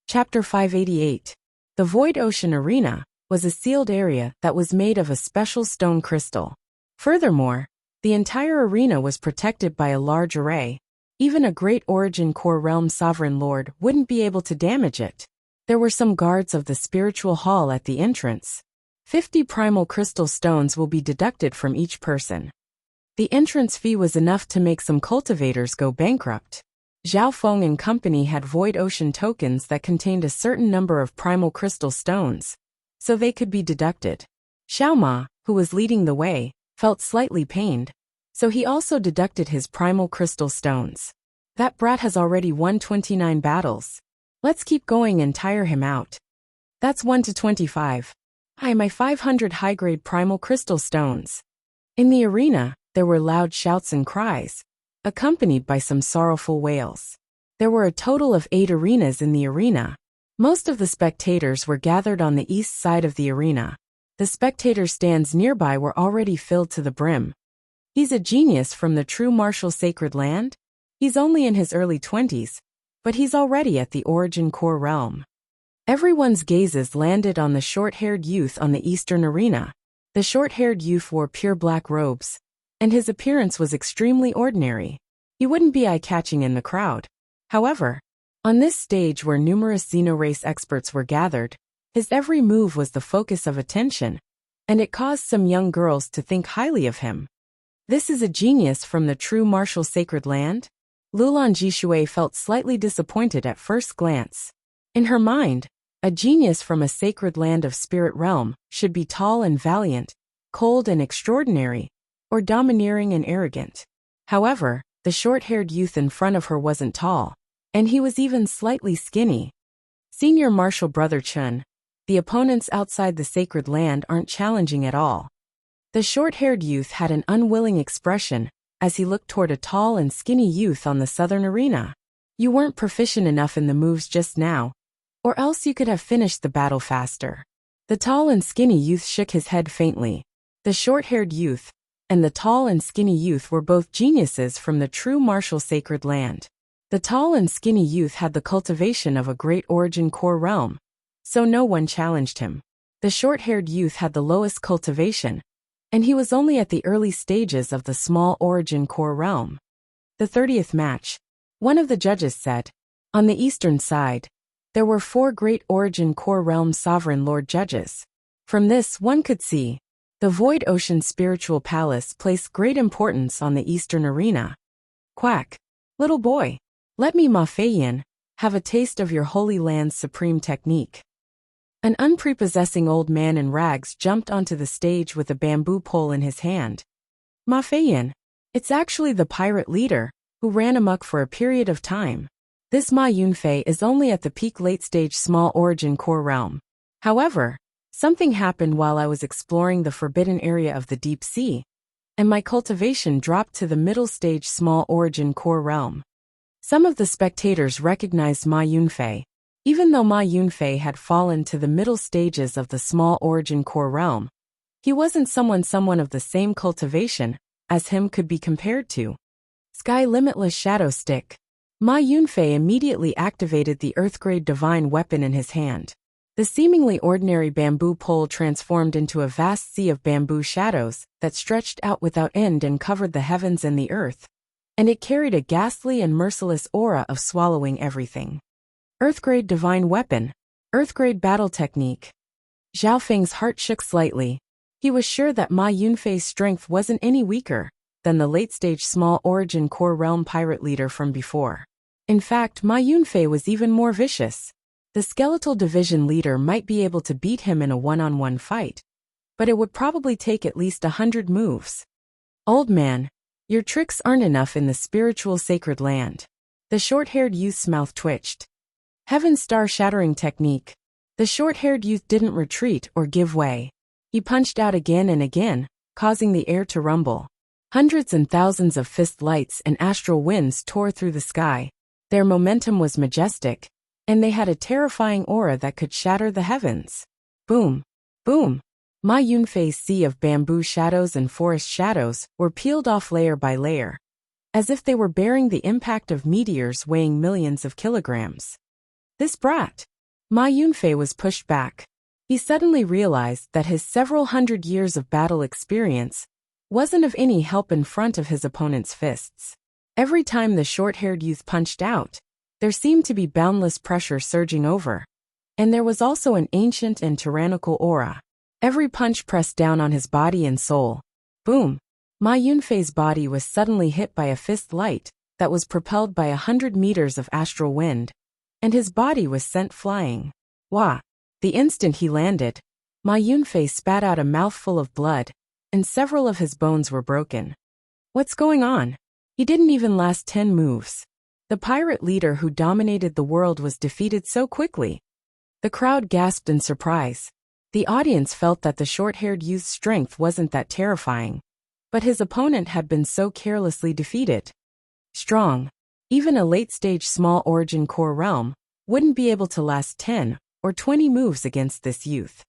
Chapter 588. The Void Ocean Arena was a sealed area that was made of a special stone crystal. Furthermore, the entire arena was protected by a large array. Even a great Origin Core Realm Sovereign Lord wouldn't be able to damage it. There were some guards of the spiritual hall at the entrance. 50 primal crystal stones will be deducted from each person. The entrance fee was enough to make some cultivators go bankrupt. Zhao Feng and company had Void Ocean tokens that contained a certain number of primal crystal stones, so they could be deducted. Xiao Ma, who was leading the way, felt slightly pained, so he also deducted his primal crystal stones. That brat has already won 29 battles. Let's keep going and tire him out. That's 1 to 25. My 500 high-grade primal crystal stones. In the arena, there were loud shouts and cries, accompanied by some sorrowful wails. There were a total of 8 arenas in the arena. Most of the spectators were gathered on the east side of the arena. The spectator stands nearby were already filled to the brim. He's a genius from the true martial sacred land? He's only in his early 20s, but he's already at the Origin Core Realm. Everyone's gazes landed on the short-haired youth on the eastern arena. The short-haired youth wore pure black robes, and his appearance was extremely ordinary. He wouldn't be eye-catching in the crowd. However, on this stage where numerous xenorace experts were gathered, his every move was the focus of attention, and it caused some young girls to think highly of him. This is a genius from the true martial sacred land? Lulan Jishui felt slightly disappointed at first glance. In her mind, a genius from a sacred land of spirit realm should be tall and valiant, cold and extraordinary, or domineering and arrogant. However, the short-haired youth in front of her wasn't tall, and he was even slightly skinny. Senior Martial Brother Chun, the opponents outside the sacred land aren't challenging at all. The short-haired youth had an unwilling expression as he looked toward a tall and skinny youth on the southern arena. You weren't proficient enough in the moves just now, or else you could have finished the battle faster. The tall and skinny youth shook his head faintly. The short-haired youth and the tall and skinny youth were both geniuses from the true martial sacred land. The tall and skinny youth had the cultivation of a great Origin Core Realm, so no one challenged him. The short-haired youth had the lowest cultivation, and he was only at the early stages of the small Origin Core Realm. The 30th match. One of the judges said. On the eastern side, there were 4 great Origin Core Realm Sovereign Lord judges. From this one could see, the Void Ocean Spiritual Palace placed great importance on the eastern arena. Quack. Little boy, let me Ma Feiyan have a taste of your Holy Land's supreme technique. An unprepossessing old man in rags jumped onto the stage with a bamboo pole in his hand. Ma Feiyan, it's actually the pirate leader, who ran amok for a period of time. This Ma Yunfei is only at the peak late-stage small Origin Core Realm. However, something happened while I was exploring the forbidden area of the deep sea, and my cultivation dropped to the middle stage small Origin Core Realm. Some of the spectators recognized Ma Yunfei. Even though Ma Yunfei had fallen to the middle stages of the small Origin Core Realm, he wasn't someone of the same cultivation as him could be compared to. Sky Limitless Shadow Stick. Ma Yunfei immediately activated the Earthgrade Divine Weapon in his hand. The seemingly ordinary bamboo pole transformed into a vast sea of bamboo shadows that stretched out without end and covered the heavens and the earth, and it carried a ghastly and merciless aura of swallowing everything. Earthgrade Divine Weapon. Earthgrade Battle Technique. Zhao Feng's heart shook slightly. He was sure that Ma Yunfei's strength wasn't any weaker than the late-stage small Origin Core Realm pirate leader from before. In fact, Ma Yunfei was even more vicious. The skeletal division leader might be able to beat him in a one-on-one fight, but it would probably take at least 100 moves. Old man, your tricks aren't enough in the spiritual sacred land. The short-haired youth's mouth twitched. Heaven Star Shattering Technique. The short-haired youth didn't retreat or give way. He punched out again and again, causing the air to rumble. Hundreds and thousands of fist lights and astral winds tore through the sky. Their momentum was majestic, and they had a terrifying aura that could shatter the heavens. Boom! Boom! Ma Yunfei's sea of bamboo shadows and forest shadows were peeled off layer by layer, as if they were bearing the impact of meteors weighing millions of kilograms. This brat, Ma Yunfei was pushed back. He suddenly realized that his several hundred years of battle experience wasn't of any help in front of his opponent's fists. Every time the short-haired youth punched out, there seemed to be boundless pressure surging over. And there was also an ancient and tyrannical aura. Every punch pressed down on his body and soul. Boom! Ma Yunfei's body was suddenly hit by a fist light that was propelled by 100 meters of astral wind, and his body was sent flying. Wah! The instant he landed, Ma Yunfei spat out a mouthful of blood, and several of his bones were broken. What's going on? He didn't even last 10 moves. The pirate leader who dominated the world was defeated so quickly. The crowd gasped in surprise. The audience felt that the short-haired youth's strength wasn't that terrifying, but his opponent had been so carelessly defeated. Strong. Even a late-stage small origin core realm wouldn't be able to last 10 or 20 moves against this youth.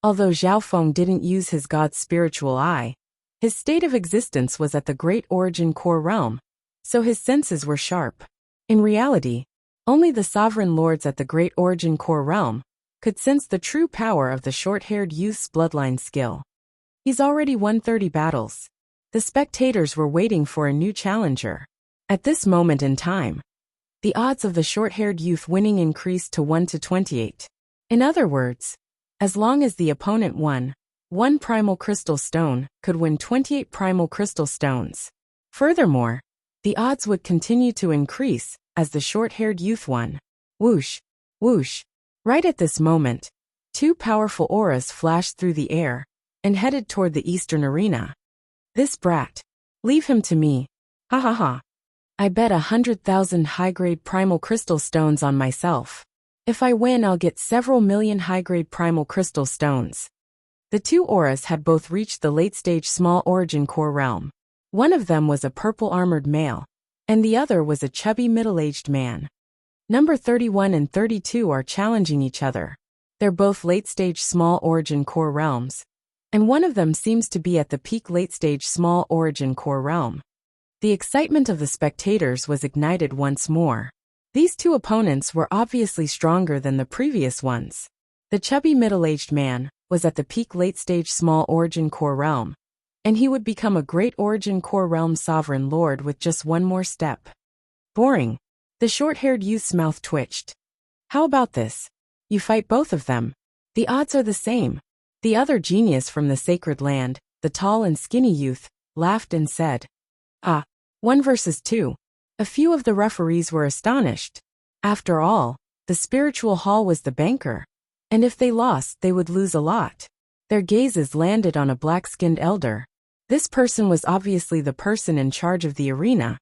Although Zhao Feng didn't use his god's spiritual eye, his state of existence was at the great origin core realm, so his senses were sharp. In reality, only the sovereign lords at the great origin core realm could sense the true power of the short-haired youth's bloodline skill. He's already won 30 battles. The spectators were waiting for a new challenger. At this moment in time, the odds of the short-haired youth winning increased to 1 to 28. In other words, as long as the opponent won, 1 primal crystal stone could win 28 primal crystal stones. Furthermore, the odds would continue to increase as the short-haired youth won. Whoosh! Whoosh! Right at this moment, 2 powerful auras flashed through the air and headed toward the eastern arena. This brat. Leave him to me. Ha ha ha. I bet 100,000 high-grade primal crystal stones on myself. If I win, I'll get several million high-grade primal crystal stones. The 2 auras had both reached the late-stage small origin core realm. One of them was a purple-armored male, and the other was a chubby middle-aged man. Number 31 and 32 are challenging each other. They're both late-stage small origin core realms, and one of them seems to be at the peak late-stage small origin core realm. The excitement of the spectators was ignited once more. These 2 opponents were obviously stronger than the previous ones. The chubby middle-aged man was at the peak late-stage small origin core realm, and he would become a great origin core realm sovereign lord with just one more step. Boring. The short-haired youth's mouth twitched. How about this? You fight both of them. The odds are the same. The other genius from the sacred land, the tall and skinny youth, laughed and said, Ah, 1 versus 2. A few of the referees were astonished. After all, the spiritual hall was the banker, and if they lost, they would lose a lot. Their gazes landed on a black-skinned elder. This person was obviously the person in charge of the arena,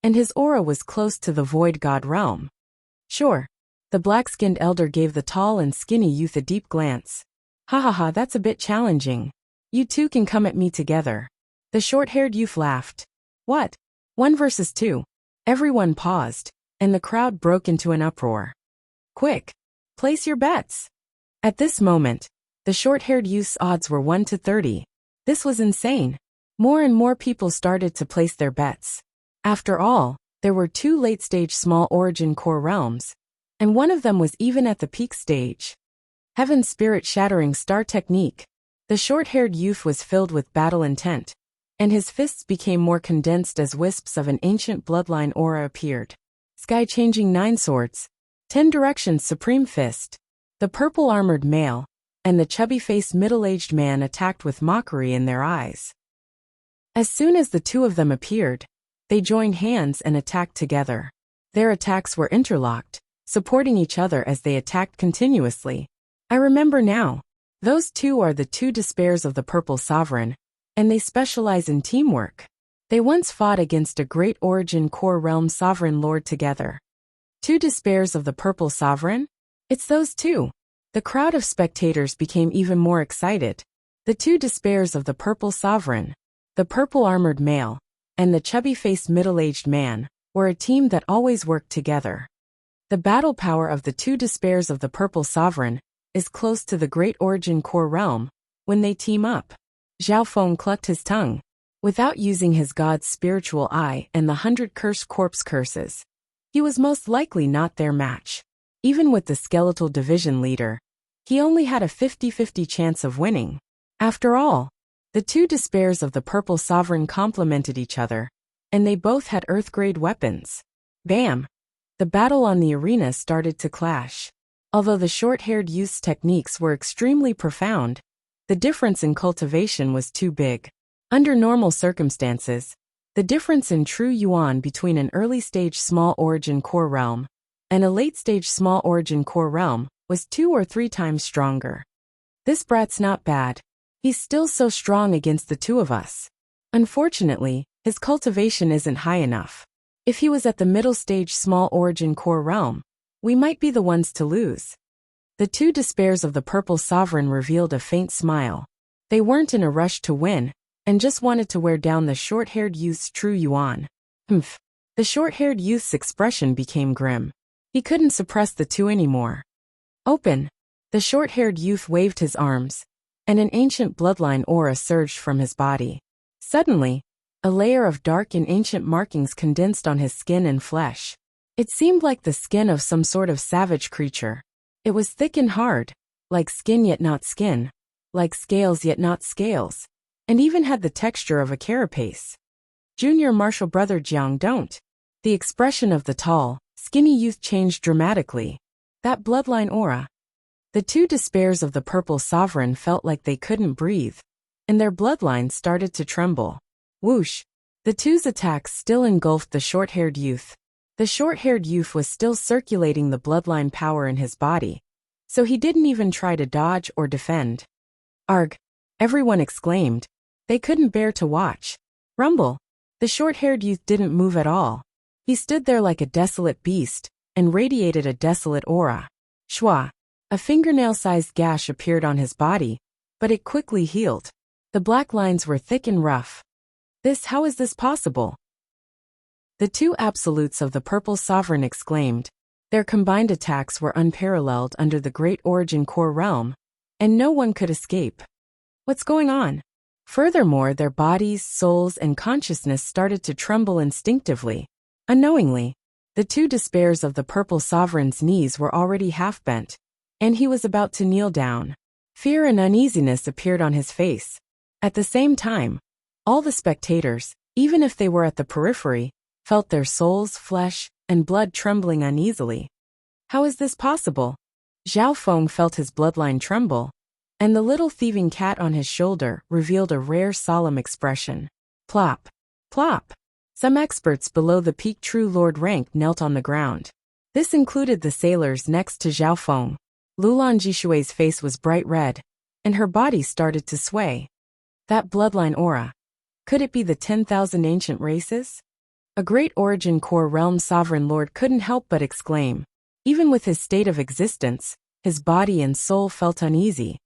and his aura was close to the void god realm. Sure. The black-skinned elder gave the tall and skinny youth a deep glance. Ha ha ha, that's a bit challenging. You 2 can come at me together. The short-haired youth laughed. What? 1 versus 2. Everyone paused, and the crowd broke into an uproar. Quick! Place your bets! At this moment, the short-haired youth's odds were 1 to 30. This was insane. More and more people started to place their bets. After all, there were 2 late-stage small origin core realms, and one of them was even at the peak stage. Heaven's spirit-shattering star technique. The short-haired youth was filled with battle intent, and his fists became more condensed as wisps of an ancient bloodline aura appeared. Sky-changing 9 swords, 10 directions supreme fist. The purple-armored male and the chubby-faced middle-aged man attacked with mockery in their eyes. As soon as the 2 of them appeared, they joined hands and attacked together. Their attacks were interlocked, supporting each other as they attacked continuously. I remember now. Those 2 are the 2 despairs of the Purple Sovereign, and they specialize in teamwork. They once fought against a great origin core realm sovereign lord together. 2 despairs of the Purple Sovereign? It's those 2. The crowd of spectators became even more excited. The 2 despairs of the Purple Sovereign, the purple-armored male, and the chubby-faced middle-aged man, were a team that always worked together. The battle power of the 2 despairs of the Purple Sovereign is close to the great origin core realm when they team up. Zhao Feng clucked his tongue. Without using his god's spiritual eye and the 100 cursed corpse curses, he was most likely not their match. Even with the skeletal division leader, he only had a 50-50 chance of winning. After all, the two despairs of the Purple Sovereign complemented each other, and they both had Earth-grade weapons. Bam! The battle on the arena started to clash. Although the short-haired youth's techniques were extremely profound, the difference in cultivation was too big. Under normal circumstances, the difference in true yuan between an early-stage small origin core realm and a late-stage small origin core realm was 2 or 3 times stronger. This brat's not bad. He's still so strong against the two of us. Unfortunately, his cultivation isn't high enough. If he was at the middle stage small origin core realm, we might be the ones to lose. The two despairs of the Purple Sovereign revealed a faint smile. They weren't in a rush to win, and just wanted to wear down the short-haired youth's true yuan. Humph. The short-haired youth's expression became grim. He couldn't suppress the two anymore. Open! The short-haired youth waved his arms, and an ancient bloodline aura surged from his body. Suddenly, a layer of dark and ancient markings condensed on his skin and flesh. It seemed like the skin of some sort of savage creature. It was thick and hard, like skin yet not skin, like scales yet not scales, and even had the texture of a carapace. Junior martial brother Jiang, don't. The expression of the tall, skinny youth changed dramatically. That bloodline aura. The two despairs of the Purple Sovereign felt like they couldn't breathe, and their bloodlines started to tremble. Whoosh! The two's attacks still engulfed the short-haired youth. The short-haired youth was still circulating the bloodline power in his body, so he didn't even try to dodge or defend. Arg! Everyone exclaimed. They couldn't bear to watch. Rumble! The short-haired youth didn't move at all. He stood there like a desolate beast, and radiated a desolate aura. Shwa! A fingernail-sized gash appeared on his body, but it quickly healed. The black lines were thick and rough. How is this possible? The two absolutes of the Purple Sovereign exclaimed. Their combined attacks were unparalleled under the Great Origin Core realm, and no one could escape. What's going on? Furthermore, their bodies, souls, and consciousness started to tremble instinctively. Unknowingly, the two despairs of the Purple Sovereign's knees were already half bent, and he was about to kneel down. Fear and uneasiness appeared on his face. At the same time, all the spectators, even if they were at the periphery, felt their souls, flesh, and blood trembling uneasily. How is this possible? Zhao Feng felt his bloodline tremble, and the little thieving cat on his shoulder revealed a rare solemn expression. Plop! Plop! Some experts below the peak True Lord rank knelt on the ground. This included the sailors next to Zhao Feng. Lulan Jishui's face was bright red, and her body started to sway. That bloodline aura. Could it be the 10,000 ancient races? A Great Origin Core realm sovereign lord couldn't help but exclaim. Even with his state of existence, his body and soul felt uneasy.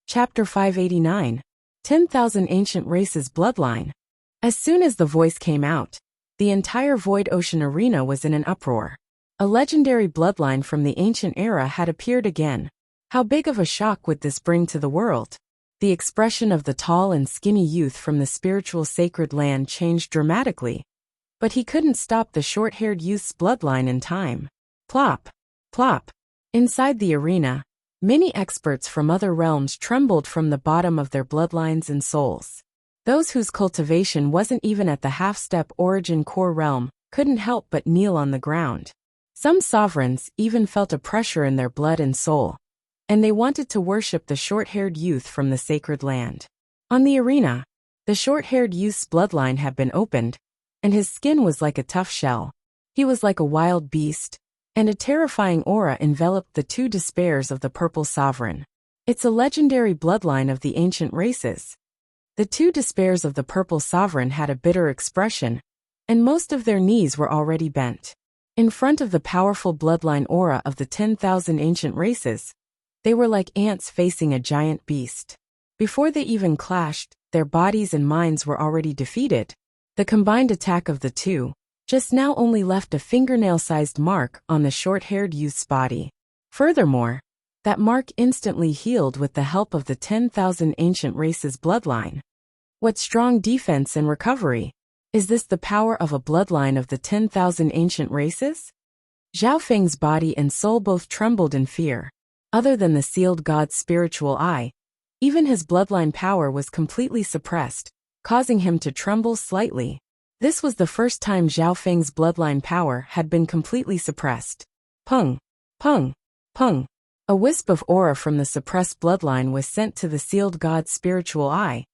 Chapter 589. 10,000 Ancient Races Bloodline. As soon as the voice came out, the entire Void Ocean arena was in an uproar. A legendary bloodline from the ancient era had appeared again. How big of a shock would this bring to the world? The expression of the tall and skinny youth from the spiritual sacred land changed dramatically, but he couldn't stop the short-haired youth's bloodline in time. Plop! Plop! Inside the arena, many experts from other realms trembled from the bottom of their bloodlines and souls. Those whose cultivation wasn't even at the half-step origin core realm couldn't help but kneel on the ground. Some sovereigns even felt a pressure in their blood and soul, and they wanted to worship the short-haired youth from the sacred land. On the arena, the short-haired youth's bloodline had been opened, and his skin was like a tough shell. He was like a wild beast, and a terrifying aura enveloped the two despairs of the Purple Sovereign. It's a legendary bloodline of the ancient races. The two despairs of the Purple Sovereign had a bitter expression, and most of their knees were already bent. In front of the powerful bloodline aura of the 10,000 ancient races, they were like ants facing a giant beast. Before they even clashed, their bodies and minds were already defeated. The combined attack of the two just now only left a fingernail-sized mark on the short-haired youth's body. Furthermore, that mark instantly healed with the help of the 10,000 ancient races bloodline. What strong defense and recovery! Is this the power of a bloodline of the 10,000 ancient races? Zhao Feng's body and soul both trembled in fear. Other than the sealed god's spiritual eye, even his bloodline power was completely suppressed, causing him to tremble slightly. This was the first time Zhao Feng's bloodline power had been completely suppressed. Pung, pung, pung. A wisp of aura from the suppressed bloodline was sent to the sealed god's spiritual eye,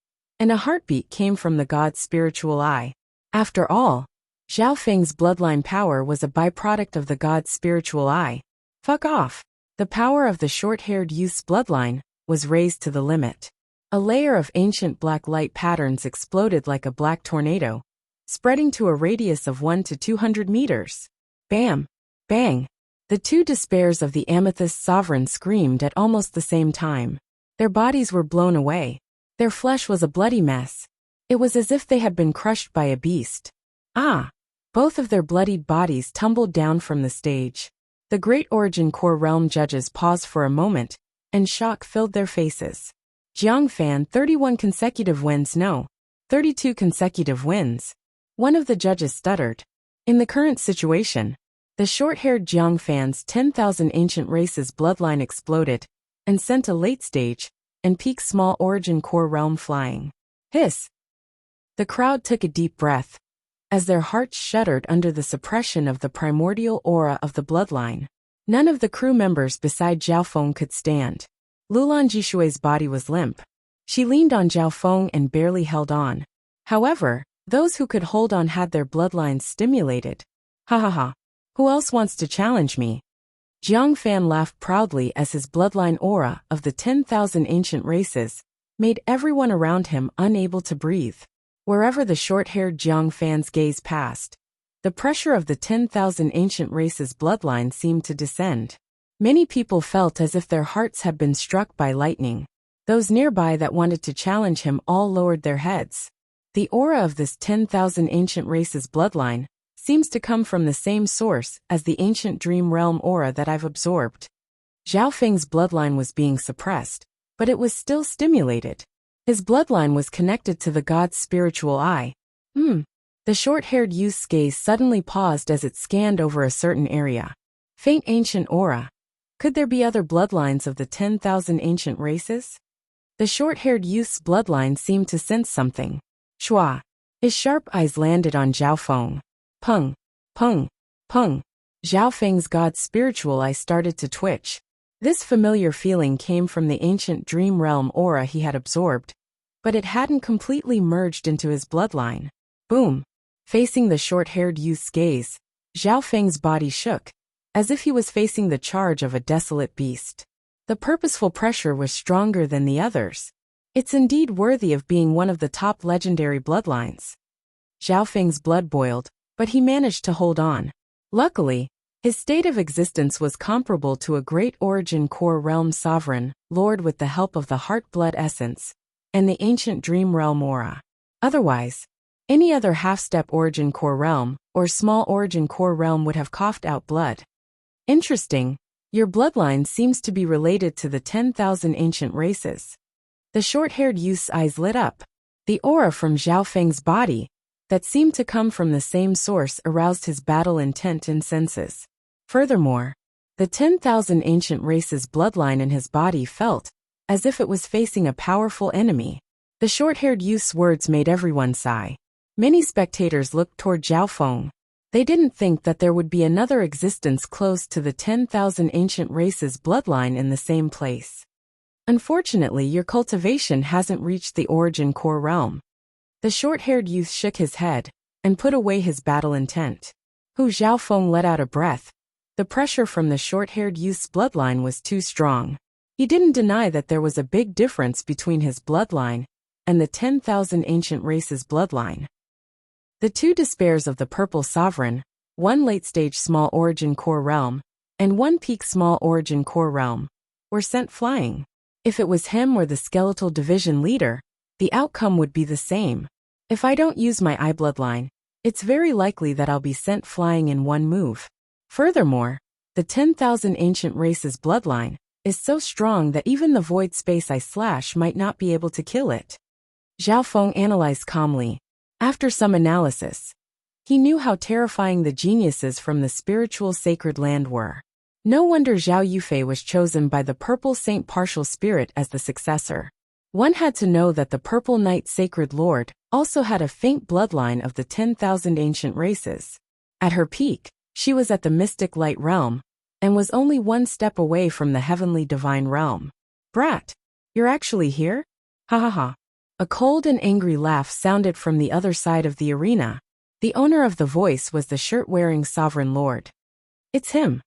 and a heartbeat came from the god's spiritual eye. After all, Zhao Feng's bloodline power was a byproduct of the god's spiritual eye. Fuck off. The power of the short-haired youth's bloodline was raised to the limit. A layer of ancient black light patterns exploded like a black tornado, spreading to a radius of 1 to 200 meters. Bam! Bang! The two despairs of the Amethyst Sovereign screamed at almost the same time. Their bodies were blown away. Their flesh was a bloody mess. It was as if they had been crushed by a beast. Ah! Both of their bloodied bodies tumbled down from the stage. The Great Origin Core Realm judges paused for a moment, and shock filled their faces. Jiang Fan, 31 consecutive wins. No, 32 consecutive wins. One of the judges stuttered. In the current situation, the short-haired Jiang Fan's 10,000 ancient races bloodline exploded, and sent a late-stage and peak small origin core realm flying. Hiss! The crowd took a deep breath, as their hearts shuddered under the suppression of the primordial aura of the bloodline. None of the crew members beside Zhao Feng could stand. Lulan Jishui's body was limp. She leaned on Zhao Feng and barely held on. However, those who could hold on had their bloodlines stimulated. Ha ha ha. Who else wants to challenge me? Jiang Fan laughed proudly as his bloodline aura of the 10,000 ancient races made everyone around him unable to breathe. Wherever the short-haired Jiang Fan's gaze passed, the pressure of the 10,000 ancient races bloodline seemed to descend. Many people felt as if their hearts had been struck by lightning. Those nearby that wanted to challenge him all lowered their heads. The aura of this 10,000 ancient races bloodline seems to come from the same source as the ancient dream realm aura that I've absorbed. Zhao Feng's bloodline was being suppressed, but it was still stimulated. His bloodline was connected to the god's spiritual eye. The short-haired youth's gaze suddenly paused as it scanned over a certain area. Faint ancient aura. Could there be other bloodlines of the 10,000 ancient races? The short-haired youth's bloodline seemed to sense something. Shua. His sharp eyes landed on Zhao Feng. Pung, pung, pung. Zhao Feng's god's spiritual eye started to twitch. This familiar feeling came from the ancient dream realm aura he had absorbed, but it hadn't completely merged into his bloodline. Boom! Facing the short-haired youth's gaze, Zhao Feng's body shook, as if he was facing the charge of a desolate beast. The purposeful pressure was stronger than the others. It's indeed worthy of being one of the top legendary bloodlines. Zhao Feng's blood boiled, but he managed to hold on. Luckily, his state of existence was comparable to a great origin core realm sovereign, lord with the help of the heart-blood essence, and the ancient dream realm aura. Otherwise, any other half-step origin core realm, or small origin core realm would have coughed out blood. Interesting, your bloodline seems to be related to the 10,000 ancient races. The short-haired youth's eyes lit up. The aura from Zhao Feng's body, that seemed to come from the same source, aroused his battle intent and senses. Furthermore, the 10,000 ancient races bloodline in his body felt as if it was facing a powerful enemy. The short-haired youth's words made everyone sigh. Many spectators looked toward Zhao Feng. They didn't think that there would be another existence close to the 10,000 ancient races bloodline in the same place. Unfortunately, your cultivation hasn't reached the origin core realm. The short-haired youth shook his head and put away his battle intent. Zhao Feng let out a breath. The pressure from the short-haired youth's bloodline was too strong. He didn't deny that there was a big difference between his bloodline and the 10,000 ancient races bloodline. The two despairs of the Purple Sovereign, one late-stage small origin core realm, and one peak small origin core realm, were sent flying. If it was him or the skeletal division leader, the outcome would be the same. If I don't use my eye bloodline, it's very likely that I'll be sent flying in one move. Furthermore, the 10,000 ancient races bloodline is so strong that even the void space I slash might not be able to kill it. Zhao Feng analyzed calmly. After some analysis, He knew how terrifying the geniuses from the spiritual sacred land were. No wonder Zhao Yufei was chosen by the Purple Saint Partial Spirit as the successor. One had to know that the Purple Knight Sacred Lord also had a faint bloodline of the 10,000 ancient races. At her peak, she was at the mystic light realm, and was only one step away from the heavenly divine realm. Brat, you're actually here? Ha ha ha. A cold and angry laugh sounded from the other side of the arena. The owner of the voice was the shirt-wearing Sovereign Lord. It's him.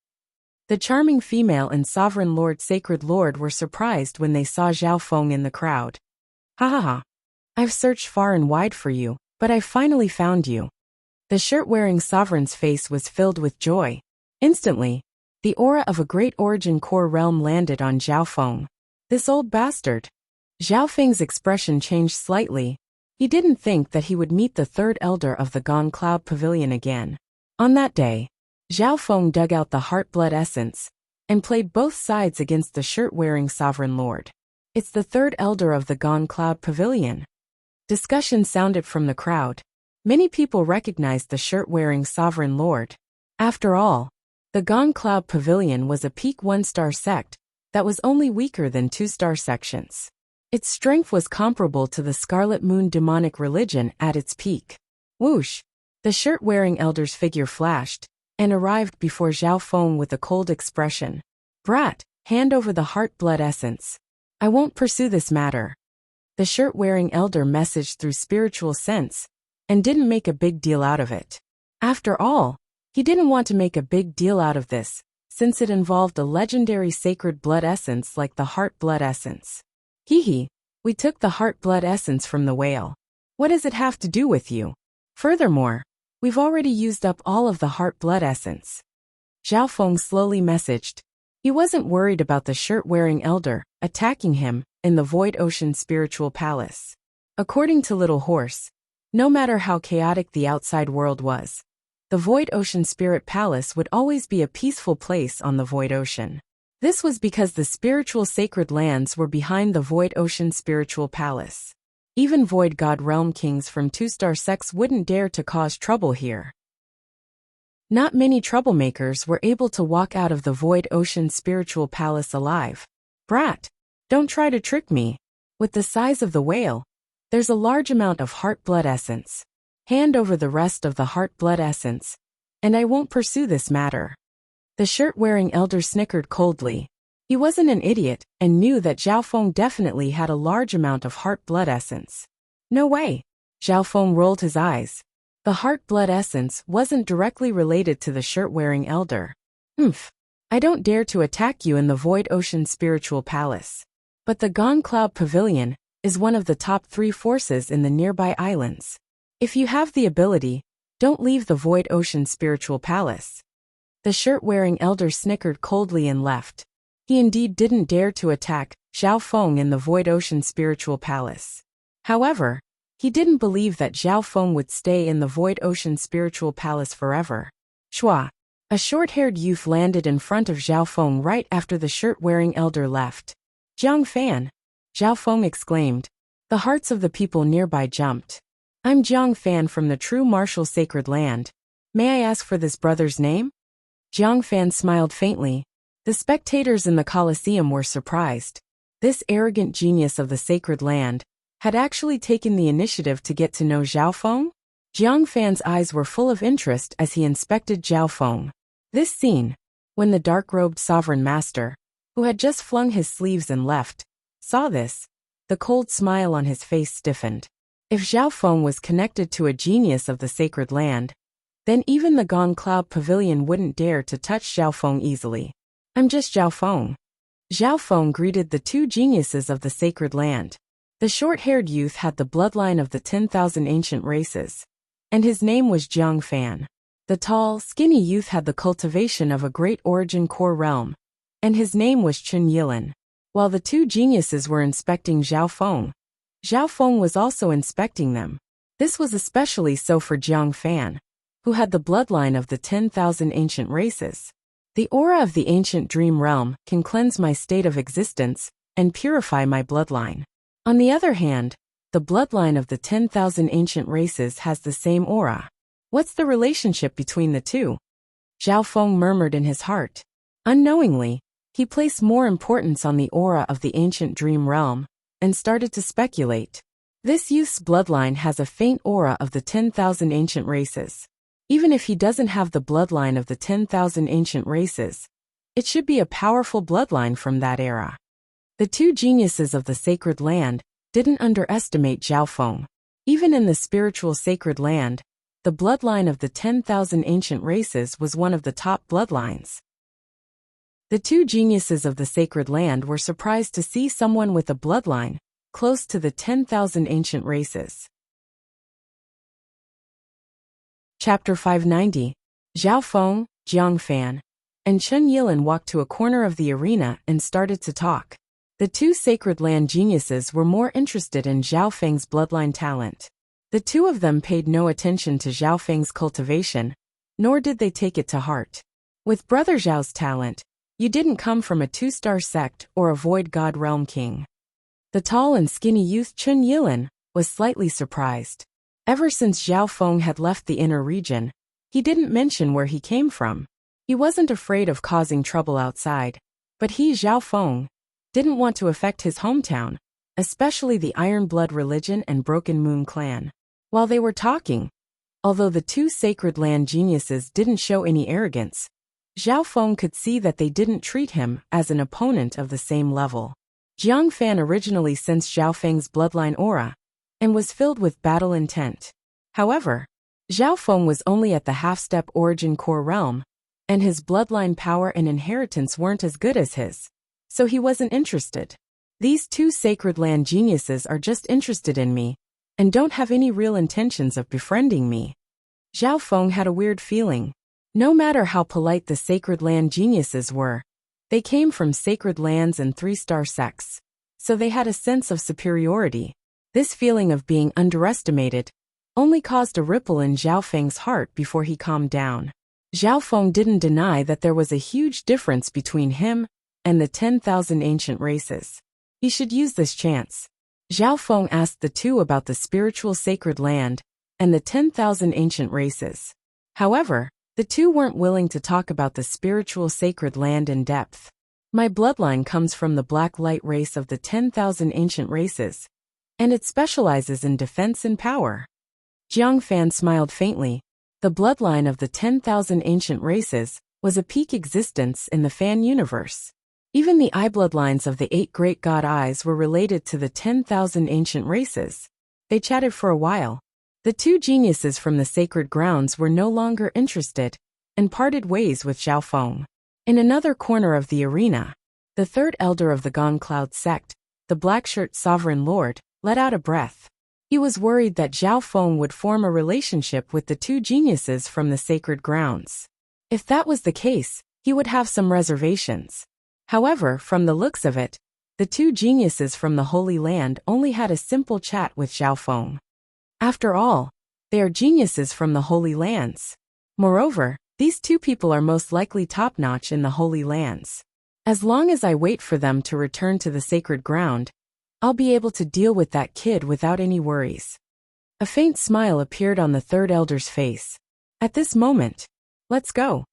The charming female and Sovereign Lord Sacred Lord were surprised when they saw Zhao Feng in the crowd. Ha ha ha. I've searched far and wide for you, but I finally found you. The shirt-wearing sovereign's face was filled with joy. Instantly, the aura of a great origin core realm landed on Zhao Feng. This old bastard. Zhao Feng's expression changed slightly. He didn't think that he would meet the third elder of the Gone Cloud Pavilion again. On that day, Zhao Feng dug out the heart-blood essence and played both sides against the shirt-wearing Sovereign Lord. It's the third elder of the Gone Cloud Pavilion. Discussion sounded from the crowd. Many people recognized the shirt-wearing Sovereign Lord. After all, the Gone Cloud Pavilion was a peak 1-star sect that was only weaker than 2-star sections. Its strength was comparable to the Scarlet Moon demonic religion at its peak. Whoosh! The shirt-wearing elder's figure flashed and arrived before Zhao Feng with a cold expression. Brat, hand over the heart-blood essence. I won't pursue this matter. The shirt-wearing elder messaged through spiritual sense and didn't make a big deal out of it. After all, he didn't want to make a big deal out of this, since it involved a legendary sacred blood essence like the heart-blood essence. Hee, we took the heart-blood essence from the whale. What does it have to do with you? Furthermore, we've already used up all of the heart-blood essence. Zhao Feng slowly messaged. He wasn't worried about the shirt-wearing elder attacking him in the Void Ocean Spiritual Palace. According to Little Horse, no matter how chaotic the outside world was, the Void Ocean Spirit Palace would always be a peaceful place on the Void Ocean. This was because the spiritual sacred lands were behind the Void Ocean Spiritual Palace. Even Void God Realm kings from 2-star sects wouldn't dare to cause trouble here. Not many troublemakers were able to walk out of the Void Ocean Spiritual Palace alive. Brat, don't try to trick me. With the size of the whale, there's a large amount of heart-blood essence. Hand over the rest of the heart-blood essence, and I won't pursue this matter. The shirt-wearing elder snickered coldly. He wasn't an idiot and knew that Zhao Feng definitely had a large amount of heart-blood essence. No way. Zhao Feng rolled his eyes. The heart-blood essence wasn't directly related to the shirt-wearing elder. I don't dare to attack you in the Void Ocean Spiritual Palace. But the Gone Cloud Pavilion is one of the top 3 forces in the nearby islands. If you have the ability, don't leave the Void Ocean Spiritual Palace. The shirt-wearing elder snickered coldly and left. He indeed didn't dare to attack Zhao Feng in the Void Ocean Spiritual Palace. However, he didn't believe that Zhao Feng would stay in the Void Ocean Spiritual Palace forever. Shua! A short-haired youth landed in front of Zhao Feng right after the shirt-wearing elder left. Jiang Fan! Zhao Feng exclaimed. The hearts of the people nearby jumped. I'm Jiang Fan from the true martial sacred land. May I ask for this brother's name? Jiang Fan smiled faintly. The spectators in the Colosseum were surprised. This arrogant genius of the sacred land had actually taken the initiative to get to know Zhao Feng? Jiang Fan's eyes were full of interest as he inspected Zhao Feng. This scene, when the dark-robed sovereign master, who had just flung his sleeves and left, saw this, the cold smile on his face stiffened. If Zhao Feng was connected to a genius of the sacred land, then even the Gone Cloud Pavilion wouldn't dare to touch Zhao Feng easily. I'm just Zhao Feng. Zhao Feng greeted the 2 geniuses of the sacred land. The short-haired youth had the bloodline of the 10,000 ancient races, and his name was Jiang Fan. The tall, skinny youth had the cultivation of a great origin core realm, and his name was Chun Yilin. While the 2 geniuses were inspecting Zhao Feng was also inspecting them. This was especially so for Jiang Fan, who had the bloodline of the 10,000 ancient races. The aura of the ancient dream realm can cleanse my state of existence and purify my bloodline. On the other hand, the bloodline of the 10,000 ancient races has the same aura. What's the relationship between the two? Zhao Feng murmured in his heart. Unknowingly, he placed more importance on the aura of the ancient dream realm, and started to speculate. This youth's bloodline has a faint aura of the 10,000 ancient races. Even if he doesn't have the bloodline of the 10,000 ancient races, it should be a powerful bloodline from that era. The two geniuses of the sacred land didn't underestimate Zhao Feng. Even in the spiritual sacred land, the bloodline of the 10,000 ancient races was one of the top bloodlines. The two geniuses of the sacred land were surprised to see someone with a bloodline close to the 10,000 ancient races. Chapter 590. Zhao Feng, Jiang Fan, and Chen Yilin walked to a corner of the arena and started to talk. The two sacred land geniuses were more interested in Zhao Feng's bloodline talent. The two of them paid no attention to Zhao Feng's cultivation, nor did they take it to heart. With Brother Zhao's talent, you didn't come from a two-star sect or a void god realm king. The tall and skinny youth Chen Yilin was slightly surprised. Ever since Zhao Feng had left the inner region, he didn't mention where he came from. He wasn't afraid of causing trouble outside, but he, Zhao Feng, didn't want to affect his hometown, especially the Iron Blood religion and Broken Moon clan. While they were talking, although the two sacred land geniuses didn't show any arrogance, Zhao Feng could see that they didn't treat him as an opponent of the same level. Jiang Fan originally sensed Zhao Feng's bloodline aura and was filled with battle intent. However, Zhao Feng was only at the half-step origin core realm, and his bloodline power and inheritance weren't as good as his, so he wasn't interested. These two sacred land geniuses are just interested in me, and don't have any real intentions of befriending me. Zhao Feng had a weird feeling. No matter how polite the sacred land geniuses were, they came from sacred lands and three-star sects, so they had a sense of superiority. This feeling of being underestimated only caused a ripple in Zhao Feng's heart before he calmed down. Zhao Feng didn't deny that there was a huge difference between him and the 10,000 ancient races. He should use this chance. Zhao Feng asked the two about the spiritual sacred land and the 10,000 ancient races. However, the two weren't willing to talk about the spiritual sacred land in depth. My bloodline comes from the black light race of the 10,000 ancient races, and it specializes in defense and power. Jiang Fan smiled faintly. The bloodline of the 10,000 ancient races was a peak existence in the Fan universe. Even the eye bloodlines of the 8 great god eyes were related to the 10,000 ancient races. They chatted for a while. The two geniuses from the sacred grounds were no longer interested, and parted ways with Zhao Feng. In another corner of the arena, the third elder of the Gong Cloud sect, the black-shirt sovereign lord, let out a breath. He was worried that Zhao Feng would form a relationship with the two geniuses from the sacred grounds. If that was the case, he would have some reservations. However, from the looks of it, the two geniuses from the Holy Land only had a simple chat with Zhao Feng. After all, they are geniuses from the Holy Lands. Moreover, these two people are most likely top-notch in the Holy Lands. As long as I wait for them to return to the sacred ground, I'll be able to deal with that kid without any worries. A faint smile appeared on the third elder's face. At this moment, let's go.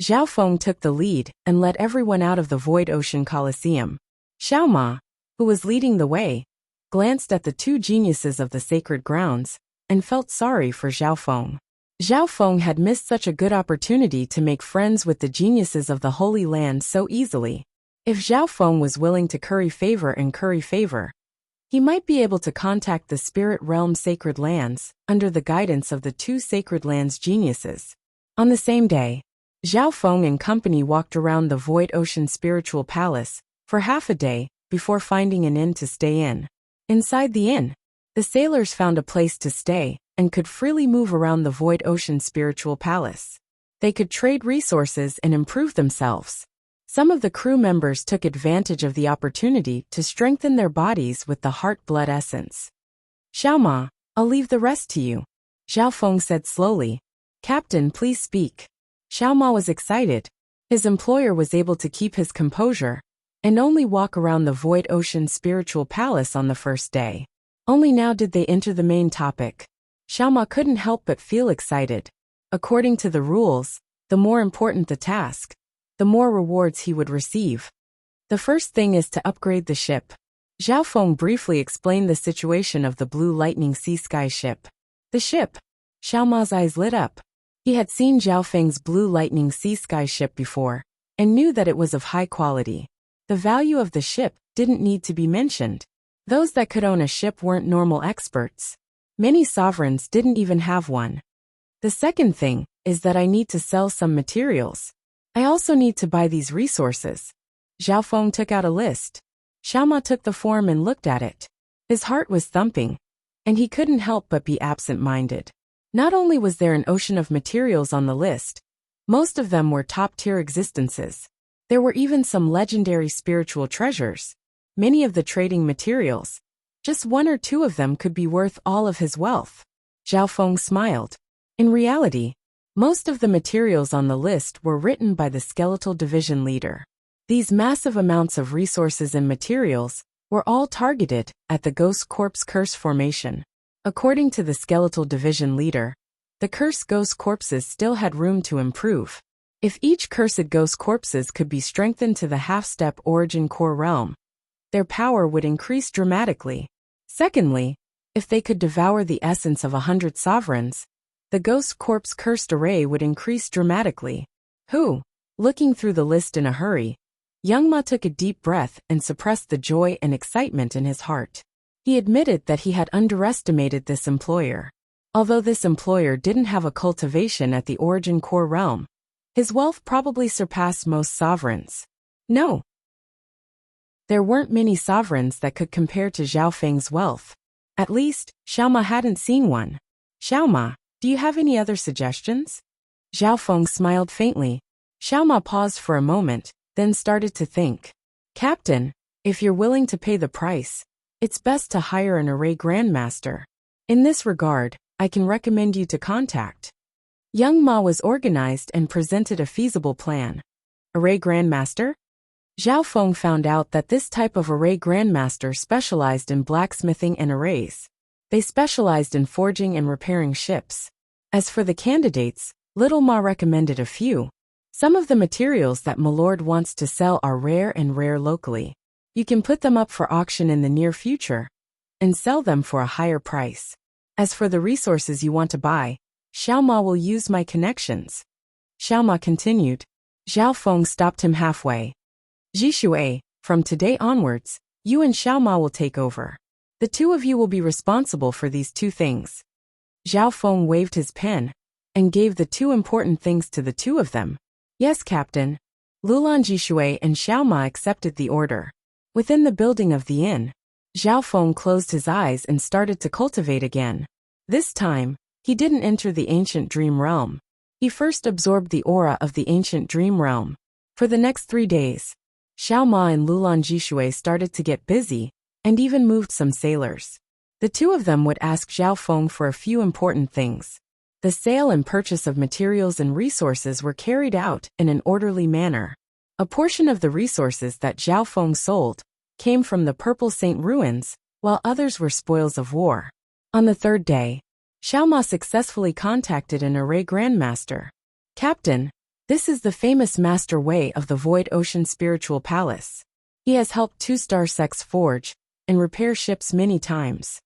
Zhao Feng took the lead and led everyone out of the Void Ocean Coliseum. Xiao Ma, who was leading the way, glanced at the two geniuses of the sacred grounds and felt sorry for Zhao Feng. Zhao Feng had missed such a good opportunity to make friends with the geniuses of the Holy Land so easily. If Zhao Feng was willing to curry favor, he might be able to contact the Spirit Realm Sacred Lands under the guidance of the two Sacred Lands geniuses. On the same day, Zhao Feng and company walked around the Void Ocean Spiritual Palace for half a day before finding an inn to stay in. Inside the inn, the sailors found a place to stay and could freely move around the Void Ocean Spiritual Palace. They could trade resources and improve themselves. Some of the crew members took advantage of the opportunity to strengthen their bodies with the heart blood essence. Xiao Ma, I'll leave the rest to you, Zhao Feng said slowly. Captain, please speak. Xiao Ma was excited. His employer was able to keep his composure and only walk around the Void Ocean Spiritual Palace on the first day. Only now did they enter the main topic. Xiao Ma couldn't help but feel excited. According to the rules, the more important the task, the more rewards he would receive. The first thing is to upgrade the ship. Zhao Feng briefly explained the situation of the Blue Lightning Sea Sky ship. The ship? Xiao Ma's eyes lit up. He had seen Zhao Feng's Blue Lightning Sea Sky ship before, and knew that it was of high quality. The value of the ship didn't need to be mentioned. Those that could own a ship weren't normal experts. Many sovereigns didn't even have one. The second thing is that I need to sell some materials. I also need to buy these resources. Zhao Feng took out a list. Xiao Ma took the form and looked at it. His heart was thumping, and he couldn't help but be absent-minded. Not only was there an ocean of materials on the list, most of them were top-tier existences. There were even some legendary spiritual treasures. Many of the trading materials, just one or two of them could be worth all of his wealth. Zhao Feng smiled. In reality, most of the materials on the list were written by the skeletal division leader. These massive amounts of resources and materials were all targeted at the Ghost Corpse curse formation. According to the skeletal division leader, the cursed ghost corpses still had room to improve. If each cursed ghost corpses could be strengthened to the half-step origin core realm, their power would increase dramatically. Secondly, if they could devour the essence of 100 sovereigns, the ghost corpse cursed array would increase dramatically. Looking through the list in a hurry, Young Ma took a deep breath and suppressed the joy and excitement in his heart. He admitted that he had underestimated this employer. Although this employer didn't have a cultivation at the origin core realm, his wealth probably surpassed most sovereigns. No. There weren't many sovereigns that could compare to Zhao Feng's wealth. At least, Xiao Ma hadn't seen one. Xiao Ma, do you have any other suggestions? Zhao Feng smiled faintly. Xiao Ma paused for a moment, then started to think. Captain, if you're willing to pay the price, it's best to hire an array grandmaster. In this regard, I can recommend you to contact. Young Ma was organized and presented a feasible plan. Array grandmaster? Zhao Feng found out that this type of array grandmaster specialized in blacksmithing and arrays. They specialized in forging and repairing ships. As for the candidates, Little Ma recommended a few. Some of the materials that Milord wants to sell are rare and rare locally. You can put them up for auction in the near future and sell them for a higher price. As for the resources you want to buy, Xiao Ma will use my connections. Xiao Ma continued. Zhao Feng stopped him halfway. Zhishui, from today onwards, you and Xiao Ma will take over. The two of you will be responsible for these two things. Zhao Feng waved his pen and gave the two important things to the two of them. Yes, Captain. Lulan Zhishui and Xiao Ma accepted the order. Within the building of the inn, Zhao Feng closed his eyes and started to cultivate again. This time, he didn't enter the ancient dream realm. He first absorbed the aura of the ancient dream realm. For the next 3 days, Xiao Ma and Lulan Zhishui started to get busy, and even moved some sailors. The two of them would ask Zhao Feng for a few important things. The sale and purchase of materials and resources were carried out in an orderly manner. A portion of the resources that Zhao Feng sold came from the Purple Saint ruins, while others were spoils of war. On the third day, Xiao Ma successfully contacted an array grandmaster. Captain, this is the famous Master Wei of the Void Ocean Spiritual Palace. He has helped 2-star sects forge and repair ships many times.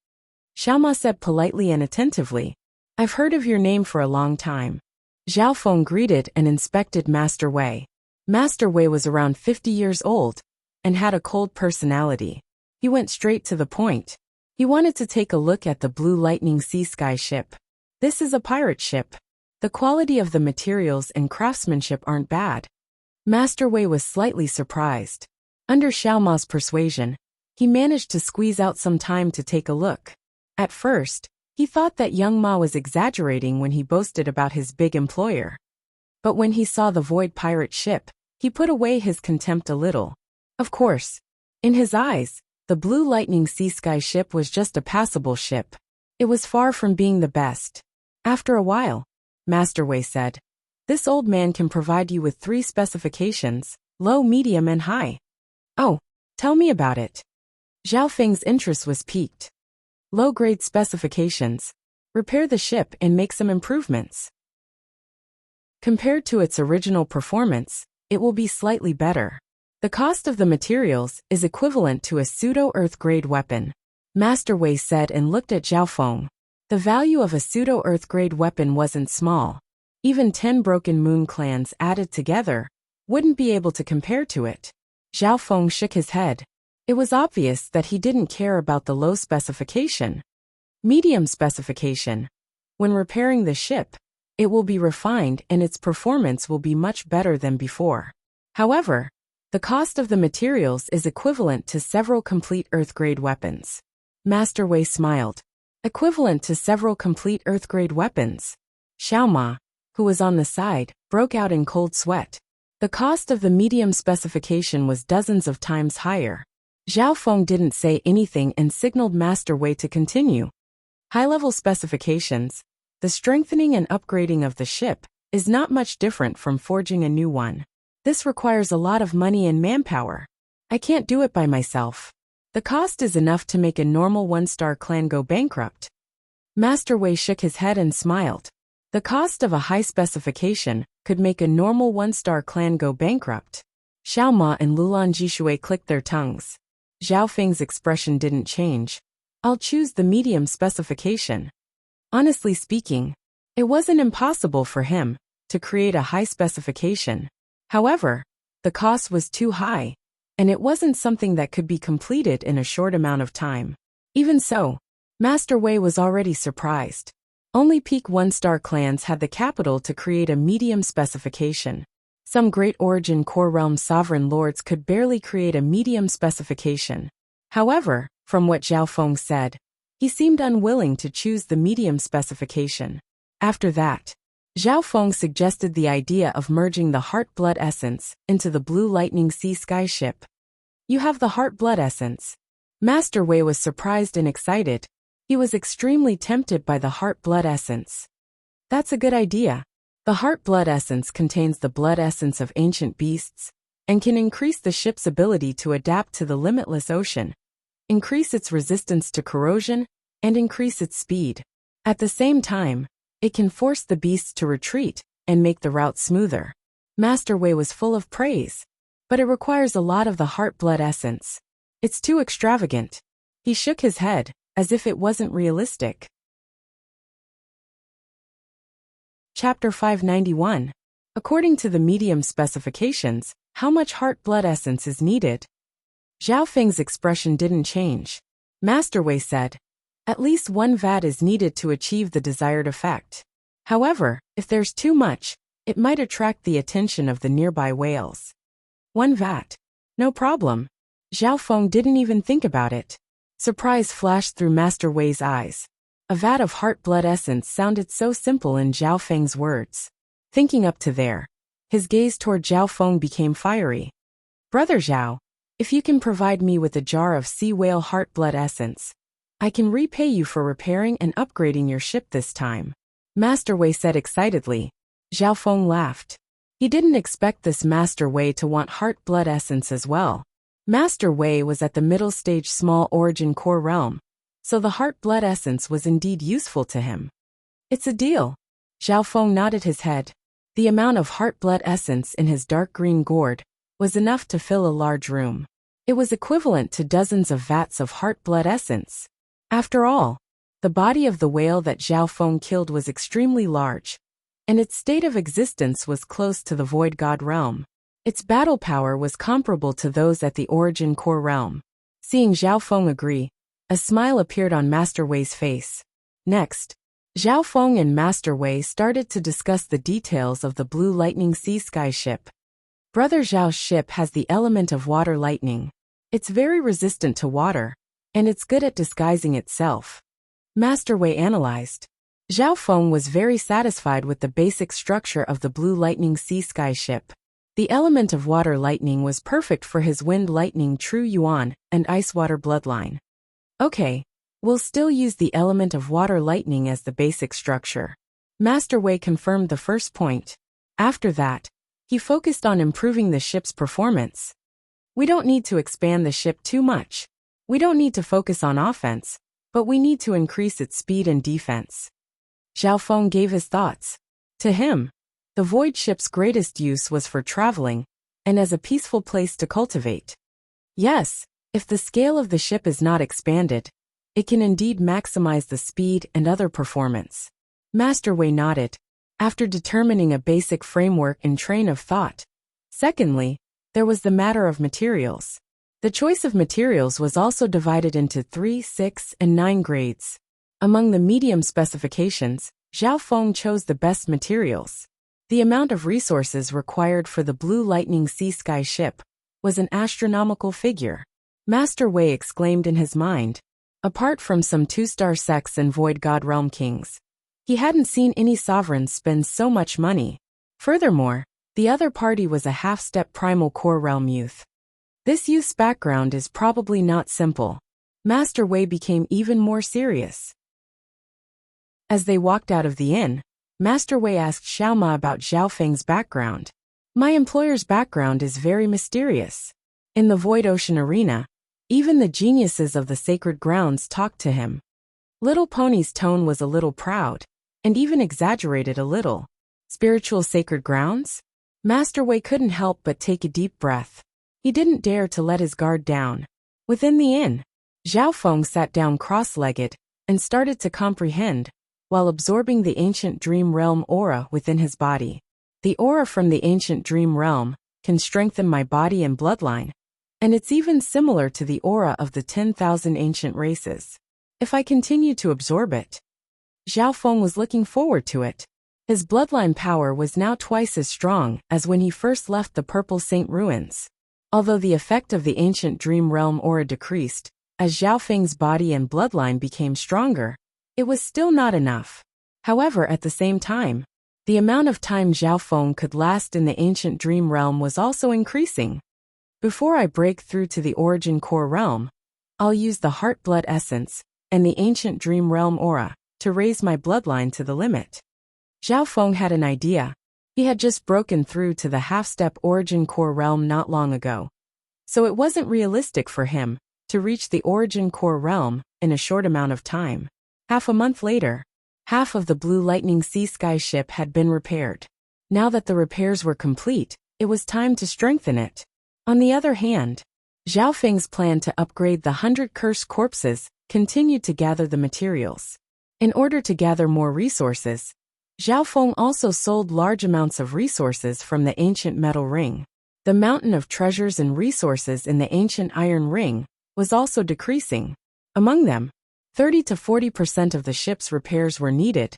Xiao Ma said politely and attentively, I've heard of your name for a long time. Zhao Feng greeted and inspected Master Wei. Master Wei was around 50 years old and had a cold personality. He went straight to the point. He wanted to take a look at the Blue Lightning Sea Sky ship. This is a pirate ship. The quality of the materials and craftsmanship aren't bad. Master Wei was slightly surprised. Under Xiao Ma's persuasion, he managed to squeeze out some time to take a look. At first, he thought that young Ma was exaggerating when he boasted about his big employer. But when he saw the Void Pirate ship, he put away his contempt a little. Of course, in his eyes, the Blue Lightning Sea Sky ship was just a passable ship. It was far from being the best. After a while, Master Wei said, This old man can provide you with 3 specifications, low, medium, and high. Oh, tell me about it. Zhao Feng's interest was piqued. Low-grade specifications. Repair the ship and make some improvements. Compared to its original performance, it will be slightly better. The cost of the materials is equivalent to a pseudo-Earth-grade weapon, Master Wei said and looked at Zhao Feng. The value of a pseudo-Earth-grade weapon wasn't small. Even 10 Broken Moon clans added together wouldn't be able to compare to it. Zhao Feng shook his head. It was obvious that he didn't care about the low specification. Medium specification. When repairing the ship, it will be refined and its performance will be much better than before. However, the cost of the materials is equivalent to several complete Earth-grade weapons. Master Wei smiled. Equivalent to several complete Earth-grade weapons. Xiao Ma, who was on the side, broke out in cold sweat. The cost of the medium specification was dozens of times higher. Zhao Feng didn't say anything and signaled Master Wei to continue. High-level specifications. The strengthening and upgrading of the ship is not much different from forging a new one. This requires a lot of money and manpower. I can't do it by myself. The cost is enough to make a normal one-star clan go bankrupt. Master Wei shook his head and smiled. The cost of a high specification could make a normal one-star clan go bankrupt. Xiao Ma and Lulan Jishui clicked their tongues. Zhao Feng's expression didn't change. I'll choose the medium specification. Honestly speaking, it wasn't impossible for him to create a high specification. However, the cost was too high, and it wasn't something that could be completed in a short amount of time. Even so, Master Wei was already surprised. Only peak one-star clans had the capital to create a medium specification. Some Great Origin Core Realm sovereign lords could barely create a medium specification. However, from what Zhao Feng said, he seemed unwilling to choose the medium specification. After that, Zhao Feng suggested the idea of merging the Heart-Blood Essence into the Blue Lightning Sea Sky ship. You have the Heart-Blood Essence. Master Wei was surprised and excited. He was extremely tempted by the Heart-Blood Essence. That's a good idea. The Heart-Blood Essence contains the blood essence of ancient beasts and can increase the ship's ability to adapt to the limitless ocean, increase its resistance to corrosion, and increase its speed. At the same time, it can force the beasts to retreat and make the route smoother. Master Wei was full of praise. But it requires a lot of the Heart-Blood Essence. It's too extravagant. He shook his head, as if it wasn't realistic. Chapter 591. According to the medium specifications, how much Heart-Blood Essence is needed? Zhao Feng's expression didn't change. Master Wei said, at least 1 vat is needed to achieve the desired effect. However, if there's too much, it might attract the attention of the nearby whales. 1 vat. No problem. Zhao Feng didn't even think about it. Surprise flashed through Master Wei's eyes. A vat of Heart-Blood Essence sounded so simple in Zhao Feng's words. Thinking up to there, his gaze toward Zhao Feng became fiery. Brother Zhao, if you can provide me with a jar of sea whale Heart-Blood Essence, I can repay you for repairing and upgrading your ship this time. Master Wei said excitedly. Zhao Feng laughed. He didn't expect this Master Wei to want Heart-Blood Essence as well. Master Wei was at the middle stage small origin core realm, so the Heart-Blood Essence was indeed useful to him. It's a deal. Zhao Feng nodded his head. The amount of Heart-Blood Essence in his dark green gourd was enough to fill a large room. It was equivalent to dozens of vats of Heart-Blood Essence. After all, the body of the whale that Zhao Feng killed was extremely large, and its state of existence was close to the Void God realm. Its battle power was comparable to those at the Origin Core realm. Seeing Zhao Feng agree, a smile appeared on Master Wei's face. Next, Zhao Feng and Master Wei started to discuss the details of the Blue Lightning Sea Sky ship. Brother Zhao's ship has the element of water lightning. It's very resistant to water, and it's good at disguising itself. Master Wei analyzed. Zhao Feng was very satisfied with the basic structure of the Blue Lightning Sea Sky ship. The element of water lightning was perfect for his Wind Lightning True Yuan and Ice Water bloodline. Okay, we'll still use the element of water lightning as the basic structure. Master Wei confirmed the first point. After that, he focused on improving the ship's performance. We don't need to expand the ship too much. We don't need to focus on offense, but we need to increase its speed and defense. Zhao Feng gave his thoughts. To him, the void ship's greatest use was for traveling, and as a peaceful place to cultivate. Yes, if the scale of the ship is not expanded, it can indeed maximize the speed and other performance. Master Wei nodded, after determining a basic framework and train of thought. Secondly, there was the matter of materials. The choice of materials was also divided into 3, 6, and 9 grades. Among the medium specifications, Zhao Feng chose the best materials. The amount of resources required for the Blue Lightning Sea Sky ship was an astronomical figure. Master Wei exclaimed in his mind. Apart from some 2-star sects and Void God Realm kings, he hadn't seen any sovereigns spend so much money. Furthermore, the other party was a half-step primal core realm youth. This youth's background is probably not simple. Master Wei became even more serious. As they walked out of the inn, Master Wei asked Xiao Ma about Zhao Feng's background. My employer's background is very mysterious. In the Void Ocean arena, even the geniuses of the sacred grounds talked to him. Little Pony's tone was a little proud, and even exaggerated a little. Spiritual sacred grounds? Master Wei couldn't help but take a deep breath. He didn't dare to let his guard down. Within the inn, Zhao Feng sat down cross-legged and started to comprehend, while absorbing the ancient dream realm aura within his body. The aura from the ancient dream realm can strengthen my body and bloodline, and it's even similar to the aura of the 10,000 ancient races. If I continue to absorb it. Zhao Feng was looking forward to it. His bloodline power was now twice as strong as when he first left the Purple Saint ruins. Although the effect of the ancient dream realm aura decreased, as Zhao Feng's body and bloodline became stronger, it was still not enough. However, at the same time, the amount of time Zhao Feng could last in the ancient dream realm was also increasing. Before I break through to the origin core realm, I'll use the heart blood essence and the ancient dream realm aura to raise my bloodline to the limit. Zhao Feng had an idea. He had just broken through to the half-step origin core realm not long ago. So it wasn't realistic for him to reach the origin core realm in a short amount of time. Half a month later, half of the Blue Lightning Sea Sky ship had been repaired. Now that the repairs were complete, it was time to strengthen it. On the other hand, Zhao Feng's plan to upgrade the 100 cursed corpses continued to gather the materials. In order to gather more resources, Zhao Feng also sold large amounts of resources from the ancient metal ring. The mountain of treasures and resources in the ancient iron ring was also decreasing. Among them, 30 to 40% of the ship's repairs were needed,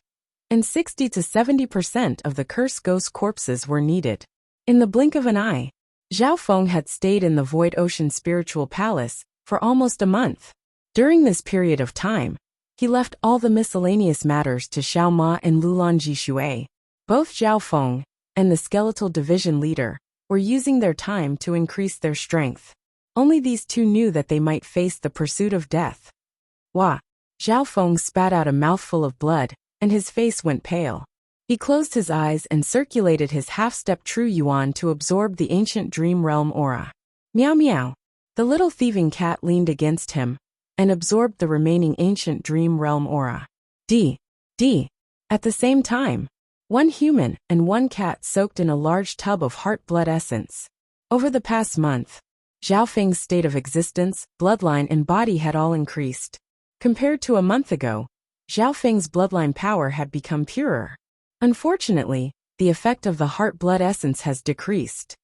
and 60 to 70% of the cursed ghost corpses were needed. In the blink of an eye, Zhao Feng had stayed in the Void Ocean Spiritual Palace for almost a month. During this period of time, he left all the miscellaneous matters to Xiao Ma and Lulan Jishui. Both Zhao Feng and the skeletal division leader were using their time to increase their strength. Only these two knew that they might face the pursuit of death. Wah! Zhao Feng spat out a mouthful of blood, and his face went pale. He closed his eyes and circulated his half-step true yuan to absorb the ancient dream realm aura. Meow meow. The little thieving cat leaned against him and absorbed the remaining ancient dream realm aura. D. At the same time, one human and one cat soaked in a large tub of heart blood essence. Over the past month, Zhao Feng's state of existence, bloodline and body had all increased. Compared to a month ago, Zhao Feng's bloodline power had become purer. Unfortunately, the effect of the heart blood essence has decreased.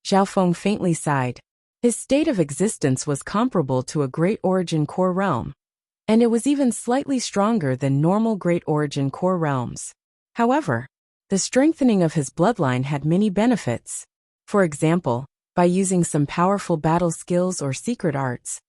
Zhao Feng faintly sighed. His state of existence was comparable to a Great Origin Core realm, and it was even slightly stronger than normal Great Origin Core realms. However, the strengthening of his bloodline had many benefits. For example, by using some powerful battle skills or secret arts,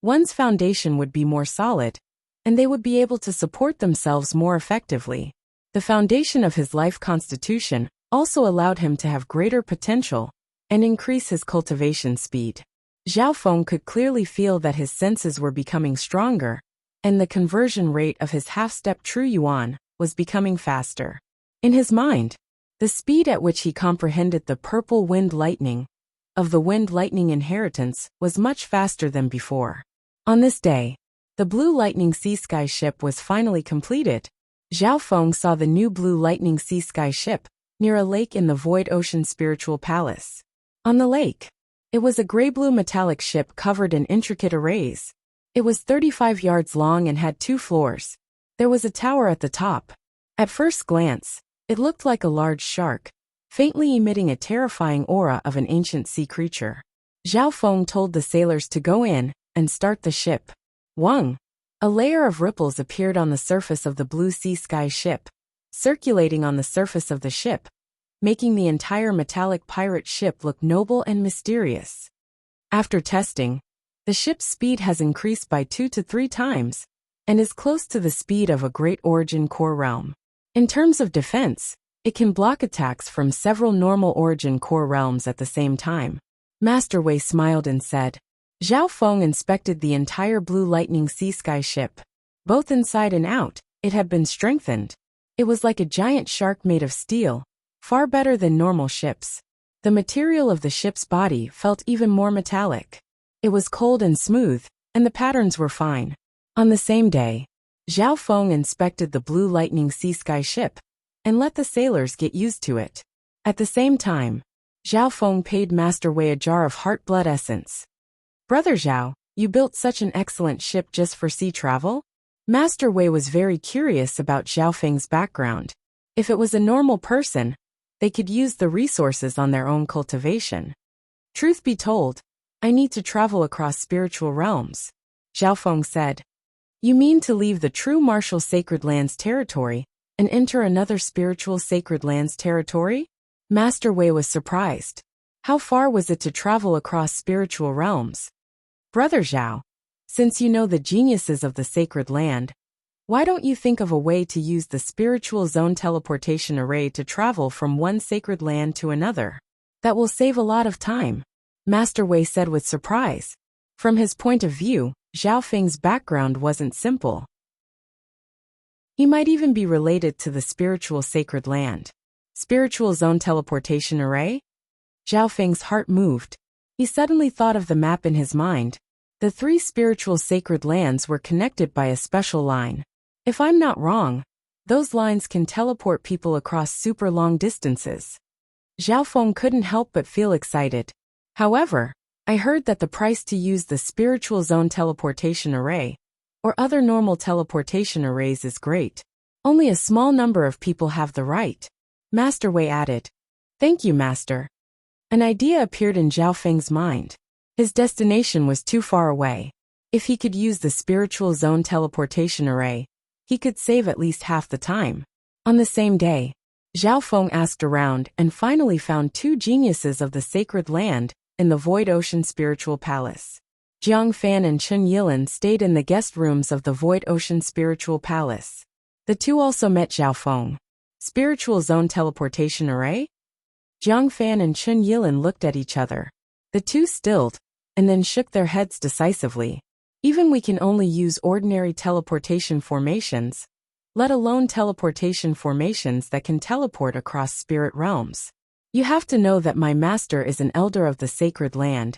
one's foundation would be more solid, and they would be able to support themselves more effectively. The foundation of his life constitution also allowed him to have greater potential and increase his cultivation speed. Zhao Feng could clearly feel that his senses were becoming stronger, and the conversion rate of his half-step true yuan was becoming faster. In his mind, the speed at which he comprehended the purple wind lightning of the wind lightning inheritance was much faster than before. On this day, the Blue Lightning Sea Sky ship was finally completed, Zhao Feng saw the new blue lightning sea sky ship near a lake in the Void Ocean Spiritual Palace. On the lake, it was a gray-blue metallic ship covered in intricate arrays. It was 35 yards long and had 2 floors. There was a tower at the top. At first glance, it looked like a large shark, faintly emitting a terrifying aura of an ancient sea creature. Zhao Feng told the sailors to go in and start the ship. Wang! A layer of ripples appeared on the surface of the blue sea sky ship, circulating on the surface of the ship, making the entire metallic pirate ship look noble and mysterious. After testing, the ship's speed has increased by 2 to 3 times, and is close to the speed of a great origin core realm. In terms of defense, it can block attacks from several normal origin core realms at the same time. Master Wei smiled and said. Zhao Feng inspected the entire blue lightning sea sky ship. Both inside and out, it had been strengthened. It was like a giant shark made of steel, far better than normal ships. The material of the ship's body felt even more metallic. It was cold and smooth, and the patterns were fine. On the same day, Zhao Feng inspected the blue lightning sea sky ship and let the sailors get used to it. At the same time, Zhao Feng paid Master Wei a jar of heart blood essence. Brother Zhao, you built such an excellent ship just for sea travel? Master Wei was very curious about Zhao Feng's background. If it was a normal person, they could use the resources on their own cultivation. Truth be told, I need to travel across spiritual realms, Zhao Feng said. You mean to leave the true martial sacred lands territory and enter another spiritual sacred lands territory? Master Wei was surprised. How far was it to travel across spiritual realms? Brother Zhao, since you know the geniuses of the sacred land, why don't you think of a way to use the spiritual zone teleportation array to travel from one sacred land to another? That will save a lot of time, Master Wei said with surprise. From his point of view, Zhao Feng's background wasn't simple. He might even be related to the spiritual sacred land. Spiritual zone teleportation array? Zhao Feng's heart moved. He suddenly thought of the map in his mind. The 3 spiritual sacred lands were connected by a special line. If I'm not wrong, those lines can teleport people across super long distances. Zhao Feng couldn't help but feel excited. However, I heard that the price to use the spiritual zone teleportation array, or other normal teleportation arrays, is great. Only a small number of people have the right. Master Wei added. Thank you, Master. An idea appeared in Zhao Feng's mind. His destination was too far away. If he could use the spiritual zone teleportation array, he could save at least half the time. On the same day, Zhao Feng asked around and finally found 2 geniuses of the sacred land in the Void Ocean Spiritual Palace. Jiang Fan and Chen Yilin stayed in the guest rooms of the Void Ocean Spiritual Palace. The 2 also met Zhao Feng. Spiritual zone teleportation array? Jiang Fan and Chen Yilin looked at each other. The 2 stilled, and then shook their heads decisively. Even we can only use ordinary teleportation formations, let alone teleportation formations that can teleport across spirit realms. You have to know that my master is an elder of the sacred land,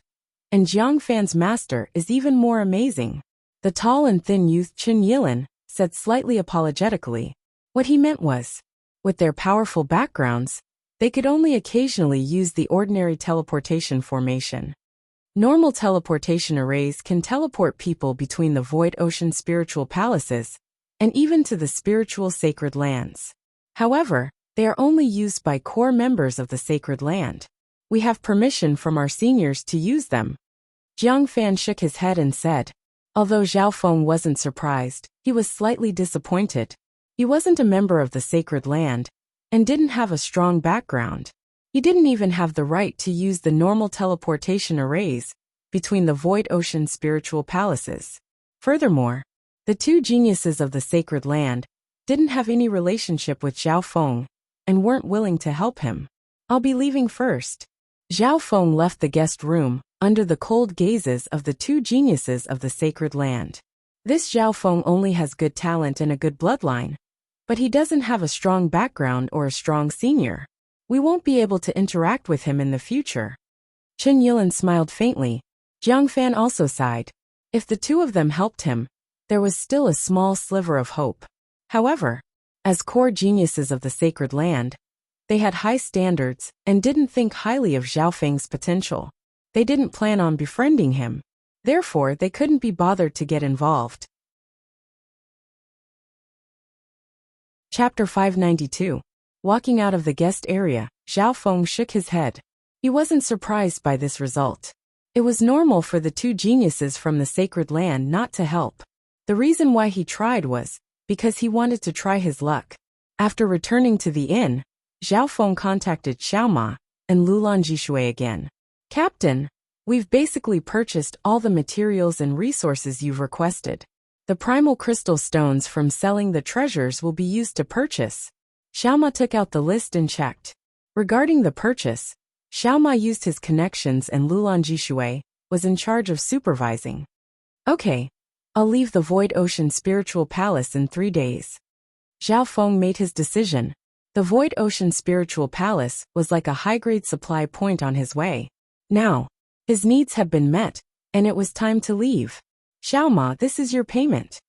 and Jiang Fan's master is even more amazing. The tall and thin youth Chen Yilin said slightly apologetically. What he meant was, with their powerful backgrounds, they could only occasionally use the ordinary teleportation formation. Normal teleportation arrays can teleport people between the Void Ocean Spiritual Palaces, and even to the spiritual sacred lands. However, they are only used by core members of the sacred land. We have permission from our seniors to use them. Jiang Fan shook his head and said. Although Zhao Feng wasn't surprised, he was slightly disappointed. He wasn't a member of the sacred land, and didn't have a strong background. He didn't even have the right to use the normal teleportation arrays between the Void Ocean Spiritual Palaces. Furthermore, the 2 geniuses of the sacred land didn't have any relationship with Zhao Feng and weren't willing to help him. I'll be leaving first. Zhao Feng left the guest room under the cold gazes of the 2 geniuses of the sacred land. This Zhao Feng only has good talent and a good bloodline, but he doesn't have a strong background or a strong senior. We won't be able to interact with him in the future. Chen Yilin smiled faintly. Jiang Fan also sighed. If the 2 of them helped him, there was still a small sliver of hope. However, As core geniuses of the sacred land, they had high standards and didn't think highly of Zhao Feng's potential. They didn't plan on befriending him. Therefore, they couldn't be bothered to get involved. Chapter 592. Walking out of the guest area, Zhao Feng shook his head. He wasn't surprised by this result. It was normal for the two geniuses from the sacred land not to help. The reason why he tried was because he wanted to try his luck. After returning to the inn, Zhao Feng contacted Xiao Ma and Lulan Jishui again. Captain, we've basically purchased all the materials and resources you've requested. The primal crystal stones from selling the treasures will be used to purchase. Xiao Ma took out the list and checked. Regarding the purchase, Xiao Ma used his connections and Lulan Jishui was in charge of supervising. Okay, I'll leave the Void Ocean Spiritual Palace in 3 days. Zhao Feng made his decision. The Void Ocean Spiritual Palace was like a high-grade supply point on his way. Now, his needs have been met, and it was time to leave. Xiao Ma, this is your payment.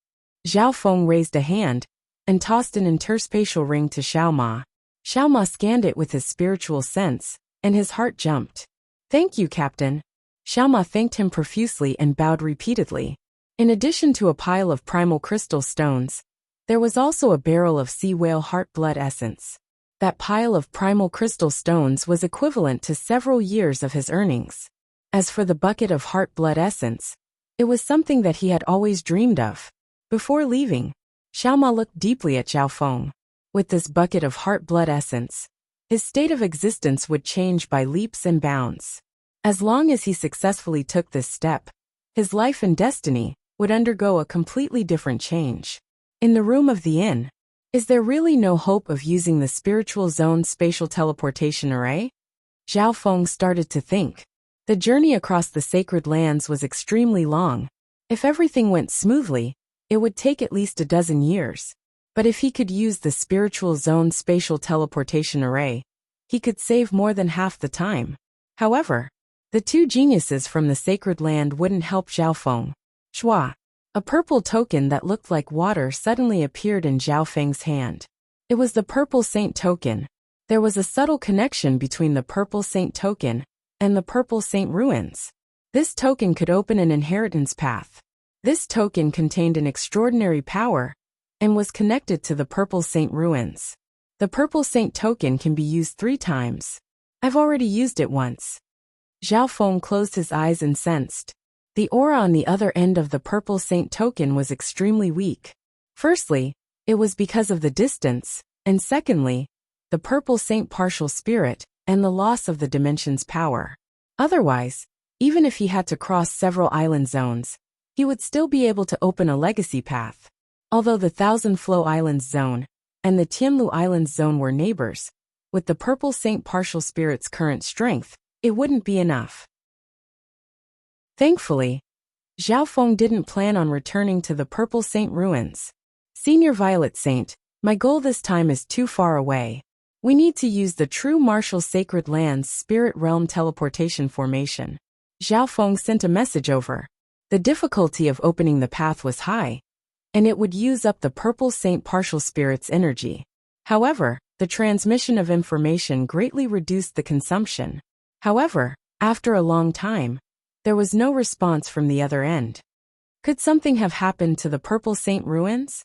Zhao Feng raised a hand and tossed an interspatial ring to Xiao Ma. Xiao Ma scanned it with his spiritual sense, and his heart jumped. Thank you, Captain. Xiao Ma thanked him profusely and bowed repeatedly. In addition to a pile of primal crystal stones, there was also a barrel of sea whale heart blood essence. That pile of primal crystal stones was equivalent to several years of his earnings. As for the bucket of heart blood essence, it was something that he had always dreamed of. Before leaving, Xiao Ma looked deeply at Zhao Feng. With this bucket of heart blood essence, his state of existence would change by leaps and bounds. As long as he successfully took this step, his life and destiny would undergo a completely different change. In the room of the inn, is there really no hope of using the spiritual zone spatial teleportation array? Zhao Feng started to think. The journey across the sacred lands was extremely long. If everything went smoothly, it would take at least a dozen years. But if he could use the spiritual zone spatial teleportation array, he could save more than half the time. However, the two geniuses from the sacred land wouldn't help Zhao Feng. Shua. A purple token that looked like water suddenly appeared in Zhao Feng's hand. It was the Purple Saint token. There was a subtle connection between the Purple Saint token and the Purple Saint ruins. This token could open an inheritance path. This token contained an extraordinary power and was connected to the Purple Saint ruins. The Purple Saint token can be used 3 times. I've already used it once. Zhao Feng closed his eyes and sensed. The aura on the other end of the Purple Saint token was extremely weak. Firstly, it was because of the distance, and secondly, the Purple Saint partial spirit and the loss of the dimension's power. Otherwise, even if he had to cross several island zones, he would still be able to open a legacy path. Although the Thousand Flow Islands zone and the Tianlu Islands zone were neighbors, with the Purple Saint partial spirit's current strength, it wouldn't be enough. Thankfully, Zhao Feng didn't plan on returning to the Purple Saint ruins. Senior Violet Saint, my goal this time is too far away. We need to use the true martial sacred lands spirit realm teleportation formation. Zhao Feng sent a message over. The difficulty of opening the path was high, and it would use up the Purple Saint partial spirit's energy. However, the transmission of information greatly reduced the consumption. However, after a long time, there was no response from the other end. Could something have happened to the Purple Saint ruins?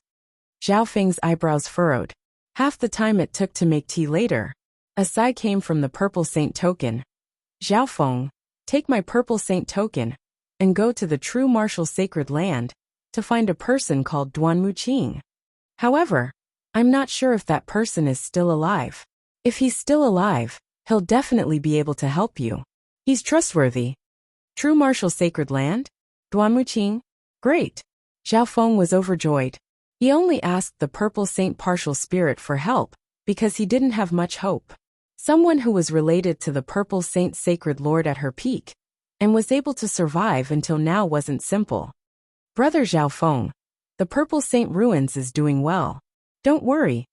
Zhao Feng's eyebrows furrowed. Half the time it took to make tea later, a sigh came from the Purple Saint token. Zhao Feng, take my Purple Saint token and go to the true martial sacred land to find a person called Duanmu Qing. However, I'm not sure if that person is still alive. If he's still alive, he'll definitely be able to help you. He's trustworthy. True martial sacred land? Duanmu Qing? Great. Zhao Feng was overjoyed. He only asked the Purple Saint partial spirit for help because he didn't have much hope. Someone who was related to the Purple Saint sacred lord at her peak and was able to survive until now wasn't simple. Brother Zhao Feng, the Purple Saint ruins is doing well. Don't worry.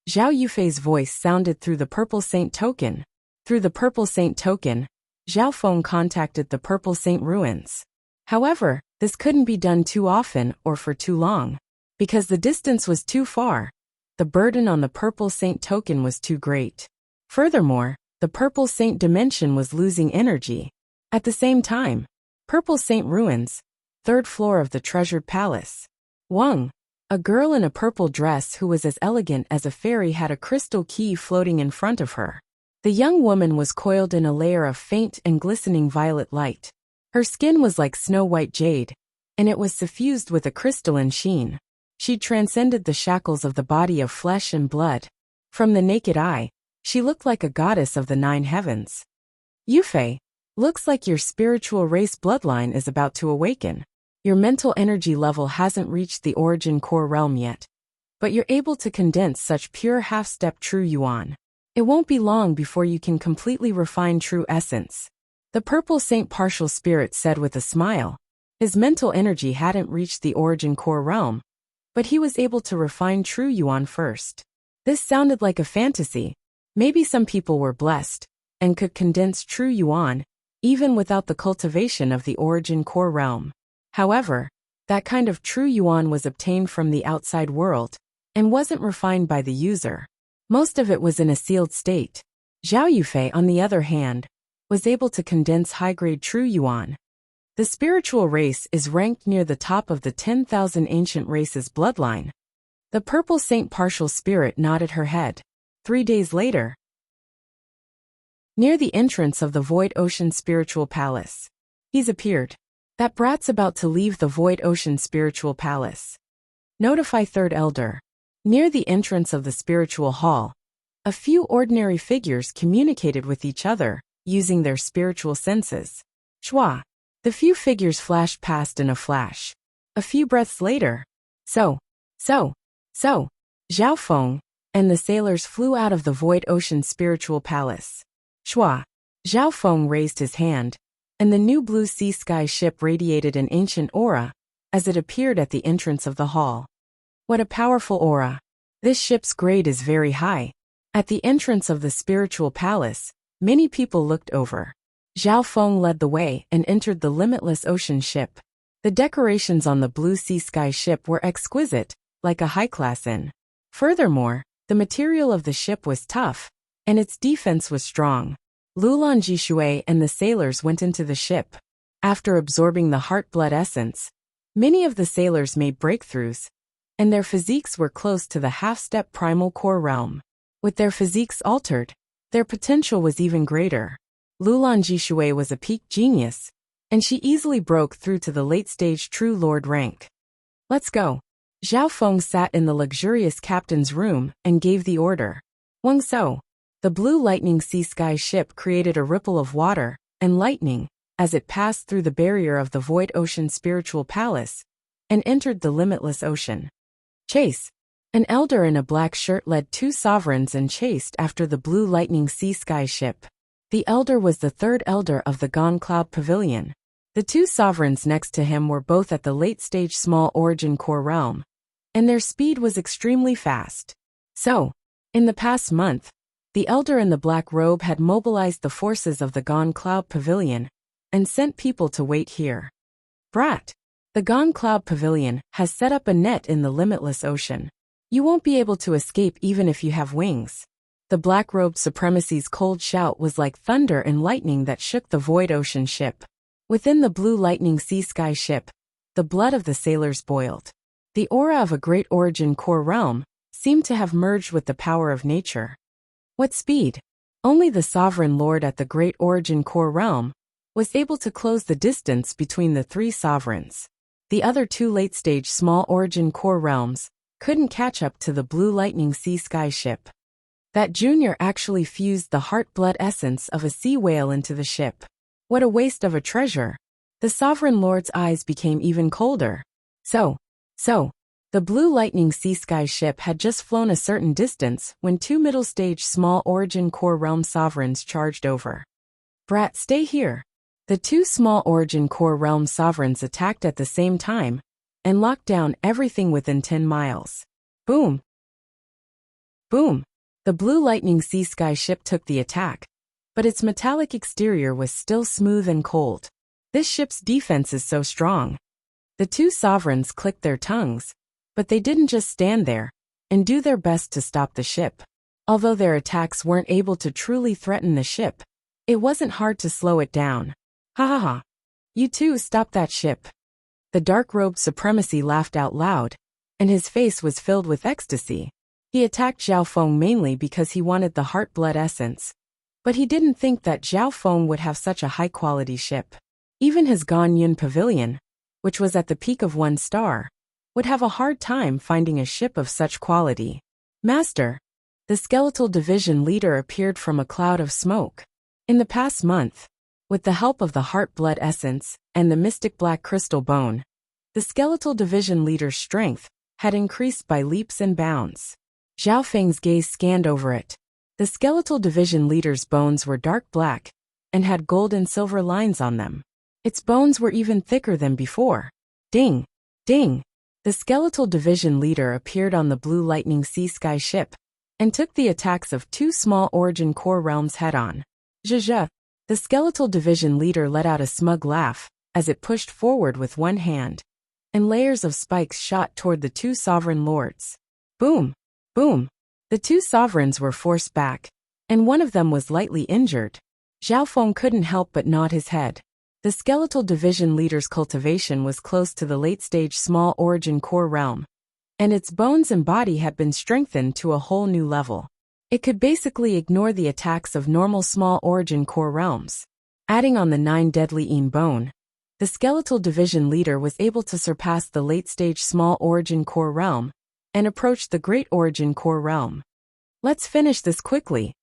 Zhao Yufei's voice sounded through the Purple Saint token. Through the Purple Saint token, Zhao Feng contacted the Purple Saint ruins. However, this couldn't be done too often or for too long. Because the distance was too far, the burden on the Purple Saint token was too great. Furthermore, the Purple Saint dimension was losing energy. At the same time, Purple Saint ruins, third floor of the treasured palace. Wang, a girl in a purple dress who was as elegant as a fairy, had a crystal key floating in front of her. The young woman was coiled in a layer of faint and glistening violet light. Her skin was like snow-white jade, and it was suffused with a crystalline sheen. She transcended the shackles of the body of flesh and blood. From the naked eye, she looked like a goddess of the 9 heavens. Yufei, looks like your spiritual race bloodline is about to awaken. Your mental energy level hasn't reached the origin core realm yet, but you're able to condense such pure half-step true yuan. It won't be long before you can completely refine true essence. The Purple Saint partial spirit said with a smile. His mental energy hadn't reached the origin core realm, but he was able to refine true yuan first. This sounded like a fantasy. Maybe some people were blessed and could condense true yuan, even without the cultivation of the origin core realm. However, that kind of true yuan was obtained from the outside world and wasn't refined by the user. Most of it was in a sealed state. Zhao Yufei, on the other hand, was able to condense high-grade true yuan. The spiritual race is ranked near the top of the 10,000 ancient races bloodline. The Purple Saint partial spirit nodded her head. 3 days later, near the entrance of the Void Ocean Spiritual Palace, he's appeared. That brat's about to leave the Void Ocean Spiritual Palace. Notify Third Elder. Near the entrance of the spiritual hall, a few ordinary figures communicated with each other, using their spiritual senses. Shua. The few figures flashed past in a flash. A few breaths later, Zhao Feng, and the sailors flew out of the Void Ocean Spiritual Palace. Shua. Zhao Feng raised his hand, and the new blue sea sky ship radiated an ancient aura as it appeared at the entrance of the hall. What a powerful aura. This ship's grade is very high. At the entrance of the spiritual palace, many people looked over. Zhao Feng led the way and entered the limitless ocean ship. The decorations on the blue sea sky ship were exquisite, like a high-class inn. Furthermore, the material of the ship was tough, and its defense was strong. Lulan Jishui and the sailors went into the ship. After absorbing the heart-blood essence, many of the sailors made breakthroughs, and their physiques were close to the half-step primal core realm. With their physiques altered, their potential was even greater. Lulan Jishui was a peak genius, and she easily broke through to the late-stage True Lord rank. Let's go. Zhao Feng sat in the luxurious captain's room and gave the order. Wang So. The blue lightning sea sky ship created a ripple of water and lightning as it passed through the barrier of the Void Ocean Spiritual Palace and entered the limitless ocean. Chase. An elder in a black shirt led 2 sovereigns and chased after the blue lightning sea sky ship. The elder was the 3rd elder of the Gone Cloud Pavilion. The 2 sovereigns next to him were both at the late-stage small origin core realm, and their speed was extremely fast. So, in the past month, the elder in the black robe had mobilized the forces of the Gone Cloud Pavilion and sent people to wait here. Brat. The Gone Cloud Pavilion has set up a net in the limitless ocean. You won't be able to escape even if you have wings. The black-robed supremacy's cold shout was like thunder and lightning that shook the Void Ocean ship. Within the blue lightning sea sky ship, the blood of the sailors boiled. The aura of a great origin core realm seemed to have merged with the power of nature. What speed? Only the sovereign lord at the great origin core realm was able to close the distance between the 3 sovereigns. The other 2 late-stage small origin core realms couldn't catch up to the blue lightning sea sky ship. That junior actually fused the heart-blood essence of a sea whale into the ship. What a waste of a treasure. The sovereign lord's eyes became even colder. So, the blue lightning sea sky ship had just flown a certain distance when 2 middle-stage small origin core realm sovereigns charged over. Brat, stay here. The 2 small origin core realm sovereigns attacked at the same time and locked down everything within 10 miles. Boom. Boom. The blue lightning sea sky ship took the attack, but its metallic exterior was still smooth and cold. This ship's defense is so strong. The 2 sovereigns clicked their tongues, but they didn't just stand there. and do their best to stop the ship. Although their attacks weren't able to truly threaten the ship, it wasn't hard to slow it down. Ha ha ha. You two stop that ship. The dark-robed supremacy laughed out loud, and his face was filled with ecstasy. He attacked Zhao Feng mainly because he wanted the heart-blood essence, but he didn't think that Zhao Feng would have such a high-quality ship. Even his Ganyun pavilion, which was at the peak of 1 star, would have a hard time finding a ship of such quality. Master, the skeletal division leader appeared from a cloud of smoke. In the past month, with the help of the heart-blood essence and the mystic black crystal bone, the skeletal division leader's strength had increased by leaps and bounds. Zhao Feng's gaze scanned over it. The skeletal division leader's bones were dark black and had gold and silver lines on them. Its bones were even thicker than before. Ding! Ding! The skeletal division leader appeared on the blue lightning sea sky ship and took the attacks of 2 small origin core realms head-on. Zhezhe, the skeletal division leader let out a smug laugh as it pushed forward with one hand, and layers of spikes shot toward the 2 sovereign lords. Boom! Boom! The 2 sovereigns were forced back, and one of them was lightly injured. Zhao Feng couldn't help but nod his head. The skeletal division leader's cultivation was close to the late-stage small origin core realm, and its bones and body had been strengthened to a whole new level. It could basically ignore the attacks of normal small origin core realms. Adding on the 9 deadly Yin bone, the skeletal division leader was able to surpass the late-stage small origin core realm and approach the great origin core realm. Let's finish this quickly.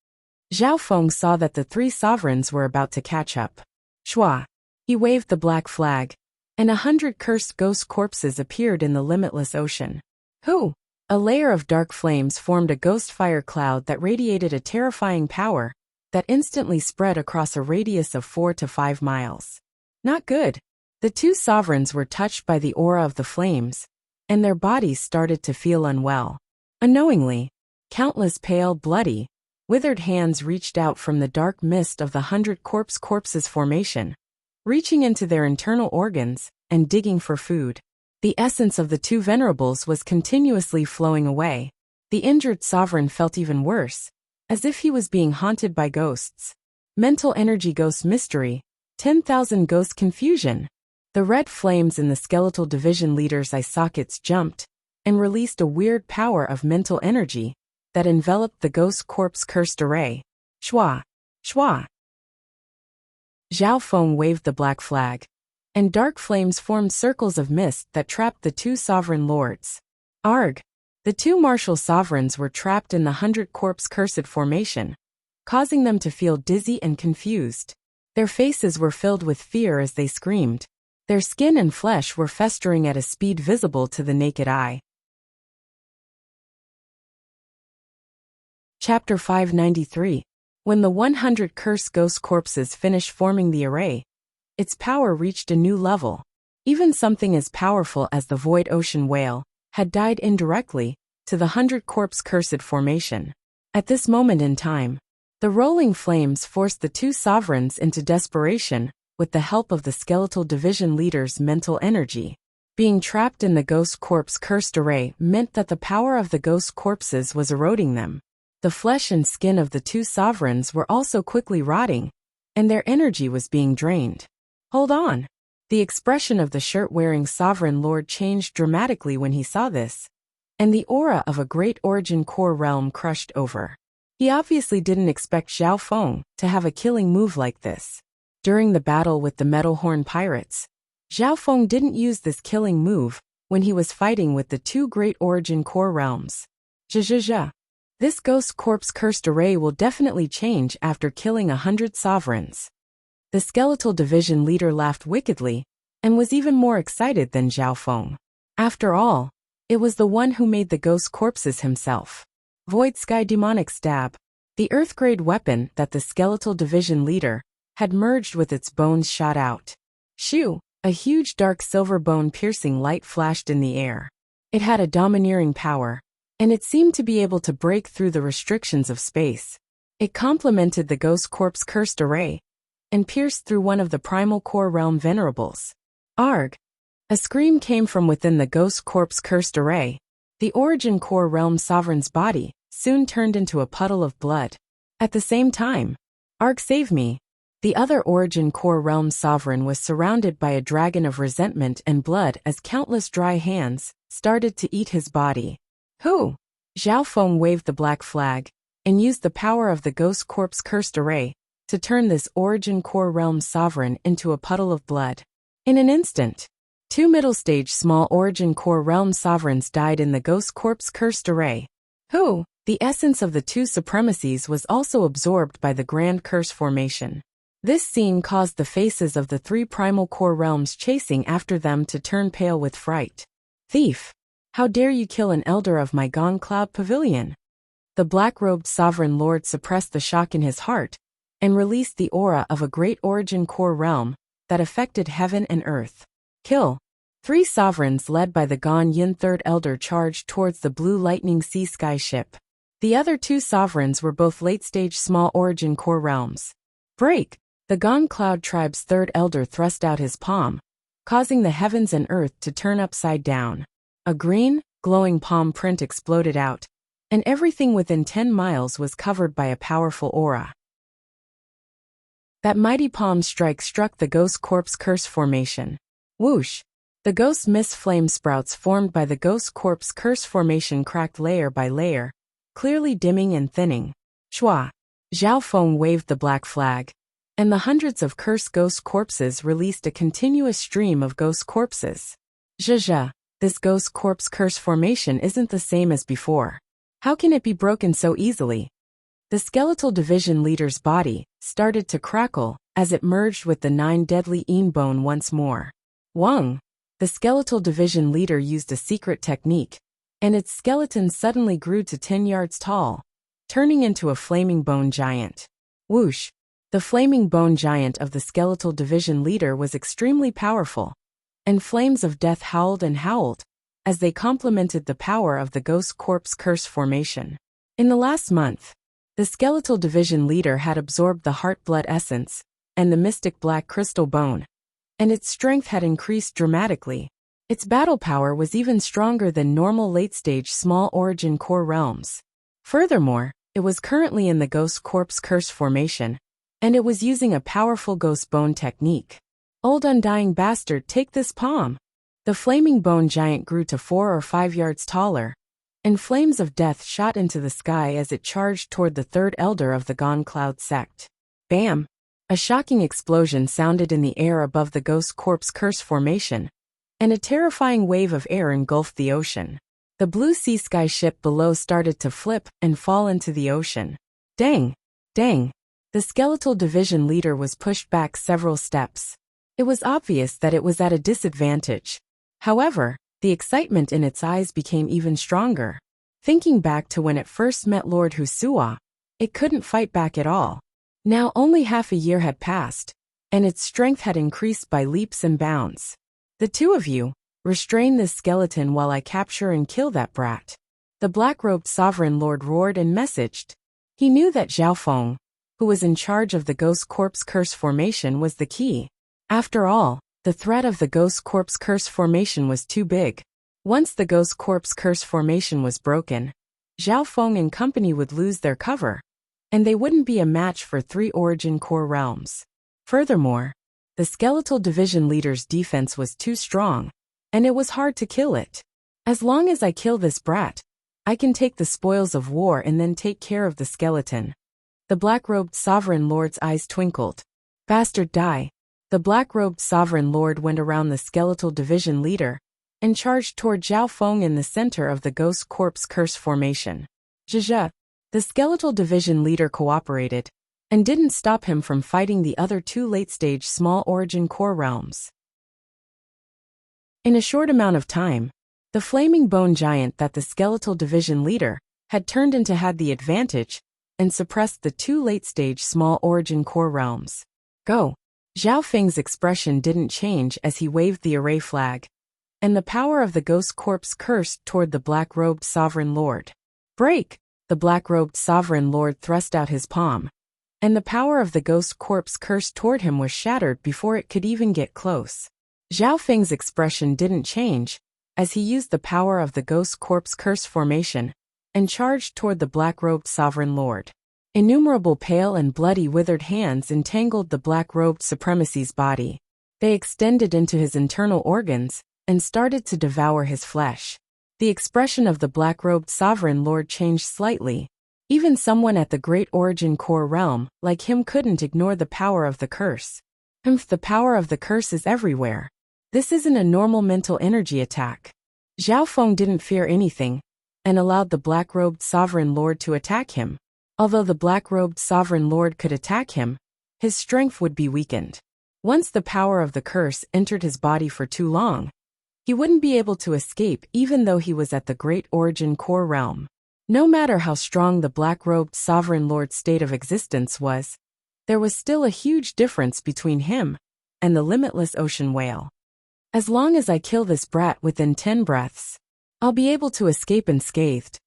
Zhao Feng saw that the 3 sovereigns were about to catch up. Shua! He waved the black flag, and 100 cursed ghost corpses appeared in the limitless ocean. Who? A layer of dark flames formed a ghost fire cloud that radiated a terrifying power that instantly spread across a radius of 4 to 5 miles. Not good. The 2 sovereigns were touched by the aura of the flames, and their bodies started to feel unwell. Unknowingly, countless pale, bloody, withered hands reached out from the dark mist of the 100 corpses formation, reaching into their internal organs and digging for food. The essence of the 2 venerables was continuously flowing away. The injured sovereign felt even worse, as if he was being haunted by ghosts. Mental energy ghost mystery, 10,000 ghost confusion. The red flames in the skeletal division leader's eye sockets jumped and released a weird power of mental energy that enveloped the ghost corpse cursed array. Shua! Shua! Zhao Feng waved the black flag, and dark flames formed circles of mist that trapped the 2 sovereign lords. Arg! The 2 martial sovereigns were trapped in the 100 corpse cursed formation, causing them to feel dizzy and confused. Their faces were filled with fear as they screamed. Their skin and flesh were festering at a speed visible to the naked eye. Chapter 593. When the 100 cursed ghost corpses finished forming the array, its power reached a new level. Even something as powerful as the void ocean whale had died indirectly to the 100 corpse cursed formation. At this moment in time, the rolling flames forced the 2 sovereigns into desperation with the help of the skeletal division leader's mental energy. Being trapped in the ghost corpse cursed array meant that the power of the ghost corpses was eroding them. The flesh and skin of the 2 sovereigns were also quickly rotting, and their energy was being drained. Hold on! The expression of the shirt-wearing sovereign lord changed dramatically when he saw this, and the aura of a great origin core realm crushed over. He obviously didn't expect Zhao Feng to have a killing move like this. During the battle with the Metal Horn pirates, Zhao Feng didn't use this killing move when he was fighting with the 2 great origin core realms. Zhezhe. This ghost corpse cursed array will definitely change after killing 100 sovereigns. The skeletal division leader laughed wickedly and was even more excited than Zhao Feng. After all, it was the one who made the ghost corpses himself. Void Sky Demonic Stab, the earth-grade weapon that the skeletal division leader had merged with its bones shot out. Shoo! A huge dark silver bone-piercing light flashed in the air. It had a domineering power, and it seemed to be able to break through the restrictions of space. It complemented the ghost corpse cursed array and pierced through one of the primal core realm venerables. Arg! A scream came from within the ghost corpse cursed array. The Origin Core Realm Sovereign's body soon turned into a puddle of blood. At the same time, Arg save me. The other Origin Core Realm Sovereign was surrounded by a dragon of resentment and blood as countless dry hands started to eat his body. Who? Zhao Feng waved the black flag and used the power of the Ghost Corpse Cursed Array to turn this Origin Core Realm Sovereign into a puddle of blood. In an instant, 2 middle-stage small Origin Core Realm Sovereigns died in the Ghost Corpse Cursed Array. Who? The essence of the two supremacies was also absorbed by the Grand Curse formation. This scene caused the faces of the 3 primal core realms chasing after them to turn pale with fright. Thief! How dare you kill an elder of my Gone Cloud Pavilion? The black-robed sovereign lord suppressed the shock in his heart and released the aura of a great Origin Core realm that affected heaven and earth. Kill! 3 sovereigns led by the Gone Yin Third Elder charged towards the Blue Lightning Sea Sky ship. The other 2 sovereigns were both late-stage small Origin Core realms. Break! The Gone Cloud Tribe's Third Elder thrust out his palm, causing the heavens and earth to turn upside down. A green, glowing palm print exploded out, and everything within 10 miles was covered by a powerful aura. That mighty palm strike struck the Ghost Corpse Curse formation. Whoosh! The ghost mist flame sprouts formed by the Ghost Corpse Curse formation cracked layer by layer, clearly dimming and thinning. Shua! Zhao Feng waved the black flag, and the hundreds of cursed ghost corpses released a continuous stream of ghost corpses. Zhezhe, this Ghost Corpse Curse formation isn't the same as before. How can it be broken so easily? The skeletal division leader's body started to crackle as it merged with the 9 deadly Yin bone once more. Wang! The skeletal division leader used a secret technique, and its skeleton suddenly grew to 10 yards tall, turning into a flaming bone giant. Whoosh! The flaming bone giant of the skeletal division leader was extremely powerful, and flames of death howled and howled as they complemented the power of the Ghost Corpse Curse formation. In the last month, the skeletal division leader had absorbed the heart blood essence and the mystic black crystal bone, and its strength had increased dramatically. Its battle power was even stronger than normal late-stage small Origin Core realms. Furthermore, it was currently in the Ghost Corpse Curse formation, and it was using a powerful ghost bone technique. Old undying bastard, take this palm! The flaming bone giant grew to 4 or 5 yards taller, and flames of death shot into the sky as it charged toward the Third Elder of the Gone Cloud sect. Bam! A shocking explosion sounded in the air above the Ghost Corpse Curse formation, and a terrifying wave of air engulfed the ocean. The blue sea sky ship below started to flip and fall into the ocean. Dang! Dang! The skeletal division leader was pushed back several steps. It was obvious that it was at a disadvantage. However, the excitement in its eyes became even stronger. Thinking back to when it first met Lord Wuxia, it couldn't fight back at all. Now only half a year had passed, and its strength had increased by leaps and bounds. The 2 of you, restrain this skeleton while I capture and kill that brat. The black-robed sovereign lord roared and messaged. He knew that Zhao Feng, who was in charge of the Ghost Corpse Curse formation, was the key. After all, the threat of the Ghost Corpse Curse formation was too big. Once the Ghost Corpse Curse formation was broken, Zhao Feng and company would lose their cover, and they wouldn't be a match for 3 Origin Core realms. Furthermore, the skeletal division leader's defense was too strong, and it was hard to kill it. As long as I kill this brat, I can take the spoils of war and then take care of the skeleton. The black-robed sovereign lord's eyes twinkled. Bastard, die! The black-robed sovereign lord went around the skeletal division leader and charged toward Zhao Feng in the center of the Ghost Corpse Curse formation. Zhezhe! The skeletal division leader cooperated and didn't stop him from fighting the other 2 late-stage small Origin Core realms. In a short amount of time, the flaming bone giant that the skeletal division leader had turned into had the advantage and suppressed the 2 late-stage small Origin Core realms. Go! Zhao Feng's expression didn't change as he waved the array flag, and the power of the Ghost Corpse cursed toward the black-robed sovereign lord. Break! The black-robed sovereign lord thrust out his palm, and the power of the Ghost Corpse cursed toward him was shattered before it could even get close. Zhao Feng's expression didn't change as he used the power of the Ghost Corpse Curse formation and charged toward the black-robed sovereign lord. Innumerable pale and bloody withered hands entangled the black-robed supremacy's body. They extended into his internal organs and started to devour his flesh. The expression of the black-robed sovereign lord changed slightly. Even someone at the Great Origin Core realm like him couldn't ignore the power of the curse. The power of the curse is everywhere. This isn't a normal mental energy attack. Zhao Feng didn't fear anything and allowed the black-robed sovereign lord to attack him. Although the black-robed sovereign lord could attack him, his strength would be weakened. Once the power of the curse entered his body for too long, he wouldn't be able to escape even though he was at the Great Origin Core realm. No matter how strong the black-robed sovereign lord's state of existence was, there was still a huge difference between him and the limitless ocean whale. As long as I kill this brat within 10 breaths, I'll be able to escape unscathed,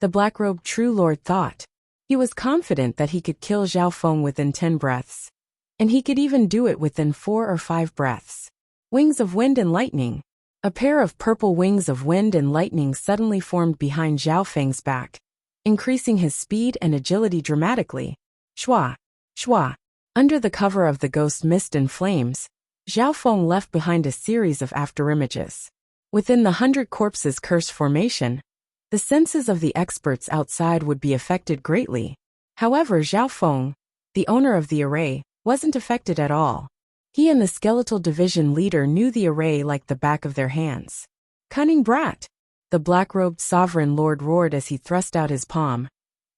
the black-robed true lord thought. He was confident that he could kill Zhao Feng within 10 breaths, and he could even do it within 4 or 5 breaths. Wings of wind and lightning. A pair of purple wings of wind and lightning suddenly formed behind Zhao Feng's back, increasing his speed and agility dramatically. Shwa! Shwa! Under the cover of the ghost mist and flames, Zhao Feng left behind a series of afterimages. Within the 100 Corpses curse formation, the senses of the experts outside would be affected greatly. However, Zhao Feng, the owner of the array, wasn't affected at all. He and the skeletal division leader knew the array like the back of their hands. Cunning brat! The black-robed sovereign lord roared as he thrust out his palm,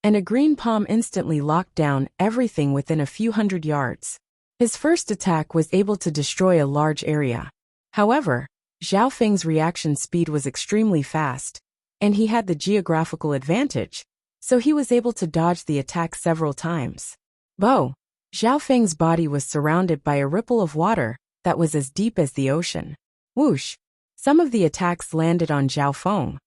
and a green palm instantly locked down everything within a few hundred yards. His first attack was able to destroy a large area. However, Zhao Feng's reaction speed was extremely fast, and he had the geographical advantage, so he was able to dodge the attack several times. Bo! Zhao Feng's body was surrounded by a ripple of water that was as deep as the ocean. Whoosh! Some of the attacks landed on Zhao Feng,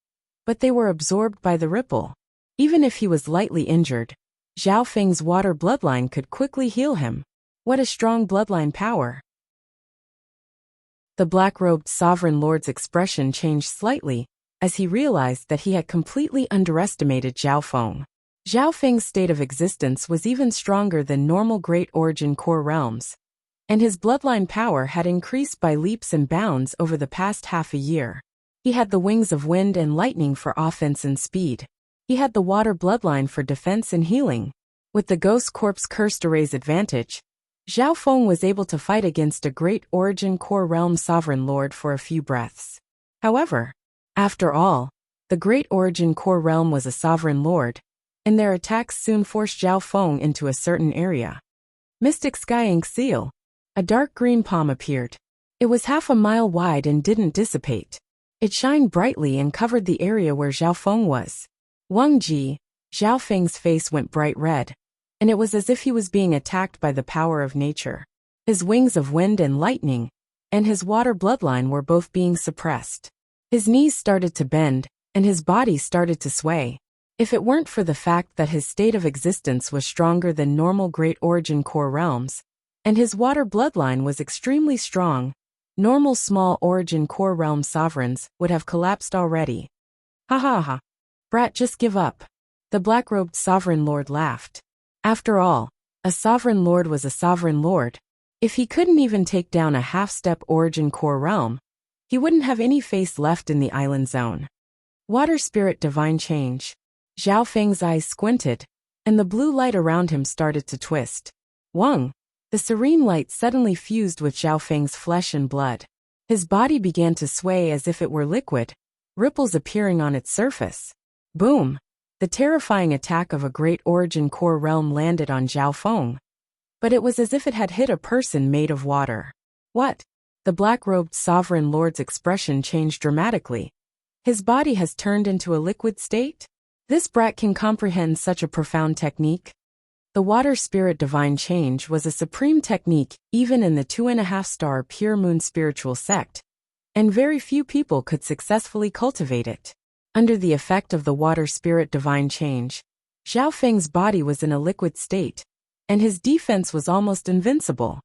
but they were absorbed by the ripple. Even if he was lightly injured, Zhao Feng's water bloodline could quickly heal him. What a strong bloodline power! The black-robed sovereign lord's expression changed slightly as he realized that he had completely underestimated Zhao Feng. Zhao Feng's state of existence was even stronger than normal Great Origin Core realms, and his bloodline power had increased by leaps and bounds over the past half a year. He had the wings of wind and lightning for offense and speed. He had the water bloodline for defense and healing. With the Ghost Corpse Cursed Array's advantage, Zhao Feng was able to fight against a Great Origin Core realm sovereign lord for a few breaths. However, after all, the Great Origin Core realm was a sovereign lord, and their attacks soon forced Zhao Feng into a certain area. Mystic Sky Ink Seal. A dark green palm appeared. It was half a mile wide and didn't dissipate. It shined brightly and covered the area where Zhao Feng was. Wang Ji, Zhao Feng's face went bright red, and it was as if he was being attacked by the power of nature. His wings of wind and lightning, and his water bloodline were both being suppressed. His knees started to bend, and his body started to sway. If it weren't for the fact that his state of existence was stronger than normal Great Origin Core realms, and his water bloodline was extremely strong, normal small Origin Core realm sovereigns would have collapsed already. Ha ha ha. Brat, just give up. The black-robed sovereign lord laughed. After all, a sovereign lord was a sovereign lord. If he couldn't even take down a half-step Origin Core realm, he wouldn't have any face left in the island zone. Water Spirit Divine Change. Zhao Feng's eyes squinted, and the blue light around him started to twist. Wang! The serene light suddenly fused with Zhao Feng's flesh and blood. His body began to sway as if it were liquid, ripples appearing on its surface. Boom! The terrifying attack of a Great Origin Core realm landed on Zhao Feng, but it was as if it had hit a person made of water. What? The black-robed sovereign lord's expression changed dramatically. His body has turned into a liquid state? This brat can comprehend such a profound technique? The Water Spirit Divine Change was a supreme technique even in the 2.5-star Pure Moon spiritual sect, and very few people could successfully cultivate it. Under the effect of the Water Spirit Divine Change, Zhao Feng's body was in a liquid state, and his defense was almost invincible.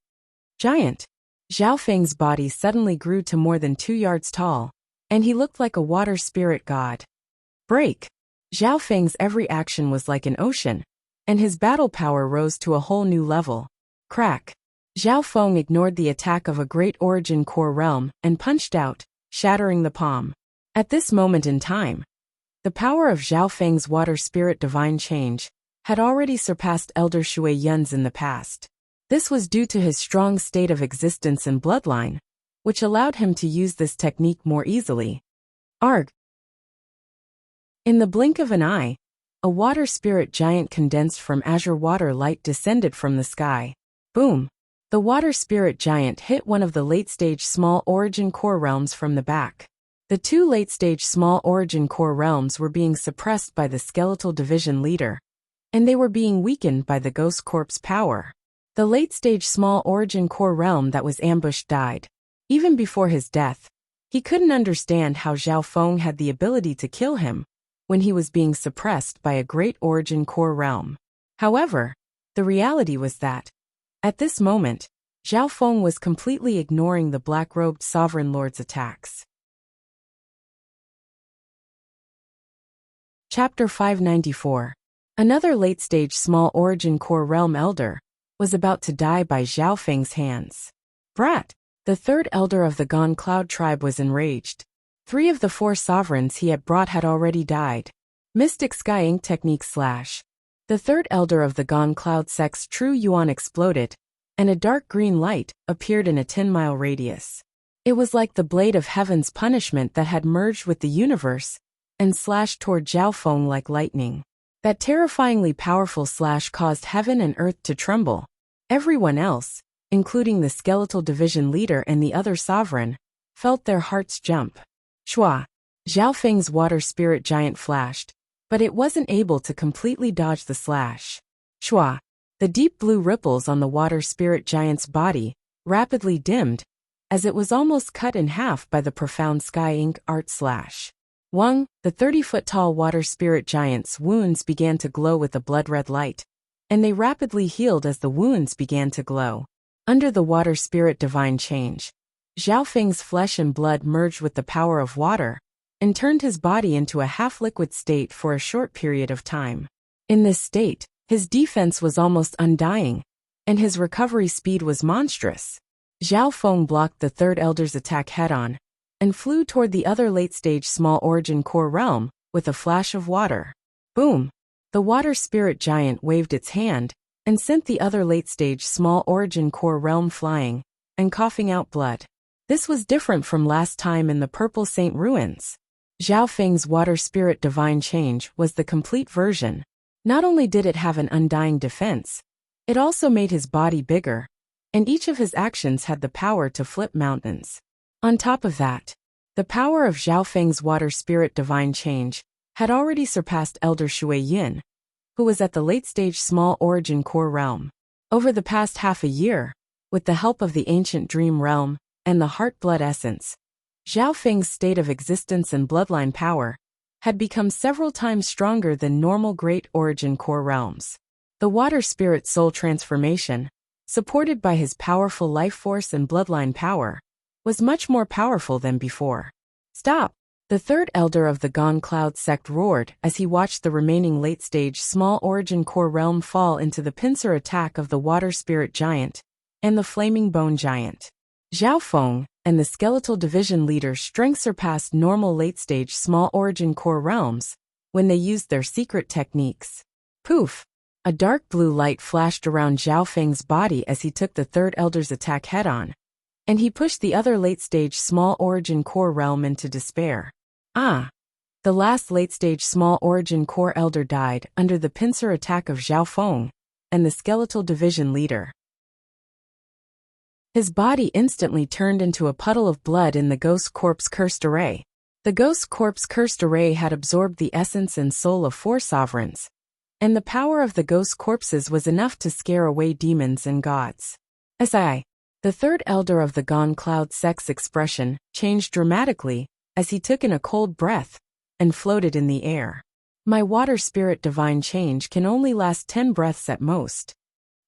Giant! Zhao Feng's body suddenly grew to more than 2 yards tall, and he looked like a water spirit god. Break! Zhao Feng's every action was like an ocean, and his battle power rose to a whole new level. Crack! Zhao Feng ignored the attack of a great origin core realm and punched out, shattering the palm. At this moment in time, the power of Zhao Feng's water spirit divine change had already surpassed Elder Shui Yun's in the past. This was due to his strong state of existence and bloodline, which allowed him to use this technique more easily. Arg! In the blink of an eye, a water spirit giant condensed from azure water light descended from the sky. Boom! The water spirit giant hit one of the late-stage small origin core realms from the back. The two late-stage small origin core realms were being suppressed by the skeletal division leader, and they were being weakened by the ghost corpse power. The late-stage small origin core realm that was ambushed died. Even before his death, he couldn't understand how Zhao Feng had the ability to kill him when he was being suppressed by a great origin core realm. However, the reality was that, at this moment, Zhao Feng was completely ignoring the black-robed sovereign lord's attacks. Chapter 594. Another late-stage small origin core realm elder was about to die by Zhao Feng's hands. Brat! The third elder of the Gone Cloud tribe was enraged. 3 of the 4 sovereigns he had brought had already died. Mystic Sky Ink Technique / The third elder of the Gone Cloud sect's true yuan exploded, and a dark green light appeared in a 10-mile radius. It was like the blade of heaven's punishment that had merged with the universe and slashed toward Zhao Feng like lightning. That terrifyingly powerful slash caused heaven and earth to tremble. Everyone else, including the skeletal division leader and the other sovereign, felt their hearts jump. Shua! Zhao Feng's water spirit giant flashed, but it wasn't able to completely dodge the slash. Shua! The deep blue ripples on the water spirit giant's body rapidly dimmed, as it was almost cut in half by the profound sky ink art slash. Wang, the 30-foot-tall water spirit giant's wounds began to glow with a blood-red light, and they rapidly healed as the wounds began to glow. Under the water spirit divine change, Zhao Feng's flesh and blood merged with the power of water, and turned his body into a half-liquid state for a short period of time. In this state, his defense was almost undying, and his recovery speed was monstrous. Zhao Feng blocked the third elder's attack head-on, and flew toward the other late-stage small origin core realm with a flash of water. Boom! The water spirit giant waved its hand and sent the other late-stage small origin core realm flying and coughing out blood. This was different from last time in the Purple Saint Ruins. Zhao Feng's water spirit divine change was the complete version. Not only did it have an undying defense, it also made his body bigger, and each of his actions had the power to flip mountains. On top of that, the power of Zhao Feng's water spirit divine change had already surpassed Elder Shui Yin, who was at the late-stage small origin core realm. Over the past half a year, with the help of the ancient dream realm and the heart-blood essence, Zhao Feng's state of existence and bloodline power had become several times stronger than normal great origin core realms. The water spirit soul transformation, supported by his powerful life force and bloodline power, was much more powerful than before. Stop! The third elder of the Gone Cloud sect roared as he watched the remaining late-stage small origin core realm fall into the pincer attack of the water spirit giant and the flaming bone giant. Zhao Feng and the skeletal division leader's strength surpassed normal late-stage small origin core realms when they used their secret techniques. Poof! A dark blue light flashed around Zhao Feng's body as he took the third elder's attack head-on, and he pushed the other late-stage small origin core realm into despair. Ah! The last late-stage small origin core elder died under the pincer attack of Zhao Feng and the skeletal division leader. His body instantly turned into a puddle of blood in the ghost corpse cursed array. The ghost corpse cursed array had absorbed the essence and soul of 4 sovereigns, and the power of the ghost corpses was enough to scare away demons and gods. The third elder of the Gone Cloud sect's expression changed dramatically as he took in a cold breath and floated in the air. My water spirit divine change can only last 10 breaths at most.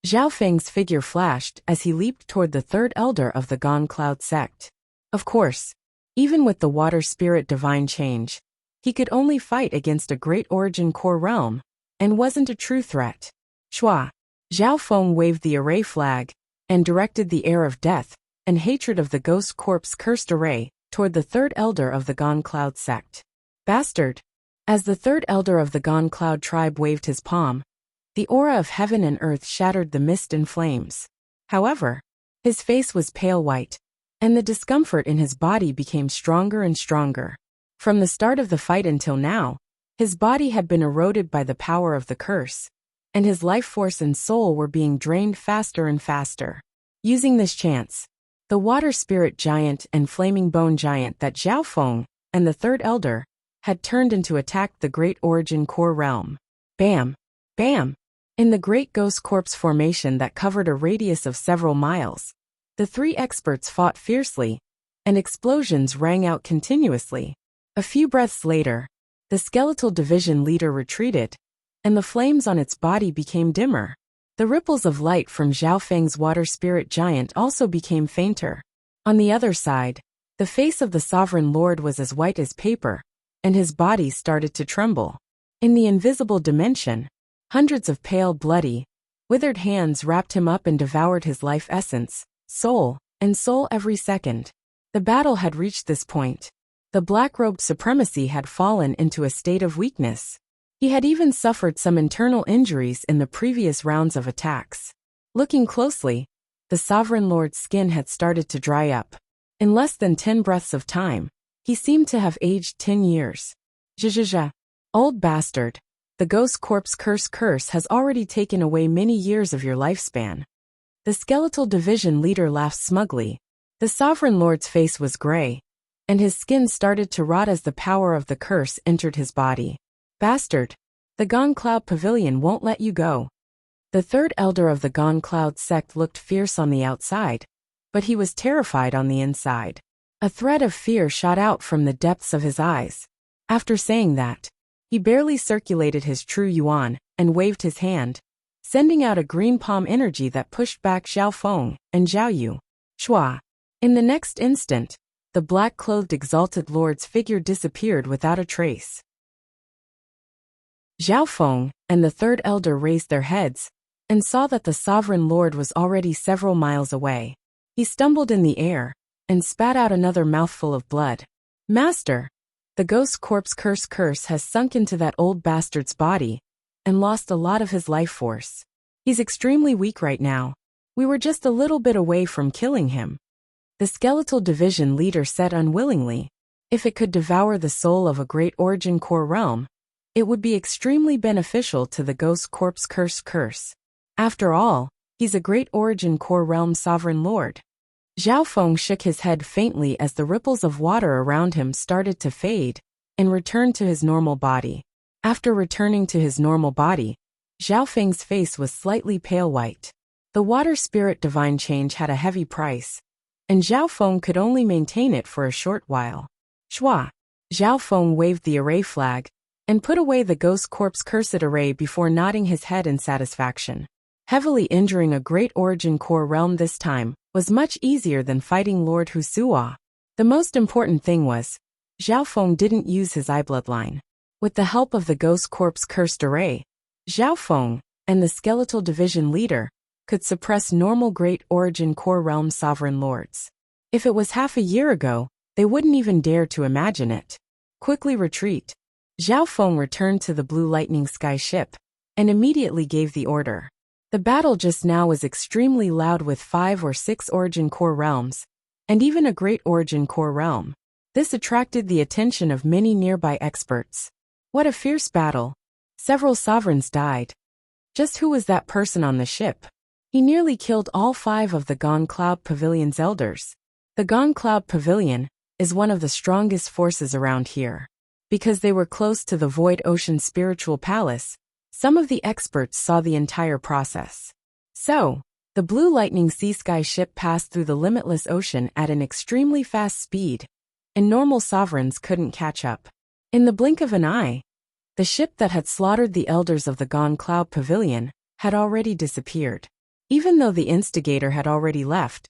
Zhao Feng's figure flashed as he leaped toward the third elder of the Gone Cloud sect. Of course, Even with the water spirit divine change, he could only fight against a great origin core realm, and wasn't a true threat. Shua. Zhao Feng waved the array flag, and directed the air of death and hatred of the ghost corpse cursed array toward the third elder of the Gone Cloud sect. Bastard! As the third elder of the Gone Cloud tribe waved his palm, the aura of heaven and earth shattered the mist and flames. However, his face was pale white, and the discomfort in his body became stronger and stronger. From the start of the fight until now, his body had been eroded by the power of the curse, and his life force and soul were being drained faster and faster. Using this chance, the water spirit giant and flaming bone giant that Zhao Feng and the third elder had turned into attacked the great origin core realm. Bam! Bam! In the great ghost corpse formation that covered a radius of several miles, the three experts fought fiercely, and explosions rang out continuously. A few breaths later, the skeletal division leader retreated, and the flames on its body became dimmer. The ripples of light from Zhao Feng's water spirit giant also became fainter. On the other side, the face of the sovereign lord was as white as paper, and his body started to tremble. In the invisible dimension, hundreds of pale, bloody, withered hands wrapped him up and devoured his life essence, soul, and soul every second. The battle had reached this point. The black-robed supremacy had fallen into a state of weakness. He had even suffered some internal injuries in the previous rounds of attacks. Looking closely, the sovereign lord's skin had started to dry up. In less than 10 breaths of time, he seemed to have aged 10 years. Zhizhizha. Old bastard. The ghost corpse curse has already taken away many years of your lifespan. The skeletal division leader laughed smugly. The sovereign lord's face was gray, and his skin started to rot as the power of the curse entered his body. Bastard! The Gone Cloud Pavilion won't let you go. The third elder of the Gone Cloud sect looked fierce on the outside, but he was terrified on the inside. A thread of fear shot out from the depths of his eyes. After saying that, he barely circulated his true yuan and waved his hand, sending out a green palm energy that pushed back Zhao Feng and Zhao Yu. Shua. In the next instant, the black-clothed exalted lord's figure disappeared without a trace. Zhao Feng and the third elder raised their heads and saw that the sovereign lord was already several miles away. He stumbled in the air and spat out another mouthful of blood. Master! The ghost corpse curse has sunk into that old bastard's body and lost a lot of his life force. He's extremely weak right now. We were just a little bit away from killing him. The skeletal division leader said unwillingly. If it could devour the soul of a great origin core realm, it would be extremely beneficial to the ghost corpse curse. After all, he's a great origin core realm sovereign lord. Zhao Feng shook his head faintly as the ripples of water around him started to fade and returned to his normal body. After returning to his normal body, Zhao Feng's face was slightly pale white. The water spirit divine change had a heavy price, and Zhao Feng could only maintain it for a short while. Shua. Zhao Feng waved the array flag and put away the ghost corpse cursed array before nodding his head in satisfaction. Heavily injuring a great origin core realm this time was much easier than fighting Lord Husua. The most important thing was, Zhao Feng didn't use his eye bloodline. With the help of the ghost corpse cursed array, Zhao Feng and the skeletal division leader could suppress normal great origin core realm sovereign lords. If it was half a year ago, they wouldn't even dare to imagine it. Quickly retreat. Zhao Feng returned to the blue lightning sky ship and immediately gave the order. The battle just now was extremely loud with 5 or 6 origin core realms, and even a great origin core realm. This attracted the attention of many nearby experts. What a fierce battle. Several sovereigns died. Just who was that person on the ship? He nearly killed all 5 of the Gone Cloud Pavilion's elders. The Gone Cloud Pavilion is one of the strongest forces around here. Because they were close to the Void Ocean Spiritual Palace, some of the experts saw the entire process. So, the Blue Lightning Sea Sky ship passed through the limitless ocean at an extremely fast speed, and normal sovereigns couldn't catch up. In the blink of an eye, the ship that had slaughtered the elders of the Gone Cloud Pavilion had already disappeared. Even though the instigator had already left,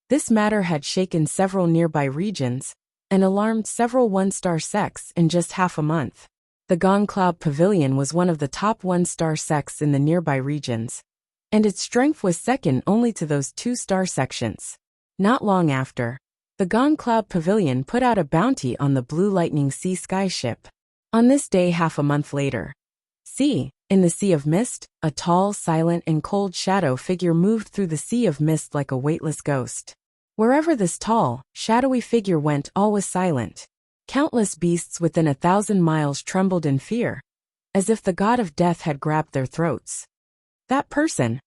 this matter had shaken several nearby regions, and alarmed several one-star sects in just half a month. The Gong Cloud Pavilion was one of the top one-star sects in the nearby regions, and its strength was second only to those two-star sections. Not long after, the Gong Cloud Pavilion put out a bounty on the Blue Lightning Sea Sky ship. On this day half a month later, in the Sea of Mist, a tall, silent, and cold shadow figure moved through the Sea of Mist like a weightless ghost. Wherever this tall, shadowy figure went, all was silent. Countless beasts within 1,000 miles trembled in fear, as if the god of death had grabbed their throats. That person.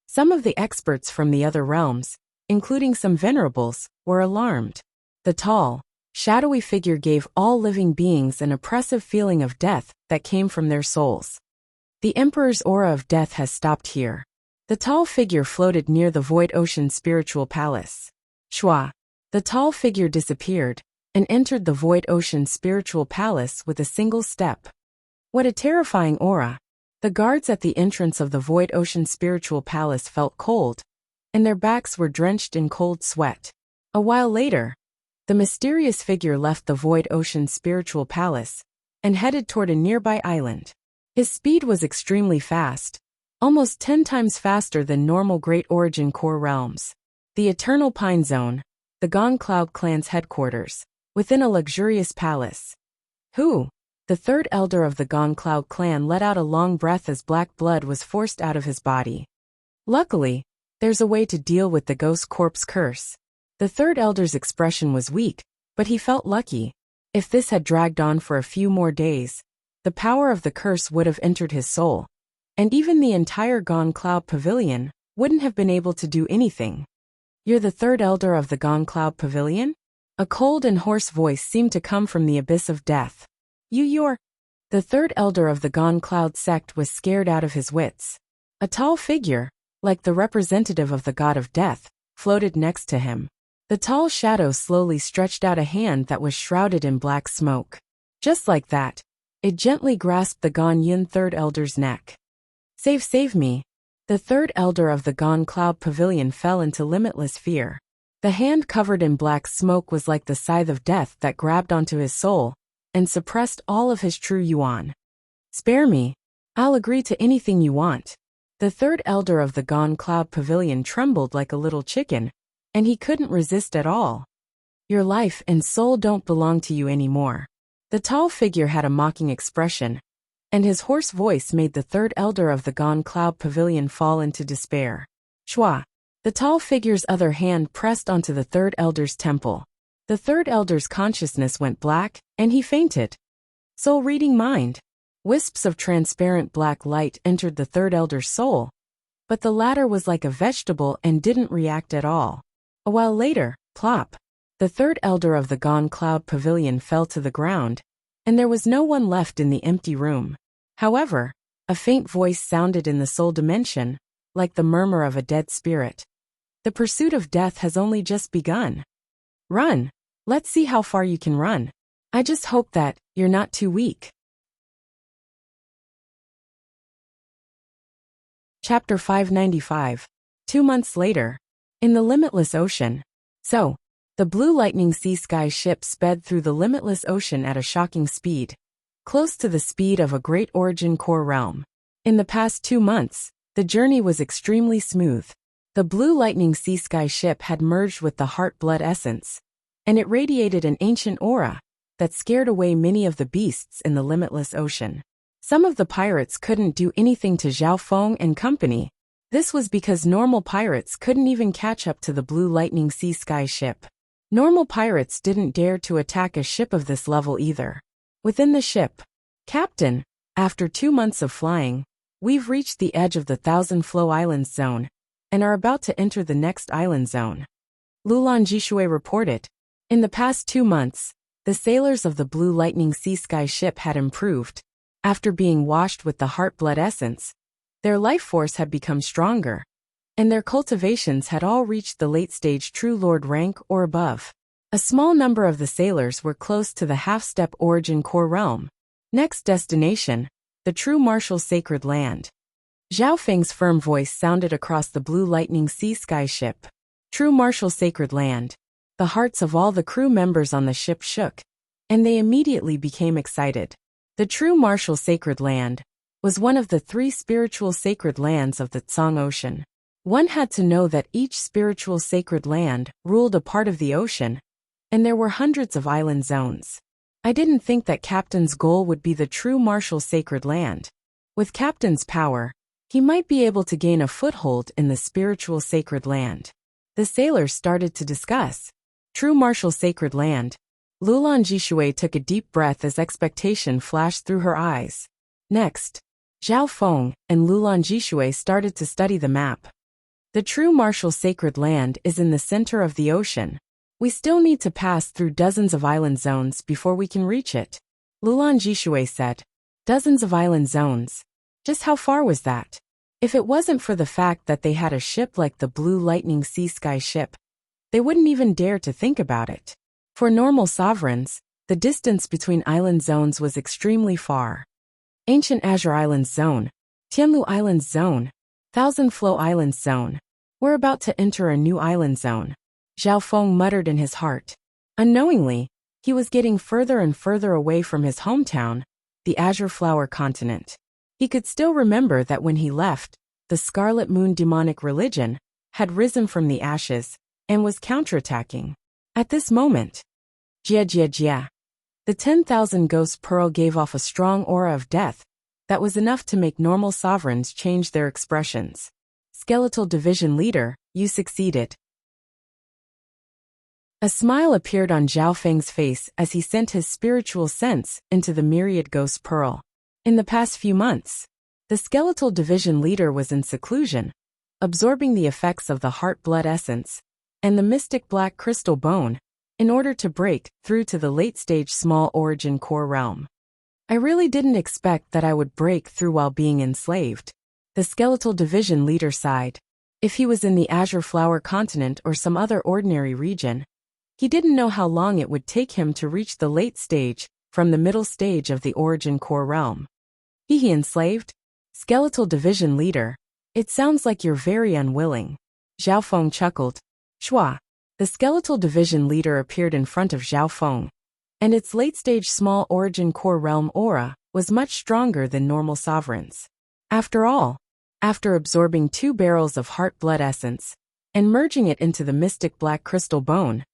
Some of the experts from the other realms, including some venerables, were alarmed. The tall, shadowy figure gave all living beings an oppressive feeling of death that came from their souls. The Emperor's aura of death has stopped here. The tall figure floated near the Void Ocean Spiritual Palace. Shua. The tall figure disappeared and entered the Void Ocean Spiritual Palace with a single step. What a terrifying aura! The guards at the entrance of the Void Ocean Spiritual Palace felt cold, and their backs were drenched in cold sweat. A while later, the mysterious figure left the Void Ocean Spiritual Palace and headed toward a nearby island. His speed was extremely fast, almost 10 times faster than normal Great Origin Core realms. The Eternal Pine Zone, the Gong Cloud clan's headquarters, within a luxurious palace. Who? The third elder of the Gong Cloud clan let out a long breath as black blood was forced out of his body. Luckily, there's a way to deal with the ghost corpse curse. The third elder's expression was weak, but he felt lucky. If this had dragged on for a few more days, the power of the curse would have entered his soul, and even the entire Gong Cloud Pavilion wouldn't have been able to do anything. You're the third elder of the Gong Cloud Pavilion? A cold and hoarse voice seemed to come from the abyss of death. You're... The third elder of the Gong Cloud sect was scared out of his wits. A tall figure, like the representative of the god of death, floated next to him. The tall shadow slowly stretched out a hand that was shrouded in black smoke. Just like that, it gently grasped the Gong Yun third elder's neck. Save me. The third elder of the Gong Cloud Pavilion fell into limitless fear. The hand covered in black smoke was like the scythe of death that grabbed onto his soul and suppressed all of his true yuan. Spare me. I'll agree to anything you want. The third elder of the Gong Cloud Pavilion trembled like a little chicken, and he couldn't resist at all. Your life and soul don't belong to you anymore. The tall figure had a mocking expression, and his hoarse voice made the third elder of the Gong Cloud Pavilion fall into despair. Shua. The tall figure's other hand pressed onto the third elder's temple. The third elder's consciousness went black, and he fainted. Soul reading mind. Wisps of transparent black light entered the third elder's soul, but the latter was like a vegetable and didn't react at all. A while later, plop. The third elder of the Gong Cloud Pavilion fell to the ground, and there was no one left in the empty room. However, a faint voice sounded in the soul dimension, like the murmur of a dead spirit. The pursuit of death has only just begun. Run. Let's see how far you can run. I just hope that you're not too weak. Chapter 595. 2 months later. In the limitless ocean. So, the Blue Lightning Sea Sky ship sped through the limitless ocean at a shocking speed, close to the speed of a Great Origin Core realm. In the past 2 months, the journey was extremely smooth. The Blue Lightning Sea Sky ship had merged with the Heart Blood Essence, and it radiated an ancient aura that scared away many of the beasts in the limitless ocean. Some of the pirates couldn't do anything to Zhao Feng and company. This was because normal pirates couldn't even catch up to the Blue Lightning Sea Sky ship. Normal pirates didn't dare to attack a ship of this level either. Within the ship, Captain, after 2 months of flying, we've reached the edge of the Thousand Flow Islands zone and are about to enter the next island zone. Lulan Jishui reported. In the past 2 months, the sailors of the Blue Lightning Sea Sky ship had improved. After being washed with the Heart Blood Essence, their life force had become stronger, and their cultivations had all reached the late-stage True Lord rank or above. A small number of the sailors were close to the half-step Origin Core realm. Next destination, the True Martial Sacred Land. Zhao Feng's firm voice sounded across the Blue Lightning Sea Sky ship. True Martial Sacred Land. The hearts of all the crew members on the ship shook, and they immediately became excited. The true martial sacred land was one of the 3 spiritual sacred lands of the Tsang Ocean. One had to know that each spiritual sacred land ruled a part of the ocean, and there were hundreds of island zones. I didn't think that Captain's goal would be the true martial sacred land. With Captain's power, he might be able to gain a foothold in the spiritual sacred land. The sailors started to discuss true martial sacred land. Lulan Jishui took a deep breath as expectation flashed through her eyes. Next, Zhao Feng and Lulan Jishui started to study the map. The true martial sacred land is in the center of the ocean. We still need to pass through dozens of island zones before we can reach it. Lulan Jishui said. Dozens of island zones. Just how far was that? If it wasn't for the fact that they had a ship like the Blue Lightning Sea Sky ship, they wouldn't even dare to think about it. For normal sovereigns, the distance between island zones was extremely far. Ancient Azure Islands Zone, Tianlu Islands Zone, Thousand Flow Islands Zone. We're about to enter a new island zone. Zhao Feng muttered in his heart. Unknowingly, he was getting further and further away from his hometown, the Azure Flower continent. He could still remember that when he left, the Scarlet Moon demonic religion had risen from the ashes and was counterattacking. At this moment, Jia. The 10,000 Ghost Pearl gave off a strong aura of death that was enough to make normal sovereigns change their expressions. Skeletal Division Leader, you succeeded. A smile appeared on Zhao Feng's face as he sent his spiritual sense into the myriad Ghost Pearl. In the past few months, the Skeletal Division Leader was in seclusion, absorbing the effects of the Heart Blood Essence and the Mystic Black Crystal Bone in order to break through to the late-stage Small Origin Core realm. I really didn't expect that I would break through while being enslaved. The Skeletal Division Leader sighed. If he was in the Azure Flower continent or some other ordinary region, he didn't know how long it would take him to reach the late stage from the middle stage of the Origin Core realm. He enslaved? Skeletal Division Leader, it sounds like you're very unwilling. Zhao Feng chuckled. Shua. The Skeletal Division Leader appeared in front of Zhao Feng, and its late-stage Small Origin Core realm aura was much stronger than normal sovereigns. After all, after absorbing 2 barrels of Heart Blood Essence and merging it into the Mystic Black Crystal Bone,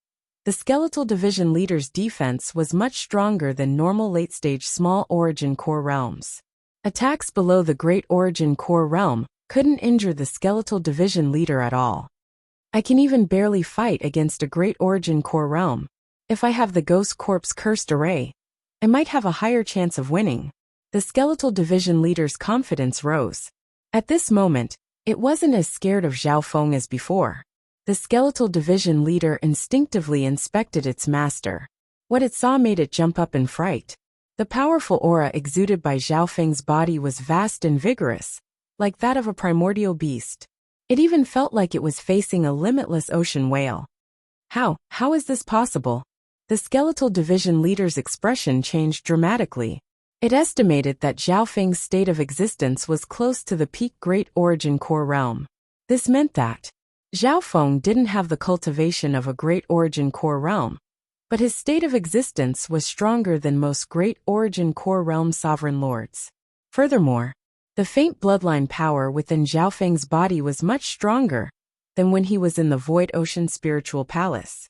the Skeletal Division Leader's defense was much stronger than normal late-stage Small Origin Core realms. Attacks below the Great Origin Core realm couldn't injure the Skeletal Division Leader at all. I can even barely fight against a Great Origin Core realm. If I have the Ghost Corpse Cursed Array, I might have a higher chance of winning. The Skeletal Division Leader's confidence rose. At this moment, it wasn't as scared of Zhao Feng as before. The Skeletal Division Leader instinctively inspected its master. What it saw made it jump up in fright. The powerful aura exuded by Zhao Feng's body was vast and vigorous, like that of a primordial beast. It even felt like it was facing a limitless ocean whale. How is this possible? The Skeletal Division Leader's expression changed dramatically. It estimated that Zhao Feng's state of existence was close to the peak Great Origin Core realm. This meant that Zhao Feng didn't have the cultivation of a Great Origin Core realm, but his state of existence was stronger than most Great Origin Core realm sovereign lords. Furthermore, the faint bloodline power within Zhao Feng's body was much stronger than when he was in the Void Ocean Spiritual Palace.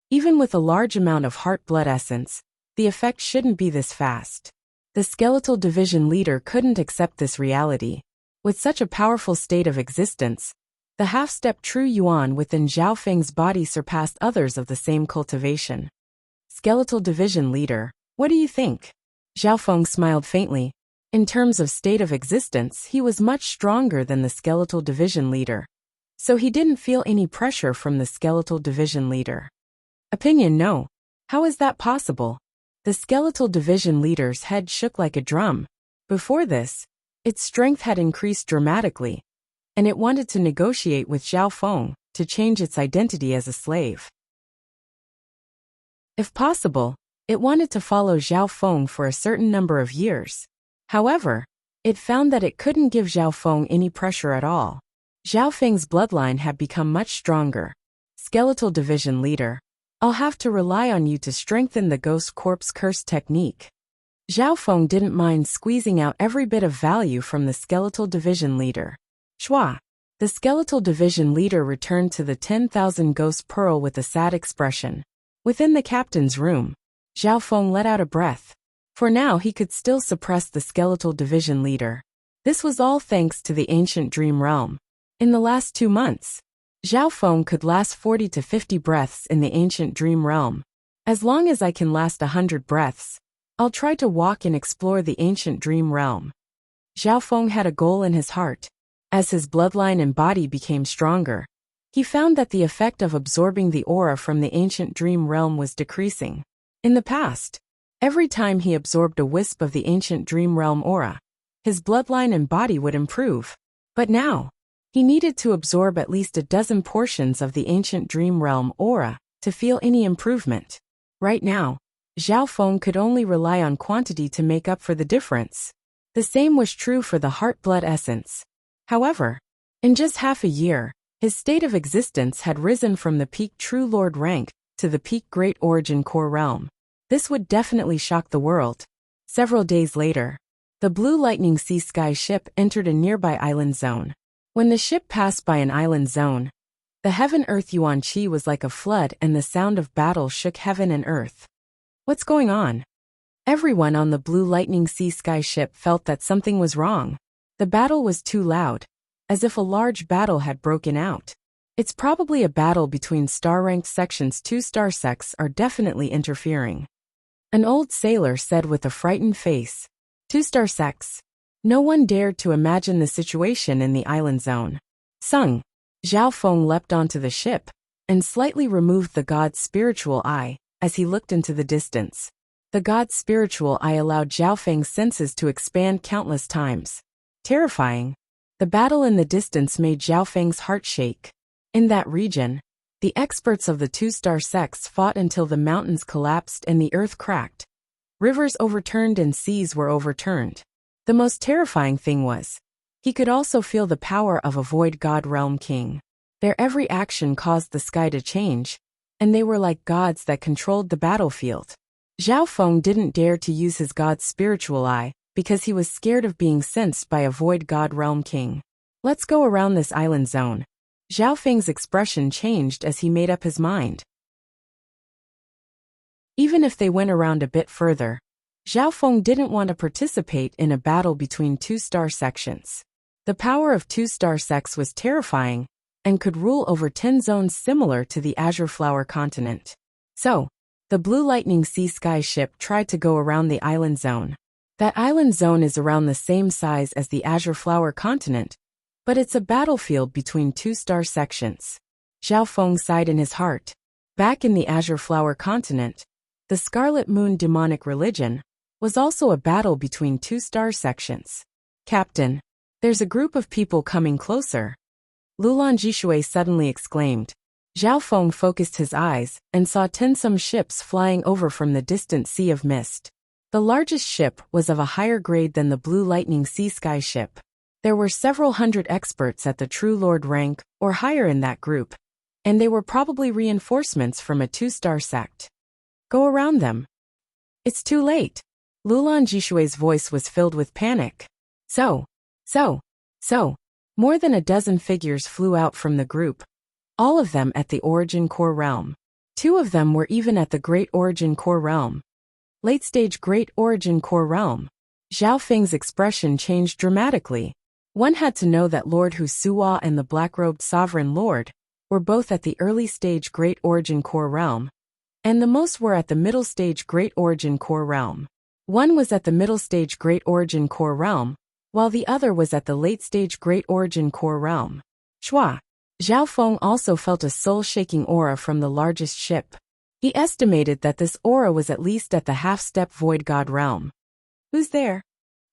Even with a large amount of Heart Blood Essence, the effect shouldn't be this fast. The Skeletal Division Leader couldn't accept this reality. With such a powerful state of existence, the half-step True Yuan within Zhao Feng's body surpassed others of the same cultivation. Skeletal Division Leader, what do you think? Zhao Feng smiled faintly. In terms of state of existence, he was much stronger than the Skeletal Division Leader, so he didn't feel any pressure from the Skeletal Division Leader. Opinion: no. How is that possible? The Skeletal Division Leader's head shook like a drum. Before this, its strength had increased dramatically, and it wanted to negotiate with Zhao Feng to change its identity as a slave. If possible, it wanted to follow Zhao Feng for a certain number of years. However, it found that it couldn't give Zhao Feng any pressure at all. Zhao Feng's bloodline had become much stronger. Skeletal Division Leader, I'll have to rely on you to strengthen the ghost corpse curse technique. Zhao Feng didn't mind squeezing out every bit of value from the skeletal division leader. Shua. The skeletal division leader returned to the 10,000 ghost pearl with a sad expression. Within the captain's room, Zhao Feng let out a breath. For now he could still suppress the skeletal division leader. This was all thanks to the ancient dream realm. In the last 2 months, Zhao Feng could last 40 to 50 breaths in the ancient dream realm. As long as I can last 100 breaths, I'll try to walk and explore the ancient dream realm. Zhao Feng had a goal in his heart. As his bloodline and body became stronger, he found that the effect of absorbing the aura from the ancient dream realm was decreasing. In the past, every time he absorbed a wisp of the ancient dream realm aura, his bloodline and body would improve. But now, he needed to absorb at least a dozen portions of the ancient dream realm aura to feel any improvement. Right now, Zhao Feng could only rely on quantity to make up for the difference. The same was true for the heart blood essence. However, in just half a year, his state of existence had risen from the peak True Lord rank to the peak Great Origin Core realm. This would definitely shock the world. Several days later, the Blue Lightning Sea Sky ship entered a nearby island zone. When the ship passed by an island zone, the heaven-earth yuan qi was like a flood and the sound of battle shook heaven and earth. What's going on? Everyone on the Blue Lightning Sea Sky ship felt that something was wrong. The battle was too loud, as if a large battle had broken out. It's probably a battle between star-ranked sections. 2-star sects are definitely interfering. An old sailor said with a frightened face. 2-star sects. No one dared to imagine the situation in the island zone. Sung. Zhao Feng leapt onto the ship and slightly removed the god's spiritual eye as he looked into the distance. The god's spiritual eye allowed Zhao Feng's senses to expand countless times. Terrifying. The battle in the distance made Zhao Feng's heart shake. In that region, the experts of the 2-star sects fought until the mountains collapsed and the earth cracked. Rivers overturned and seas were overturned. The most terrifying thing was, he could also feel the power of a void god realm king. Their every action caused the sky to change, and they were like gods that controlled the battlefield. Zhao Feng didn't dare to use his god's spiritual eye because he was scared of being sensed by a void god realm king. Let's go around this island zone. Zhao Feng's expression changed as he made up his mind. Even if they went around a bit further, Zhao Feng didn't want to participate in a battle between 2-star sections. The power of 2-star sects was terrifying and could rule over 10 zones similar to the Azure Flower continent. So, the Blue Lightning Sea Sky ship tried to go around the island zone. That island zone is around the same size as the Azure Flower continent, but it's a battlefield between 2-star sections. Zhao Feng sighed in his heart. Back in the Azure Flower continent, the Scarlet Moon demonic religion was also a battle between 2-star sections. Captain, there's a group of people coming closer. Lulan Jishui suddenly exclaimed. Zhao Feng focused his eyes and saw 10 some ships flying over from the distant sea of mist. The largest ship was of a higher grade than the Blue Lightning Sea Sky ship. There were several hundred experts at the True Lord rank or higher in that group, and they were probably reinforcements from a 2-star sect. Go around them. It's too late. Lulan Jishui's voice was filled with panic. So. More than a dozen figures flew out from the group, all of them at the Origin Core realm. 2 of them were even at the Great Origin Core realm. Late-stage Great Origin Core realm. Zhao Feng's expression changed dramatically. One had to know that Lord Hu Suwa and the Black-Robed Sovereign Lord were both at the early-stage Great Origin Core realm, and the most were at the middle-stage Great Origin Core realm. One was at the middle-stage Great Origin Core realm, while the other was at the late-stage Great Origin Core realm. Shua. Zhao Feng also felt a soul-shaking aura from the largest ship. He estimated that this aura was at least at the half-step Void God realm. Who's there?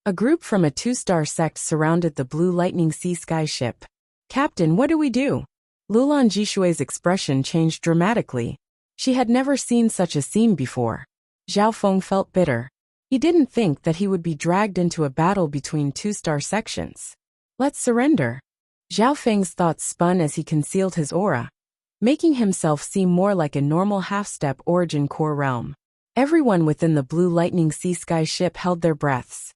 A group from a 2-star sect surrounded the Blue Lightning Sea Sky ship. Captain, what do we do? Lulan Jishui's expression changed dramatically. She had never seen such a scene before. Zhao Feng felt bitter. He didn't think that he would be dragged into a battle between 2-star sections. Let's surrender. Zhao Feng's thoughts spun as he concealed his aura. making himself seem more like a normal half-step origin core realm. Everyone within the Blue Lightning Sea Sky ship held their breaths.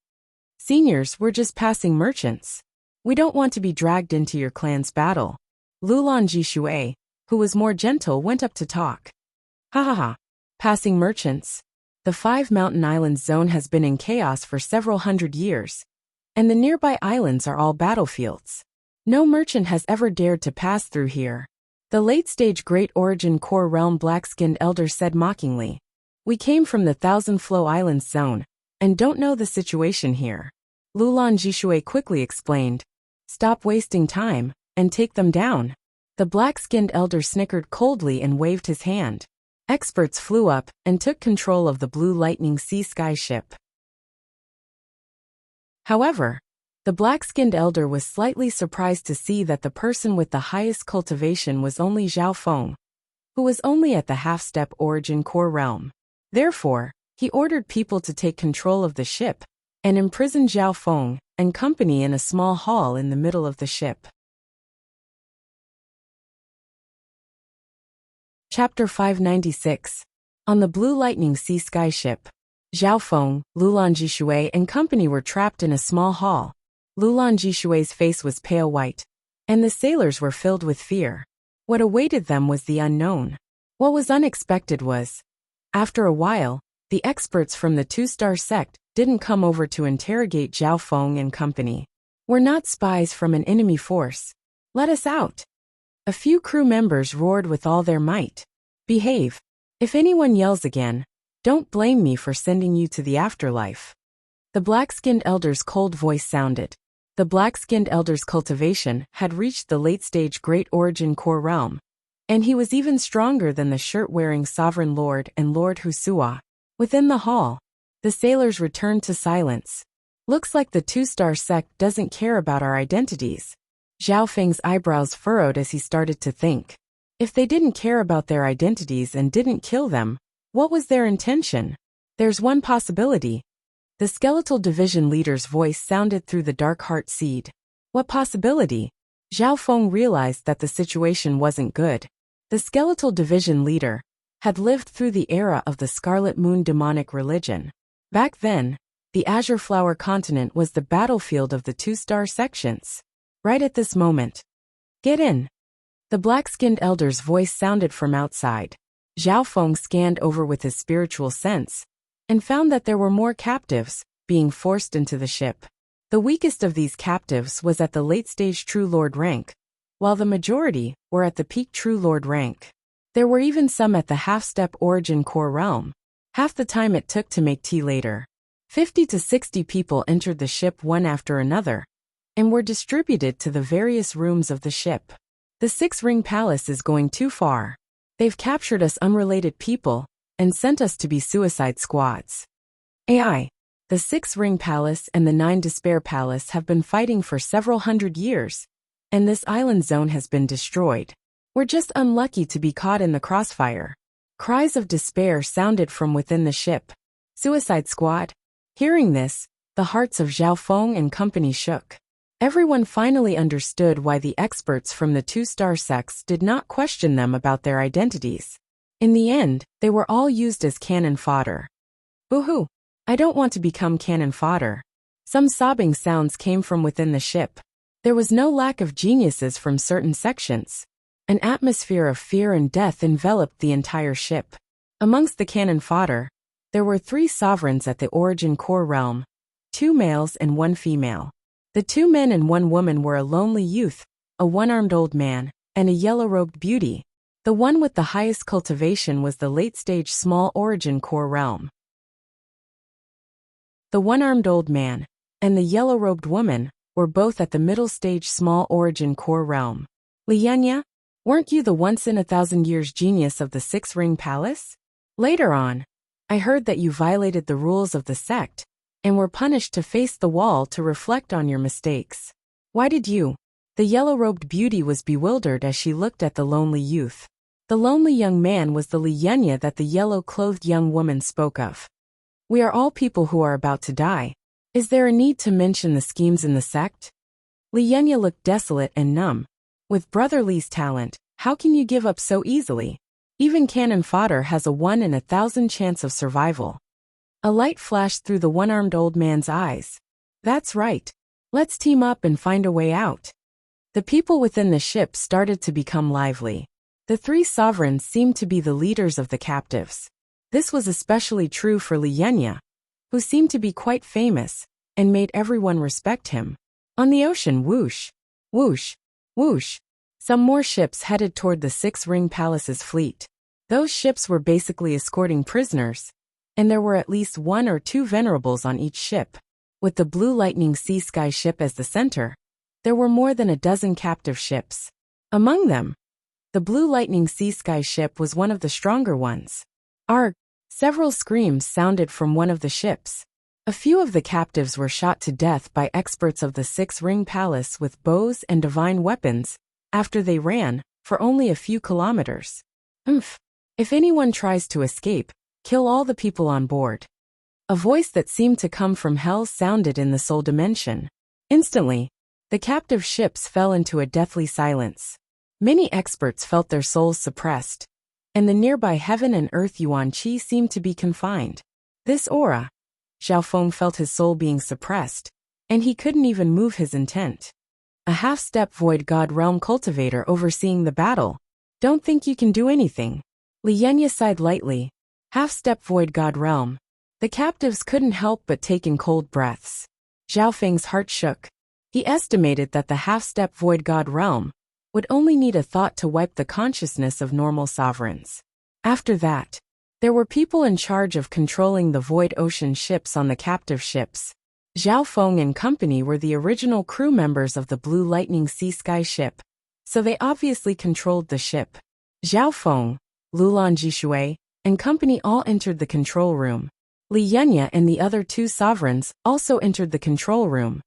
Seniors, we're just passing merchants. We don't want to be dragged into your clan's battle. Lulan Jishui, who was more gentle, went up to talk. Ha ha ha. Passing merchants. The 5 mountain islands zone has been in chaos for several hundred years, and the nearby islands are all battlefields. No merchant has ever dared to pass through here. The late-stage Great Origin Core Realm black-skinned elder said mockingly. We came from the Thousand Flow Islands zone, and don't know the situation here. Lulan Jishui quickly explained. Stop wasting time, and take them down. The black-skinned elder snickered coldly and waved his hand. Experts flew up and took control of the Blue Lightning Sea Sky ship. However, the black-skinned elder was slightly surprised to see that the person with the highest cultivation was only Zhao Feng, who was only at the half-step origin core realm. Therefore, he ordered people to take control of the ship and imprison Zhao Feng and company in a small hall in the middle of the ship. Chapter 596. On the Blue Lightning Sea Sky ship, Zhao Feng, Lulan Jishui and company were trapped in a small hall. Lulan Jishui's face was pale white, and the sailors were filled with fear. What awaited them was the unknown. What was unexpected was, after a while, the experts from the two-star sect didn't come over to interrogate Zhao Feng and company. We're not spies from an enemy force. Let us out. A few crew members roared with all their might. Behave. If anyone yells again, don't blame me for sending you to the afterlife. The black-skinned elder's cold voice sounded. The black-skinned elder's cultivation had reached the late-stage Great Origin Core Realm, and he was even stronger than the shirt-wearing Sovereign Lord and Lord Husua. Within the hall, the sailors returned to silence. Looks like the two-star sect doesn't care about our identities. Zhao Feng's eyebrows furrowed as he started to think. If they didn't care about their identities and didn't kill them, what was their intention? There's one possibility. The skeletal division leader's voice sounded through the dark heart seed. What possibility? Zhao Feng realized that the situation wasn't good. The skeletal division leader had lived through the era of the Scarlet Moon demonic religion. Back then, the Azure Flower continent was the battlefield of the two-star sections. Right at this moment. Get in. The black-skinned elder's voice sounded from outside. Zhao Feng scanned over with his spiritual sense and found that there were more captives being forced into the ship. The weakest of these captives was at the late-stage True Lord rank, while the majority were at the peak True Lord rank. There were even some at the half-step origin core realm, half the time it took to make tea later. 50 to 60 people entered the ship one after another, and were distributed to the various rooms of the ship. The Six-Ring Palace is going too far. They've captured us unrelated people and sent us to be suicide squads. AI. The Six-Ring Palace and the Nine Despair Palace have been fighting for several hundred years, and this island zone has been destroyed. We're just unlucky to be caught in the crossfire. Cries of despair sounded from within the ship. Suicide squad? Hearing this, the hearts of Zhao Feng and company shook. Everyone finally understood why the experts from the two-star sects did not question them about their identities. In the end, they were all used as cannon fodder. Boo-hoo! I don't want to become cannon fodder. Some sobbing sounds came from within the ship. There was no lack of geniuses from certain sections. An atmosphere of fear and death enveloped the entire ship. Amongst the cannon fodder, there were 3 sovereigns at the origin core realm, 2 males and 1 female. The 2 men and 1 woman were a lonely youth, a one-armed old man, and a yellow-robed beauty. The one with the highest cultivation was the late-stage small origin core realm. The one-armed old man and the yellow-robed woman were both at the middle-stage small origin core realm. Lianya, weren't you the once-in-a-thousand-years genius of the Six-Ring Palace? Later on, I heard that you violated the rules of the sect and were punished to face the wall to reflect on your mistakes. Why did you? The yellow-robed beauty was bewildered as she looked at the lonely youth. The lonely young man was the Lianya that the yellow-clothed young woman spoke of. We are all people who are about to die. Is there a need to mention the schemes in the sect? Lianya looked desolate and numb. With Brother Li's talent, How can you give up so easily? Even cannon fodder has a 1 in 1,000 chance of survival. A light flashed through the one-armed old man's eyes. That's right. Let's team up and find a way out. The people within the ship started to become lively. The three sovereigns seemed to be the leaders of the captives. This was especially true for Lienya, who seemed to be quite famous, and made everyone respect him. On the ocean, whoosh, whoosh, whoosh. Some more ships headed toward the Six-Ring Palace's fleet. Those ships were basically escorting prisoners, and there were at least 1 or 2 venerables on each ship. With the Blue Lightning Sea Sky ship as the center, there were more than a dozen captive ships. Among them, the Blue Lightning Sea Sky ship was one of the stronger ones. Arg! Several screams sounded from one of the ships. A few of the captives were shot to death by experts of the Six-Ring Palace with bows and divine weapons, after they ran, for only a few kilometers. If anyone tries to escape, kill all the people on board. A voice that seemed to come from hell sounded in the soul dimension. Instantly, the captive ships fell into a deathly silence. Many experts felt their souls suppressed, and the nearby heaven and earth Yuan Qi seemed to be confined. This aura, Zhao Feng felt his soul being suppressed, and he couldn't even move his intent. A half-step void god realm cultivator overseeing the battle. Don't think you can do anything. Lienya sighed lightly. Half-step void god realm. The captives couldn't help but take in cold breaths. Zhao Feng's heart shook. He estimated that the half-step void god realm would only need a thought to wipe the consciousness of normal sovereigns. After that, there were people in charge of controlling the void ocean ships on the captive ships. Zhao Feng and company were the original crew members of the Blue Lightning Sea Sky ship, so they obviously controlled the ship. Zhao Feng, Lulan Jishui, and company all entered the control room. Lienya and the other 2 sovereigns also entered the control room.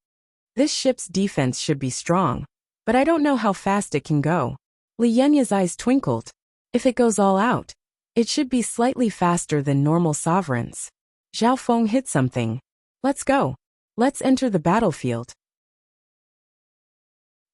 This ship's defense should be strong, but I don't know how fast it can go. Lienya's eyes twinkled. If it goes all out, it should be slightly faster than normal sovereigns. Zhao Feng hit something. Let's go. Let's enter the battlefield.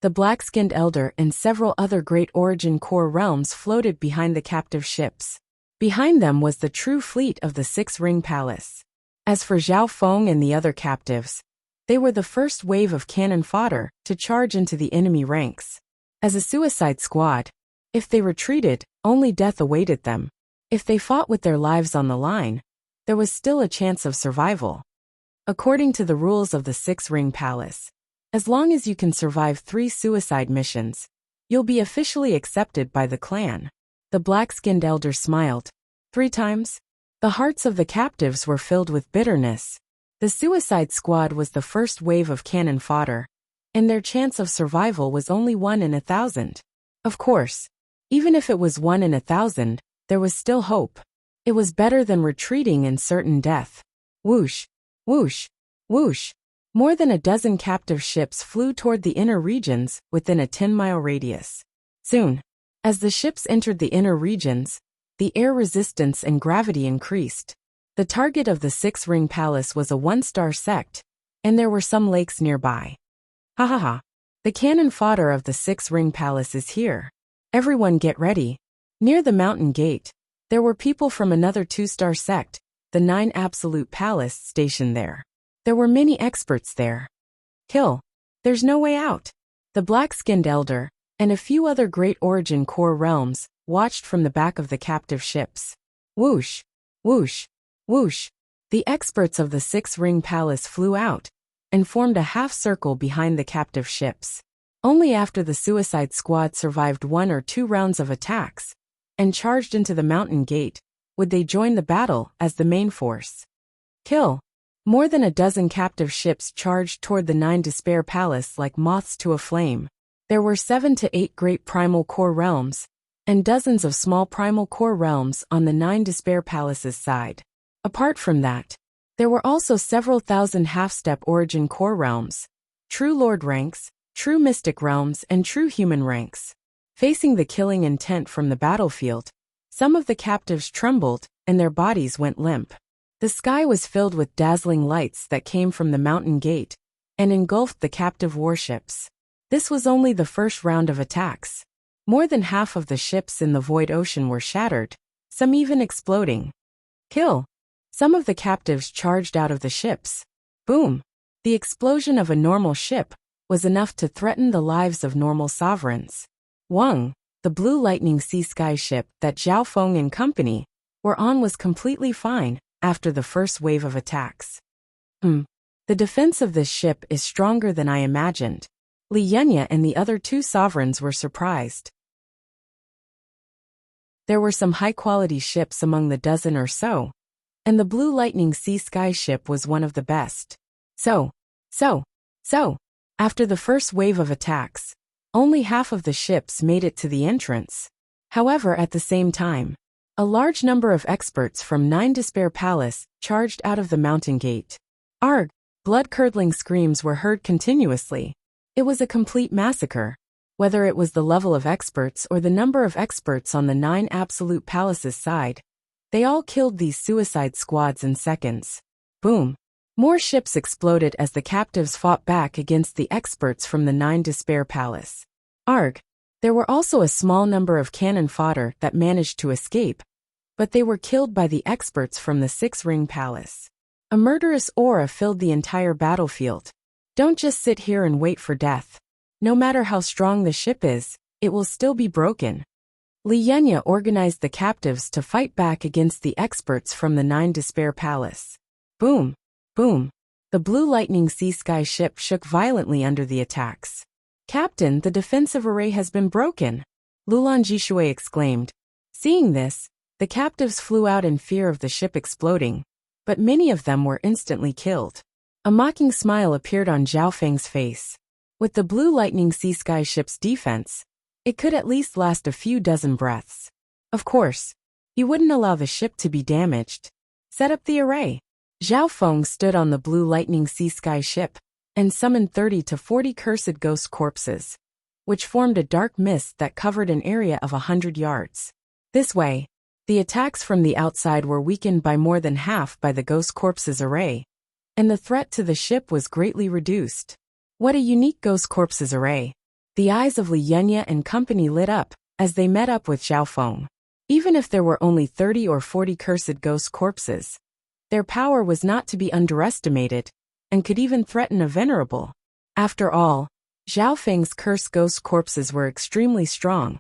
The black-skinned elder and several other great origin core realms floated behind the captive ships. Behind them was the true fleet of the Six-Ring Palace. As for Zhao Feng and the other captives, they were the first wave of cannon fodder to charge into the enemy ranks. As a suicide squad, if they retreated, only death awaited them. If they fought with their lives on the line, there was still a chance of survival. According to the rules of the Six-Ring Palace, as long as you can survive 3 suicide missions, you'll be officially accepted by the clan. The black-skinned elder smiled. 3 times? The hearts of the captives were filled with bitterness. The suicide squad was the first wave of cannon fodder, and their chance of survival was only 1 in 1,000. Of course, even if it was 1 in 1,000, there was still hope. It was better than retreating and certain death. Whoosh, whoosh, whoosh. More than a dozen captive ships flew toward the inner regions within a 10-mile radius. Soon, as the ships entered the inner regions, the air resistance and gravity increased. The target of the Six-Ring Palace was a 1-star sect, and there were some lakes nearby. Ha ha ha. The cannon fodder of the Six-Ring Palace is here. Everyone get ready. Near the mountain gate, there were people from another 2-star sect, the 9 Absolute Palace, stationed there. There were many experts there. Kill. There's no way out. The black-skinned elder, and a few other great origin core realms, watched from the back of the captive ships. Whoosh, whoosh, whoosh. The experts of the Six-Ring Palace flew out, and formed a half-circle behind the captive ships. Only after the suicide squad survived 1 or 2 rounds of attacks, and charged into the mountain gate, would they join the battle as the main force. Kill. More than a dozen captive ships charged toward the 9 Despair Palace like moths to a flame. There were 7 to 8 great primal core realms, and dozens of small primal core realms on the 9 Despair Palace's side. Apart from that, there were also several thousand half-step origin core realms, true lord ranks, true mystic realms, and true human ranks. Facing the killing intent from the battlefield, some of the captives trembled, and their bodies went limp. The sky was filled with dazzling lights that came from the mountain gate, and engulfed the captive warships. This was only the first round of attacks. More than half of the ships in the void ocean were shattered, some even exploding. Kill! Some of the captives charged out of the ships. Boom! The explosion of a normal ship was enough to threaten the lives of normal sovereigns. Wang, the Blue Lightning Sea Sky ship that Zhao Feng and company were on, was completely fine after the first wave of attacks. The defense of this ship is stronger than I imagined. Li Yunya and the other two sovereigns were surprised. There were some high-quality ships among the dozen or so, and the Blue Lightning Sea Sky ship was one of the best. So, after the first wave of attacks, only half of the ships made it to the entrance. However, at the same time, a large number of experts from 9 Despair Palace charged out of the mountain gate. Arg! Blood-curdling screams were heard continuously. It was a complete massacre. Whether it was the level of experts or the number of experts on the 9 Absolute Palaces side, they all killed these suicide squads in seconds. Boom! More ships exploded as the captives fought back against the experts from the 9 Despair Palace. Arg! There were also a small number of cannon fodder that managed to escape, but they were killed by the experts from the 6 Ring Palace. A murderous aura filled the entire battlefield. Don't just sit here and wait for death. No matter how strong the ship is, it will still be broken. Li Yunya organized the captives to fight back against the experts from the 9 Despair Palace. Boom! Boom! The Blue Lightning Sea Sky ship shook violently under the attacks. Captain, the defensive array has been broken, Lulan Jishui exclaimed. Seeing this, the captives flew out in fear of the ship exploding, but many of them were instantly killed. A mocking smile appeared on Zhao Feng's face. With the Blue Lightning Sea Sky ship's defense, it could at least last a few dozen breaths. Of course, he wouldn't allow the ship to be damaged. Set up the array. Zhao Feng stood on the Blue Lightning Sea Sky ship and summoned 30 to 40 cursed ghost corpses, which formed a dark mist that covered an area of 100 yards. This way, the attacks from the outside were weakened by more than half by the ghost corpses array, and the threat to the ship was greatly reduced. What a unique ghost corpses array! The eyes of Li Yunya and company lit up as they met up with Zhao Feng. Even if there were only 30 or 40 cursed ghost corpses, their power was not to be underestimated, and could even threaten a venerable. After all, Zhao Feng's cursed ghost corpses were extremely strong,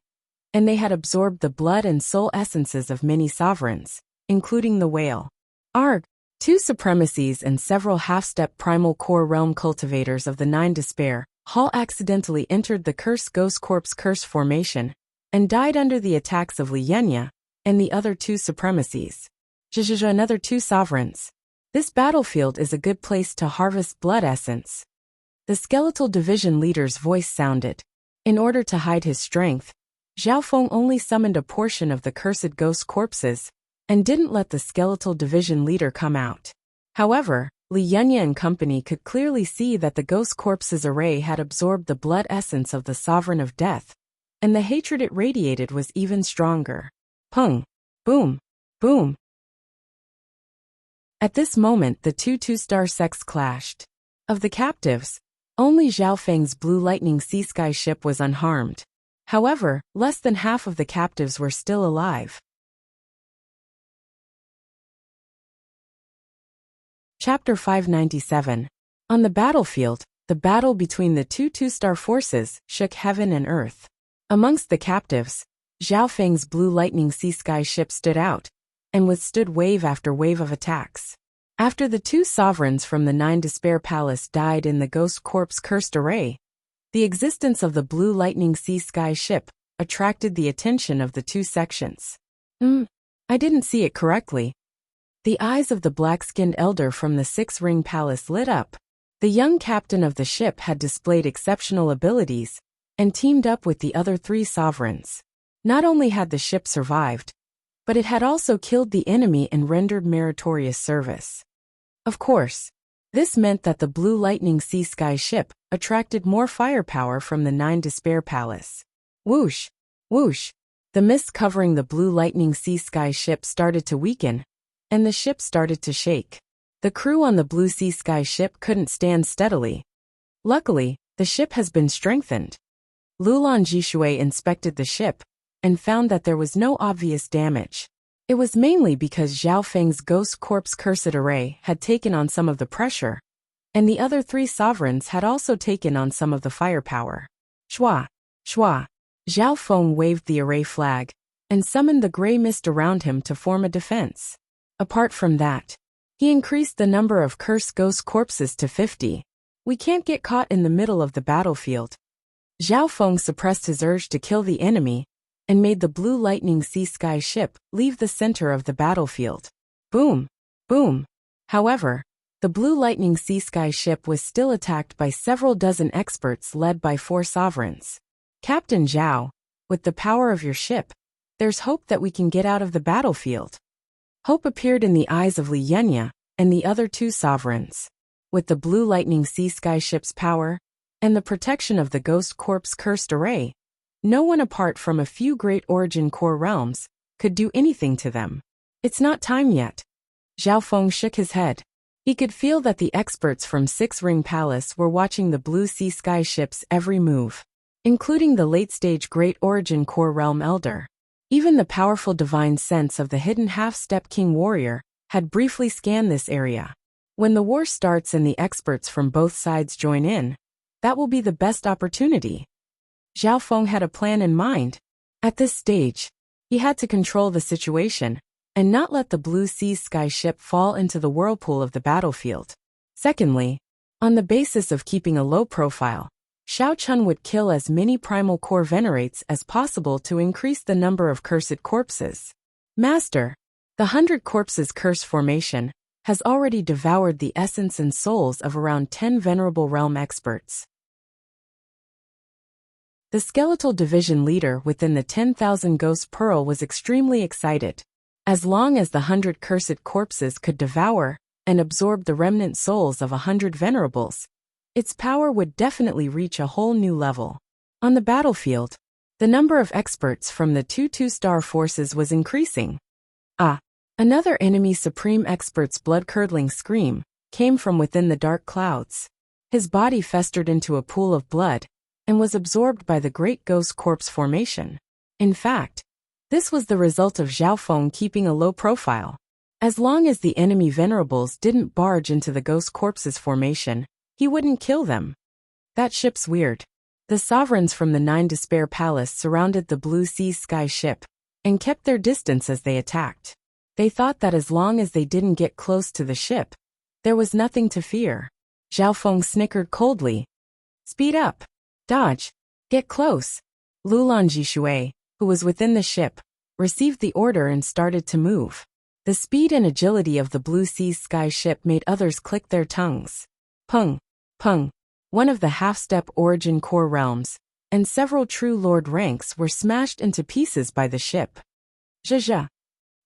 and they had absorbed the blood and soul essences of many sovereigns, including the whale. Arg! 2 supremacies and several half-step primal core realm cultivators of the 9 Despair Hall accidentally entered the cursed ghost corpse curse formation, and died under the attacks of Li Yunya and the other 2 supremacies. Another 2 sovereigns. This battlefield is a good place to harvest blood essence. The skeletal division leader's voice sounded. In order to hide his strength, Zhao Feng only summoned a portion of the cursed ghost corpses, and didn't let the skeletal division leader come out. However, Li Yunya and company could clearly see that the ghost corpses array had absorbed the blood essence of the sovereign of death, and the hatred it radiated was even stronger. Pung! Boom! Boom! At this moment the 2 two-star sects clashed. Of the captives, only Zhao Feng's Blue Lightning Sea Sky ship was unharmed. However, less than half of the captives were still alive. Chapter 597. On the battlefield, the battle between the 2 two-star forces shook heaven and earth. Amongst the captives, Zhao Feng's Blue Lightning Sea Sky ship stood out, and withstood wave after wave of attacks. After the 2 sovereigns from the 9 Despair Palace died in the Ghost Corpse cursed array, the existence of the Blue Lightning Sea Sky ship attracted the attention of the 2 sections. I didn't see it correctly. The eyes of the black-skinned elder from the 6 Ring Palace lit up. The young captain of the ship had displayed exceptional abilities, and teamed up with the other 3 sovereigns. Not only had the ship survived, but it had also killed the enemy and rendered meritorious service. Of course, this meant that the Blue Lightning Sea Sky ship attracted more firepower from the 9 Despair Palace. Whoosh! Whoosh! The mist covering the Blue Lightning Sea Sky ship started to weaken, and the ship started to shake. The crew on the Blue Sea Sky ship couldn't stand steadily. Luckily, the ship has been strengthened. Lulan Jishui inspected the ship and found that there was no obvious damage. It was mainly because Zhao Feng's ghost corpse cursed array had taken on some of the pressure, and the other 3 sovereigns had also taken on some of the firepower. Shua, shua. Zhao Feng waved the array flag and summoned the gray mist around him to form a defense. Apart from that, he increased the number of cursed ghost corpses to 50. We can't get caught in the middle of the battlefield. Zhao Feng suppressed his urge to kill the enemy and made the Blue Lightning Sea Sky ship leave the center of the battlefield. Boom! Boom! However, the Blue Lightning Sea Sky ship was still attacked by several dozen experts led by 4 sovereigns. Captain Zhao, with the power of your ship, there's hope that we can get out of the battlefield. Hope appeared in the eyes of Li Yunya and the other 2 sovereigns. With the Blue Lightning Sea Sky ship's power and the protection of the Ghost Corpse cursed array, no one apart from a few great origin core realms could do anything to them. It's not time yet. Zhao Feng shook his head. He could feel that the experts from Six Ring Palace were watching the Blue Sea Sky ship's every move, including the late-stage Great Origin Core Realm Elder. Even the powerful divine sense of the hidden half-step King Warrior had briefly scanned this area. When the war starts and the experts from both sides join in, that will be the best opportunity. Zhao Feng had a plan in mind. At this stage, he had to control the situation and not let the Blue Sea Sky ship fall into the whirlpool of the battlefield. Secondly, on the basis of keeping a low profile, Shao Chun would kill as many primal core venerates as possible to increase the number of cursed corpses. Master, the 100 Corpses Curse formation has already devoured the essence and souls of around 10 venerable realm experts. The skeletal division leader within the 10,000 Ghost Pearl was extremely excited. As long as the 100 cursed corpses could devour and absorb the remnant souls of 100 venerables, its power would definitely reach a whole new level. On the battlefield, the number of experts from the 2 2-star forces was increasing. Another enemy supreme expert's blood-curdling scream came from within the dark clouds. His body festered into a pool of blood and was absorbed by the Great Ghost Corpse formation. In fact, this was the result of Zhao Feng keeping a low profile. As long as the enemy venerables didn't barge into the Ghost Corpses formation, he wouldn't kill them. That ship's weird. The sovereigns from the 9 Despair Palace surrounded the Blue Sea Sky ship and kept their distance as they attacked. They thought that as long as they didn't get close to the ship, there was nothing to fear. Zhao Feng snickered coldly. Speed up. Dodge. Get close. Lulan Jishui, who was within the ship, received the order and started to move. The speed and agility of the Blue Sea Sky ship made others click their tongues. Pung. Pung. One of the half-step origin core realms, and several true lord ranks were smashed into pieces by the ship. Zha.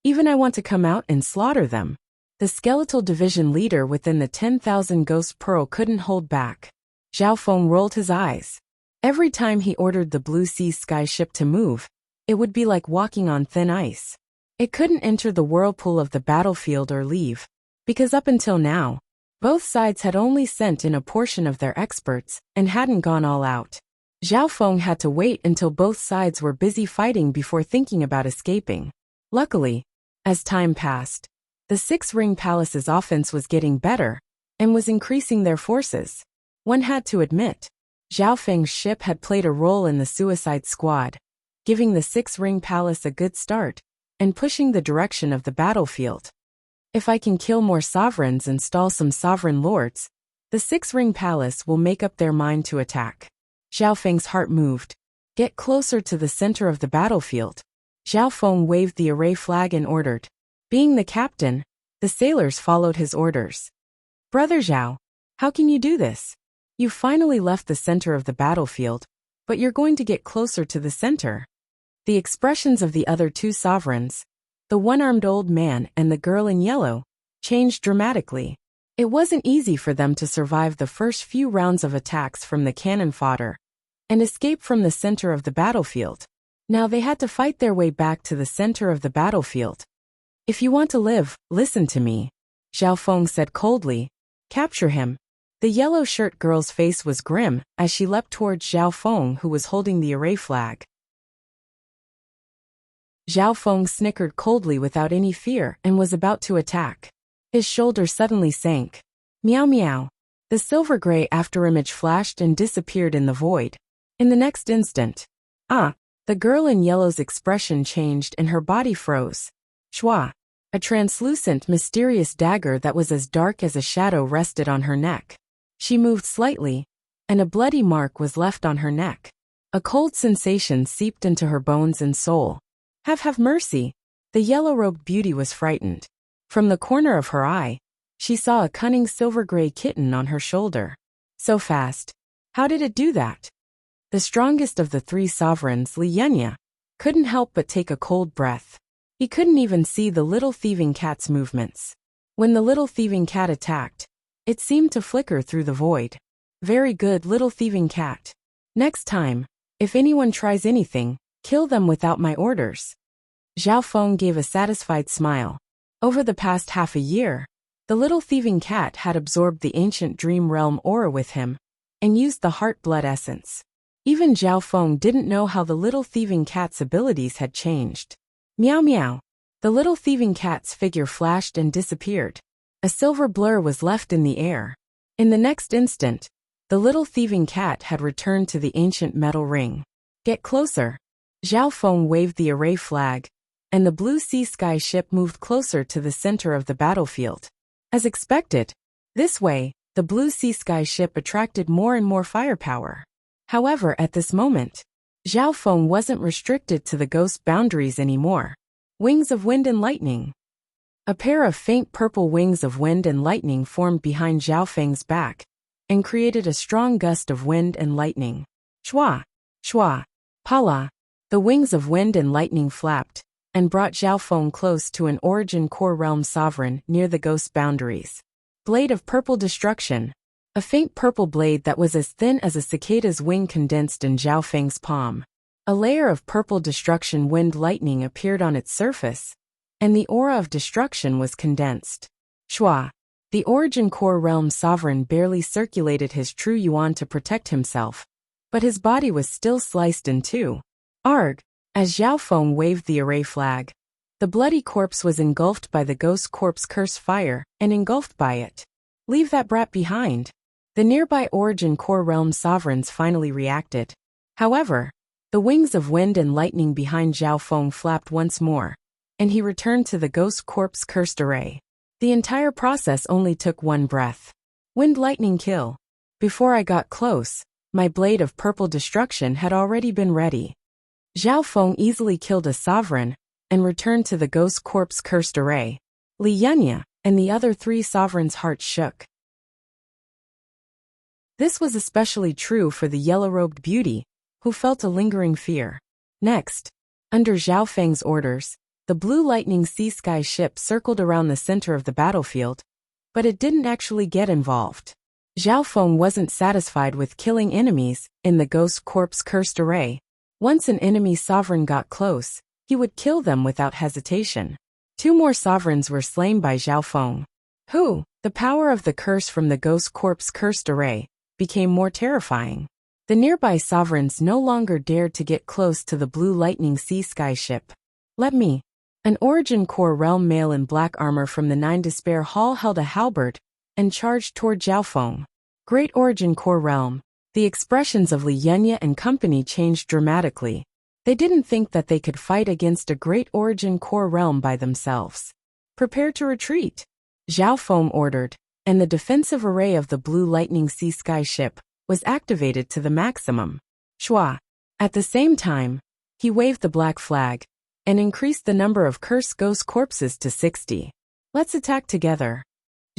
Even I want to come out and slaughter them. The skeletal division leader within the 10,000 Ghost Pearl couldn't hold back. Zhao Feng rolled his eyes. Every time he ordered the Blue Sea Sky ship to move, it would be like walking on thin ice. It couldn't enter the whirlpool of the battlefield or leave, because up until now, both sides had only sent in a portion of their experts and hadn't gone all out. Zhao Feng had to wait until both sides were busy fighting before thinking about escaping. Luckily, as time passed, the Six Ring Palace's offense was getting better and was increasing their forces. One had to admit, Zhao Feng's ship had played a role in the Suicide Squad, giving the Six Ring Palace a good start and pushing the direction of the battlefield. If I can kill more sovereigns and stall some sovereign lords, the Six Ring Palace will make up their mind to attack. Zhao Feng's heart moved. Get closer to the center of the battlefield. Zhao Feng waved the array flag and ordered. Being the captain, the sailors followed his orders. Brother Zhao, how can you do this? You finally left the center of the battlefield, but you're going to get closer to the center. The expressions of the other 2 sovereigns, the one-armed old man and the girl in yellow, changed dramatically. It wasn't easy for them to survive the first few rounds of attacks from the cannon fodder and escape from the center of the battlefield. Now they had to fight their way back to the center of the battlefield. If you want to live, listen to me, Zhao Feng said coldly. Capture him. The yellow shirt girl's face was grim as she leapt towards Zhao Feng, who was holding the array flag. Zhao Feng snickered coldly without any fear and was about to attack. His shoulder suddenly sank. Meow meow. The silver gray afterimage flashed and disappeared in the void. In the next instant, the girl in yellow's expression changed and her body froze. Shua. A translucent, mysterious dagger that was as dark as a shadow rested on her neck. She moved slightly, and a bloody mark was left on her neck. A cold sensation seeped into her bones and soul. Have mercy. The yellow-robed beauty was frightened. From the corner of her eye, she saw a cunning silver-gray kitten on her shoulder. So fast. How did it do that? The strongest of the three sovereigns, Li Yunya, couldn't help but take a cold breath. He couldn't even see the little thieving cat's movements. When the little thieving cat attacked, it seemed to flicker through the void. Very good, little thieving cat. Next time, if anyone tries anything, kill them without my orders. Zhao Feng gave a satisfied smile. Over the past half a year, the little thieving cat had absorbed the ancient dream realm aura with him and used the heart blood essence. Even Zhao Feng didn't know how the little thieving cat's abilities had changed. Meow meow. The little thieving cat's figure flashed and disappeared. A silver blur was left in the air. In the next instant, the little thieving cat had returned to the ancient metal ring. Get closer. Zhao Feng waved the array flag, and the blue sea sky ship moved closer to the center of the battlefield. As expected, this way, the blue sea sky ship attracted more and more firepower. However, at this moment, Zhao Feng wasn't restricted to the ghost boundaries anymore. Wings of wind and lightning. A pair of faint purple wings of wind and lightning formed behind Zhao Feng's back and created a strong gust of wind and lightning. Shua, shua, pala. The wings of wind and lightning flapped and brought Zhao Feng close to an origin core realm sovereign near the ghost boundaries. Blade of purple destruction. A faint purple blade that was as thin as a cicada's wing condensed in Zhao Feng's palm. A layer of purple destruction wind lightning appeared on its surface, and the aura of destruction was condensed. Shua. The origin core realm sovereign barely circulated his true yuan to protect himself, but his body was still sliced in two. Arg! As Zhao Feng waved the array flag, the bloody corpse was engulfed by the ghost corpse curse fire and engulfed by it. Leave that brat behind. The nearby origin core realm sovereigns finally reacted. However, the wings of wind and lightning behind Zhao Feng flapped once more, and he returned to the ghost corpse cursed array. The entire process only took one breath. Wind lightning kill. Before I got close, my blade of purple destruction had already been ready. Zhao Feng easily killed a sovereign and returned to the ghost corpse cursed array. Li Yunya and the other three sovereigns' hearts shook. This was especially true for the yellow-robed beauty, who felt a lingering fear. Next, under Zhao Feng's orders, the blue lightning sea sky ship circled around the center of the battlefield, but it didn't actually get involved. Zhao Feng wasn't satisfied with killing enemies in the ghost corpse cursed array. Once an enemy sovereign got close, he would kill them without hesitation. Two more sovereigns were slain by Zhao Feng. The power of the curse from the ghost corpse cursed array became more terrifying. The nearby sovereigns no longer dared to get close to the blue lightning sea sky ship. Let me. An origin core realm male in black armor from the Nine Despair Hall held a halberd and charged toward Zhao Feng. Great origin core realm. The expressions of Li Yunya and company changed dramatically. They didn't think that they could fight against a great origin core realm by themselves. Prepare to retreat, Zhao Feng ordered, and the defensive array of the blue lightning sea sky ship was activated to the maximum. Shua. At the same time, he waved the black flag and increased the number of cursed ghost corpses to 60. Let's attack together.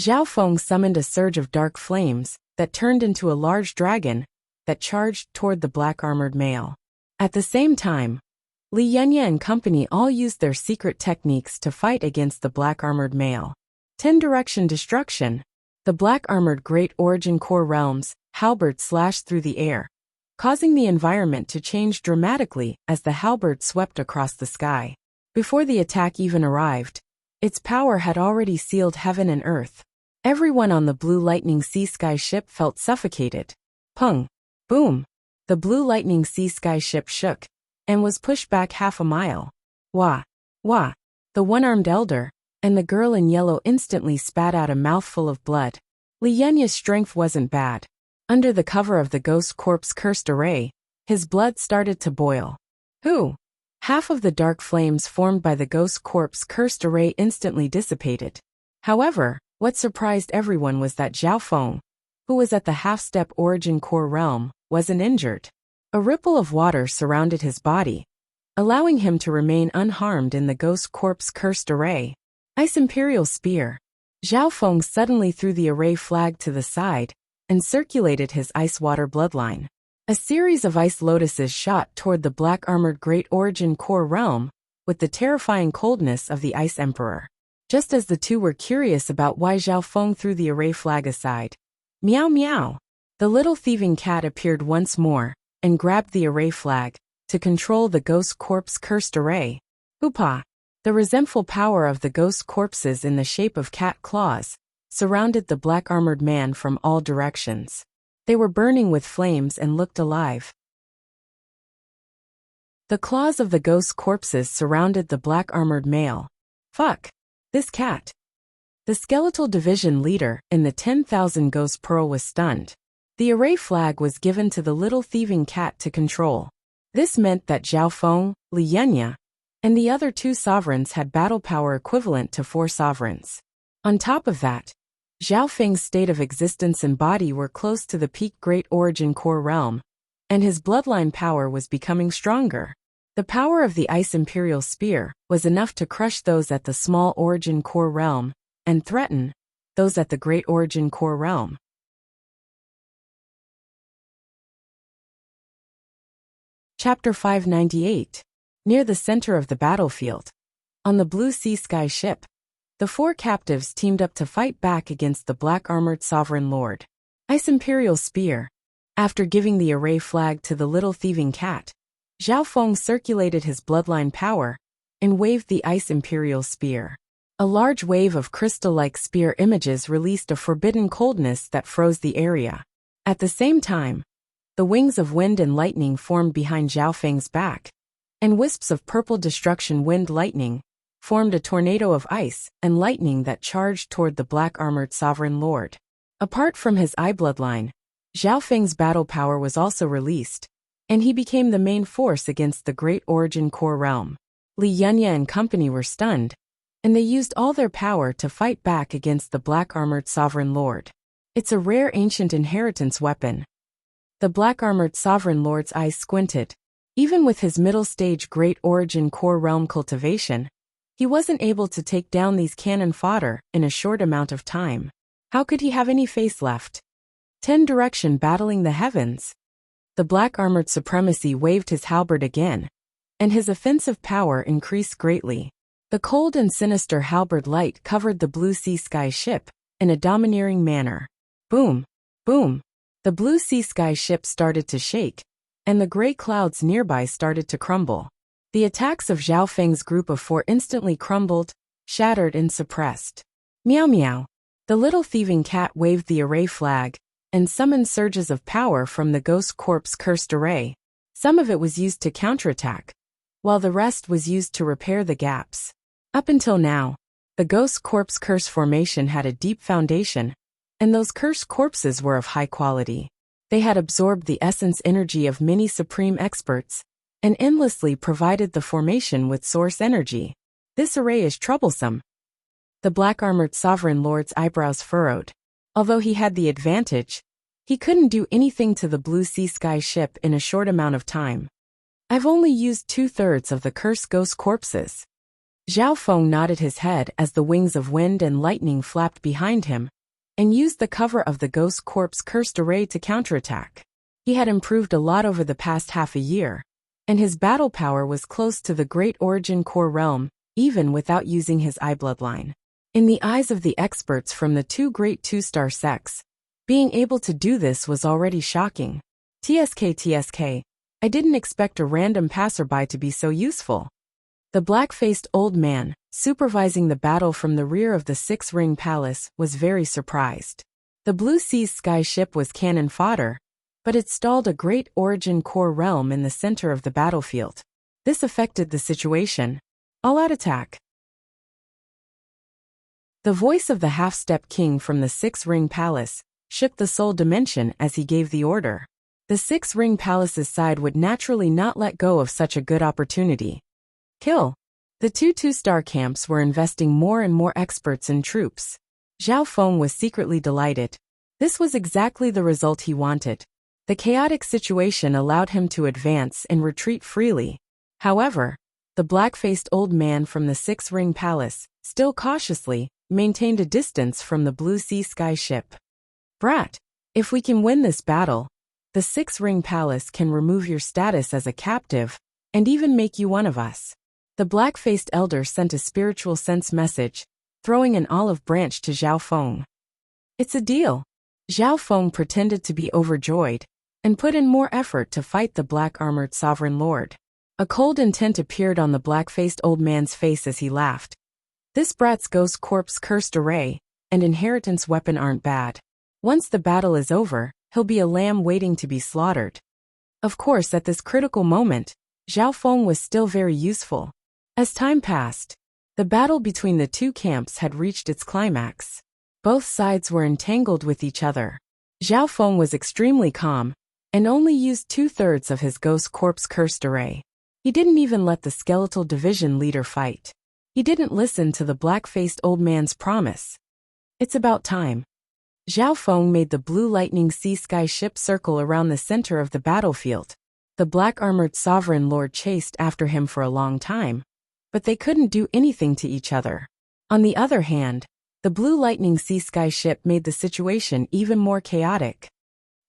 Zhao Feng summoned a surge of dark flames that turned into a large dragon that charged toward the black-armored male. At the same time, Li Yunya and company all used their secret techniques to fight against the black-armored male. 10-direction destruction. The black-armored Great Origin Core Realms halberd slashed through the air, causing the environment to change dramatically as the halberd swept across the sky. Before the attack even arrived, its power had already sealed heaven and earth. Everyone on the Blue Lightning Sea Sky ship felt suffocated. Pung! Boom! The Blue Lightning Sea Sky ship shook and was pushed back half a mile. Wah! Wah! The one-armed elder and the girl in yellow instantly spat out a mouthful of blood. Li Yanya's strength wasn't bad. Under the cover of the ghost corpse cursed array, his blood started to boil. Who? Half of the dark flames formed by the ghost corpse cursed array instantly dissipated. However, what surprised everyone was that Zhao Feng, who was at the half-step origin core realm, wasn't injured. A ripple of water surrounded his body, allowing him to remain unharmed in the ghost corpse cursed array. Ice Imperial Spear. Zhao Feng suddenly threw the array flag to the side and circulated his ice-water bloodline. A series of ice lotuses shot toward the black-armored Great Origin Core realm with the terrifying coldness of the Ice Emperor. Just as the two were curious about why Zhao Feng threw the array flag aside. Meow meow! The little thieving cat appeared once more and grabbed the array flag to control the ghost corpse cursed array. Hoopa! The resentful power of the ghost corpses in the shape of cat claws surrounded the black-armored man from all directions. They were burning with flames and looked alive. The claws of the ghost corpses surrounded the black-armored male. Fuck! This cat! The skeletal division leader in the 10,000 Ghost Pearl was stunned. The array flag was given to the little thieving cat to control. This meant that Zhao Feng, Li Yanya, and the other two sovereigns had battle power equivalent to 4 sovereigns. On top of that, Zhao Feng's state of existence and body were close to the peak Great Origin Core realm, and his bloodline power was becoming stronger. The power of the Ice Imperial Spear was enough to crush those at the small Origin Core realm and threaten those at the Great Origin Core realm. Chapter 598. Near the center of the battlefield. On the Blue Sea Sky ship, the 4 captives teamed up to fight back against the black-armored Sovereign Lord. Ice Imperial Spear. After giving the array flag to the little thieving cat, Zhao Feng circulated his bloodline power and waved the Ice Imperial Spear. A large wave of crystal-like spear images released a forbidden coldness that froze the area. At the same time, the wings of wind and lightning formed behind Zhao Feng's back, and wisps of purple destruction wind lightning formed a tornado of ice and lightning that charged toward the black-armored Sovereign Lord. Apart from his eye bloodline, Zhao Feng's battle power was also released, and he became the main force against the Great Origin Core realm. Li Yanya and company were stunned, and they used all their power to fight back against the black-armored Sovereign Lord. It's a rare ancient inheritance weapon. The black-armored Sovereign Lord's eyes squinted. Even with his middle-stage Great Origin Core realm cultivation, he wasn't able to take down these cannon fodder in a short amount of time. How could he have any face left? 10 Direction battling the heavens. The black-armored supremacy waved his halberd again, and his offensive power increased greatly. The cold and sinister halberd light covered the Blue Sea Sky ship in a domineering manner. Boom! Boom! The Blue Sea Sky ship started to shake, and the gray clouds nearby started to crumble. The attacks of Zhao Feng's group of 4 instantly crumbled, shattered and suppressed. Meow meow! The little thieving cat waved the array flag and summoned surges of power from the ghost corpse cursed array. Some of it was used to counterattack, while the rest was used to repair the gaps. Up until now, the ghost corpse curse formation had a deep foundation, and those cursed corpses were of high quality. They had absorbed the essence energy of many supreme experts, and endlessly provided the formation with source energy. This array is troublesome. The black-armored Sovereign Lord's eyebrows furrowed. Although he had the advantage, he couldn't do anything to the Blue Sea Sky ship in a short amount of time. I've only used 2/3 of the cursed ghost corpses. Zhao Feng nodded his head as the wings of wind and lightning flapped behind him, and used the cover of the ghost corpse cursed array to counterattack. He had improved a lot over the past half a year, and his battle power was close to the Great Origin Core realm, even without using his eye bloodline. In the eyes of the experts from the 2 great 2-star sects, being able to do this was already shocking. TSK, I didn't expect a random passerby to be so useful. The black-faced old man supervising the battle from the rear of the six-ring palace, was very surprised. The Blue Sea's sky ship was cannon fodder, but it stalled a great origin core realm in the center of the battlefield. This affected the situation. All-out attack. The voice of the half-step king from the six-ring palace shook the soul dimension as he gave the order. The six-ring palace's side would naturally not let go of such a good opportunity. Kill. The two-star camps were investing more and more experts in troops. Zhao Feng was secretly delighted. This was exactly the result he wanted. The chaotic situation allowed him to advance and retreat freely. However, the black-faced old man from the six-ring palace, still cautiously, maintained a distance from the Blue Sea sky ship. Brat, if we can win this battle, the six-ring palace can remove your status as a captive, and even make you one of us. The black-faced elder sent a spiritual sense message, throwing an olive branch to Zhao Feng. It's a deal. Zhao Feng pretended to be overjoyed, and put in more effort to fight the black-armored sovereign lord. A cold intent appeared on the black-faced old man's face as he laughed. This brat's ghost corpse cursed array and inheritance weapon aren't bad. Once the battle is over, he'll be a lamb waiting to be slaughtered. Of course, at this critical moment, Zhao Feng was still very useful. As time passed, the battle between the two camps had reached its climax. Both sides were entangled with each other. Zhao Feng was extremely calm, and only used 2/3 of his ghost corpse cursed array. He didn't even let the skeletal division leader fight. He didn't listen to the black-faced old man's promise. It's about time. Zhao Feng made the blue lightning sea sky ship circle around the center of the battlefield. The black-armored sovereign lord chased after him for a long time, but they couldn't do anything to each other. On the other hand, the blue lightning sea sky ship made the situation even more chaotic.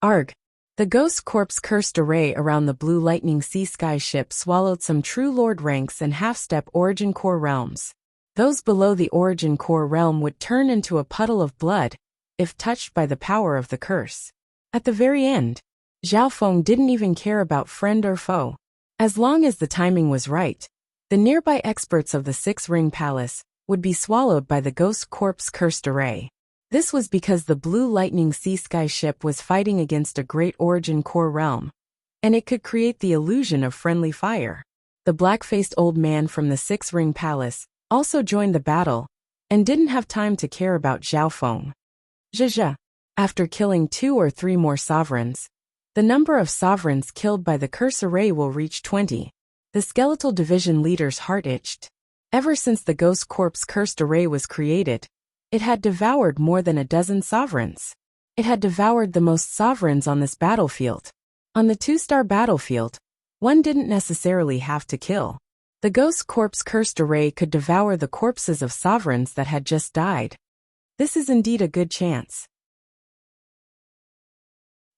Arg! The ghost corpse cursed array around the blue lightning sea sky ship swallowed some true lord ranks and half-step origin core realms. Those below the origin core realm would turn into a puddle of blood if touched by the power of the curse. At the very end, Zhao Feng didn't even care about friend or foe. As long as the timing was right, the nearby experts of the six-ring palace would be swallowed by the ghost corpse cursed array. This was because the blue lightning sea sky ship was fighting against a great origin core realm, and it could create the illusion of friendly fire. The black-faced old man from the six-ring palace also joined the battle, and didn't have time to care about Zhao Feng. Zhezhe. After killing 2 or 3 more sovereigns, the number of sovereigns killed by the curse array will reach 20. The skeletal division leader's heart itched. Ever since the ghost corpse cursed array was created, it had devoured more than a dozen sovereigns. It had devoured the most sovereigns on this battlefield. On the 2-star battlefield, one didn't necessarily have to kill. The ghost corpse cursed array could devour the corpses of sovereigns that had just died. This is indeed a good chance.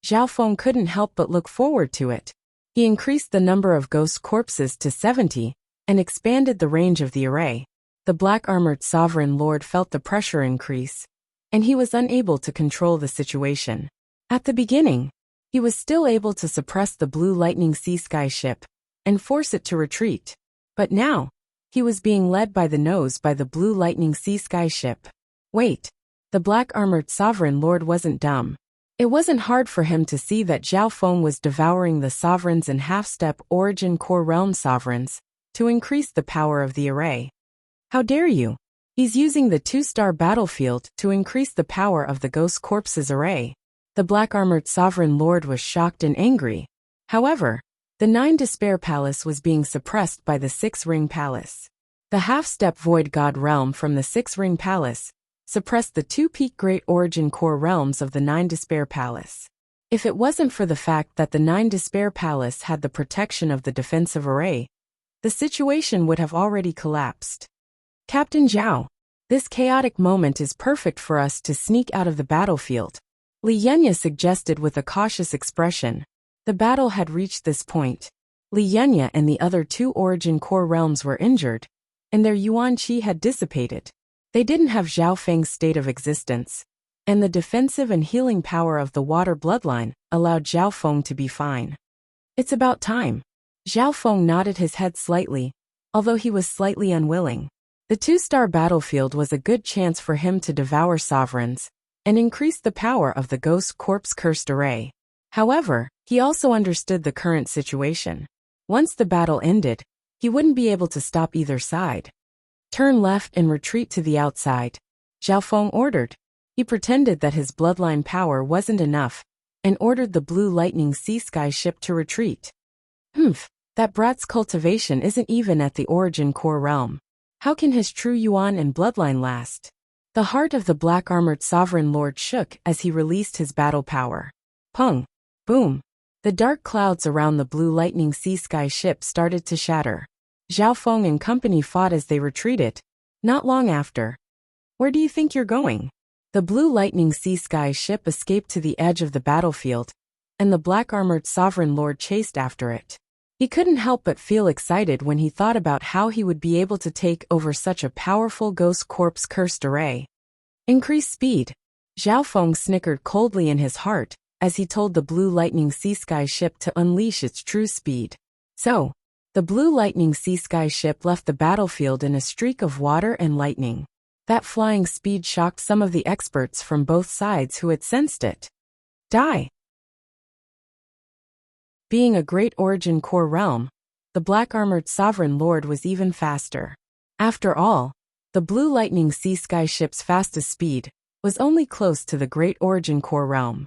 Zhao Feng couldn't help but look forward to it. He increased the number of ghost corpses to 70, and expanded the range of the array. The black-armored sovereign lord felt the pressure increase, and he was unable to control the situation. At the beginning, he was still able to suppress the blue lightning sea sky ship, and force it to retreat. But now, he was being led by the nose by the blue lightning sea sky ship. Wait, the black-armored sovereign lord wasn't dumb. It wasn't hard for him to see that Zhao Feng was devouring the sovereigns and half-step origin core realm sovereigns to increase the power of the array. How dare you? He's using the 2-star battlefield to increase the power of the ghost corpses array. The black-armored sovereign lord was shocked and angry. However, the 9 Despair Palace was being suppressed by the 6-ring palace. The half-step void god realm from the 6-ring palace suppressed the 2-peak great origin core realms of the 9 Despair Palace. If it wasn't for the fact that the 9 Despair Palace had the protection of the defensive array, the situation would have already collapsed. Captain Zhao, this chaotic moment is perfect for us to sneak out of the battlefield, Li Yunya suggested with a cautious expression. The battle had reached this point. Li Yunya and the other 2 origin core realms were injured, and their yuan qi had dissipated. They didn't have Zhao Feng's state of existence, and the defensive and healing power of the water bloodline allowed Zhao Feng to be fine. It's about time. Zhao Feng nodded his head slightly, although he was slightly unwilling. The two-star battlefield was a good chance for him to devour sovereigns and increase the power of the Ghost Corp's cursed array. However, he also understood the current situation. Once the battle ended, he wouldn't be able to stop either side. Turn left and retreat to the outside, Zhao Feng ordered. He pretended that his bloodline power wasn't enough and ordered the Blue Lightning Sea Sky ship to retreat. That brat's cultivation isn't even at the origin core realm. How can his true yuan and bloodline last? The heart of the black-armored sovereign lord shook as he released his battle power. Pung! Boom! The dark clouds around the Blue Lightning Sea Sky ship started to shatter. Zhao Feng and company fought as they retreated. Not long after. Where do you think you're going? The Blue Lightning Sea Sky ship escaped to the edge of the battlefield, and the black-armored sovereign lord chased after it. He couldn't help but feel excited when he thought about how he would be able to take over such a powerful Ghost Corp's cursed array. Increase speed. Zhao Feng snickered coldly in his heart as he told the Blue Lightning Sea Sky ship to unleash its true speed. So, the Blue Lightning Sea Sky ship left the battlefield in a streak of water and lightning. That flying speed shocked some of the experts from both sides who had sensed it. Die! Being a great origin core realm, the black-armored sovereign lord was even faster. After all, the Blue Lightning Sea Sky ship's fastest speed was only close to the great origin core realm.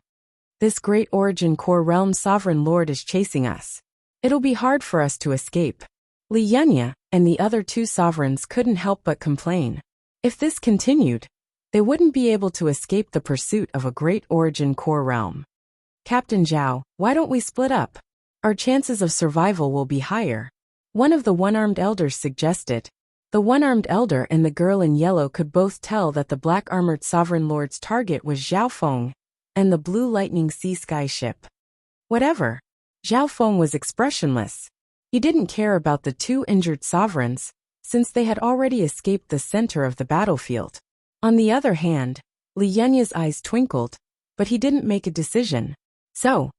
This great origin core realm sovereign lord is chasing us. It'll be hard for us to escape. Li Yunya and the other two sovereigns couldn't help but complain. If this continued, they wouldn't be able to escape the pursuit of a great origin core realm. Captain Zhao, why don't we split up? Our chances of survival will be higher. One of the one-armed elders suggested. The one-armed elder and the girl in yellow could both tell that the black-armored sovereign lord's target was Zhao Feng and the Blue Lightning Sea Sky ship. Whatever. Zhao Feng was expressionless. He didn't care about the two injured sovereigns, since they had already escaped the center of the battlefield. On the other hand, Li Yunya's eyes twinkled, but he didn't make a decision. So,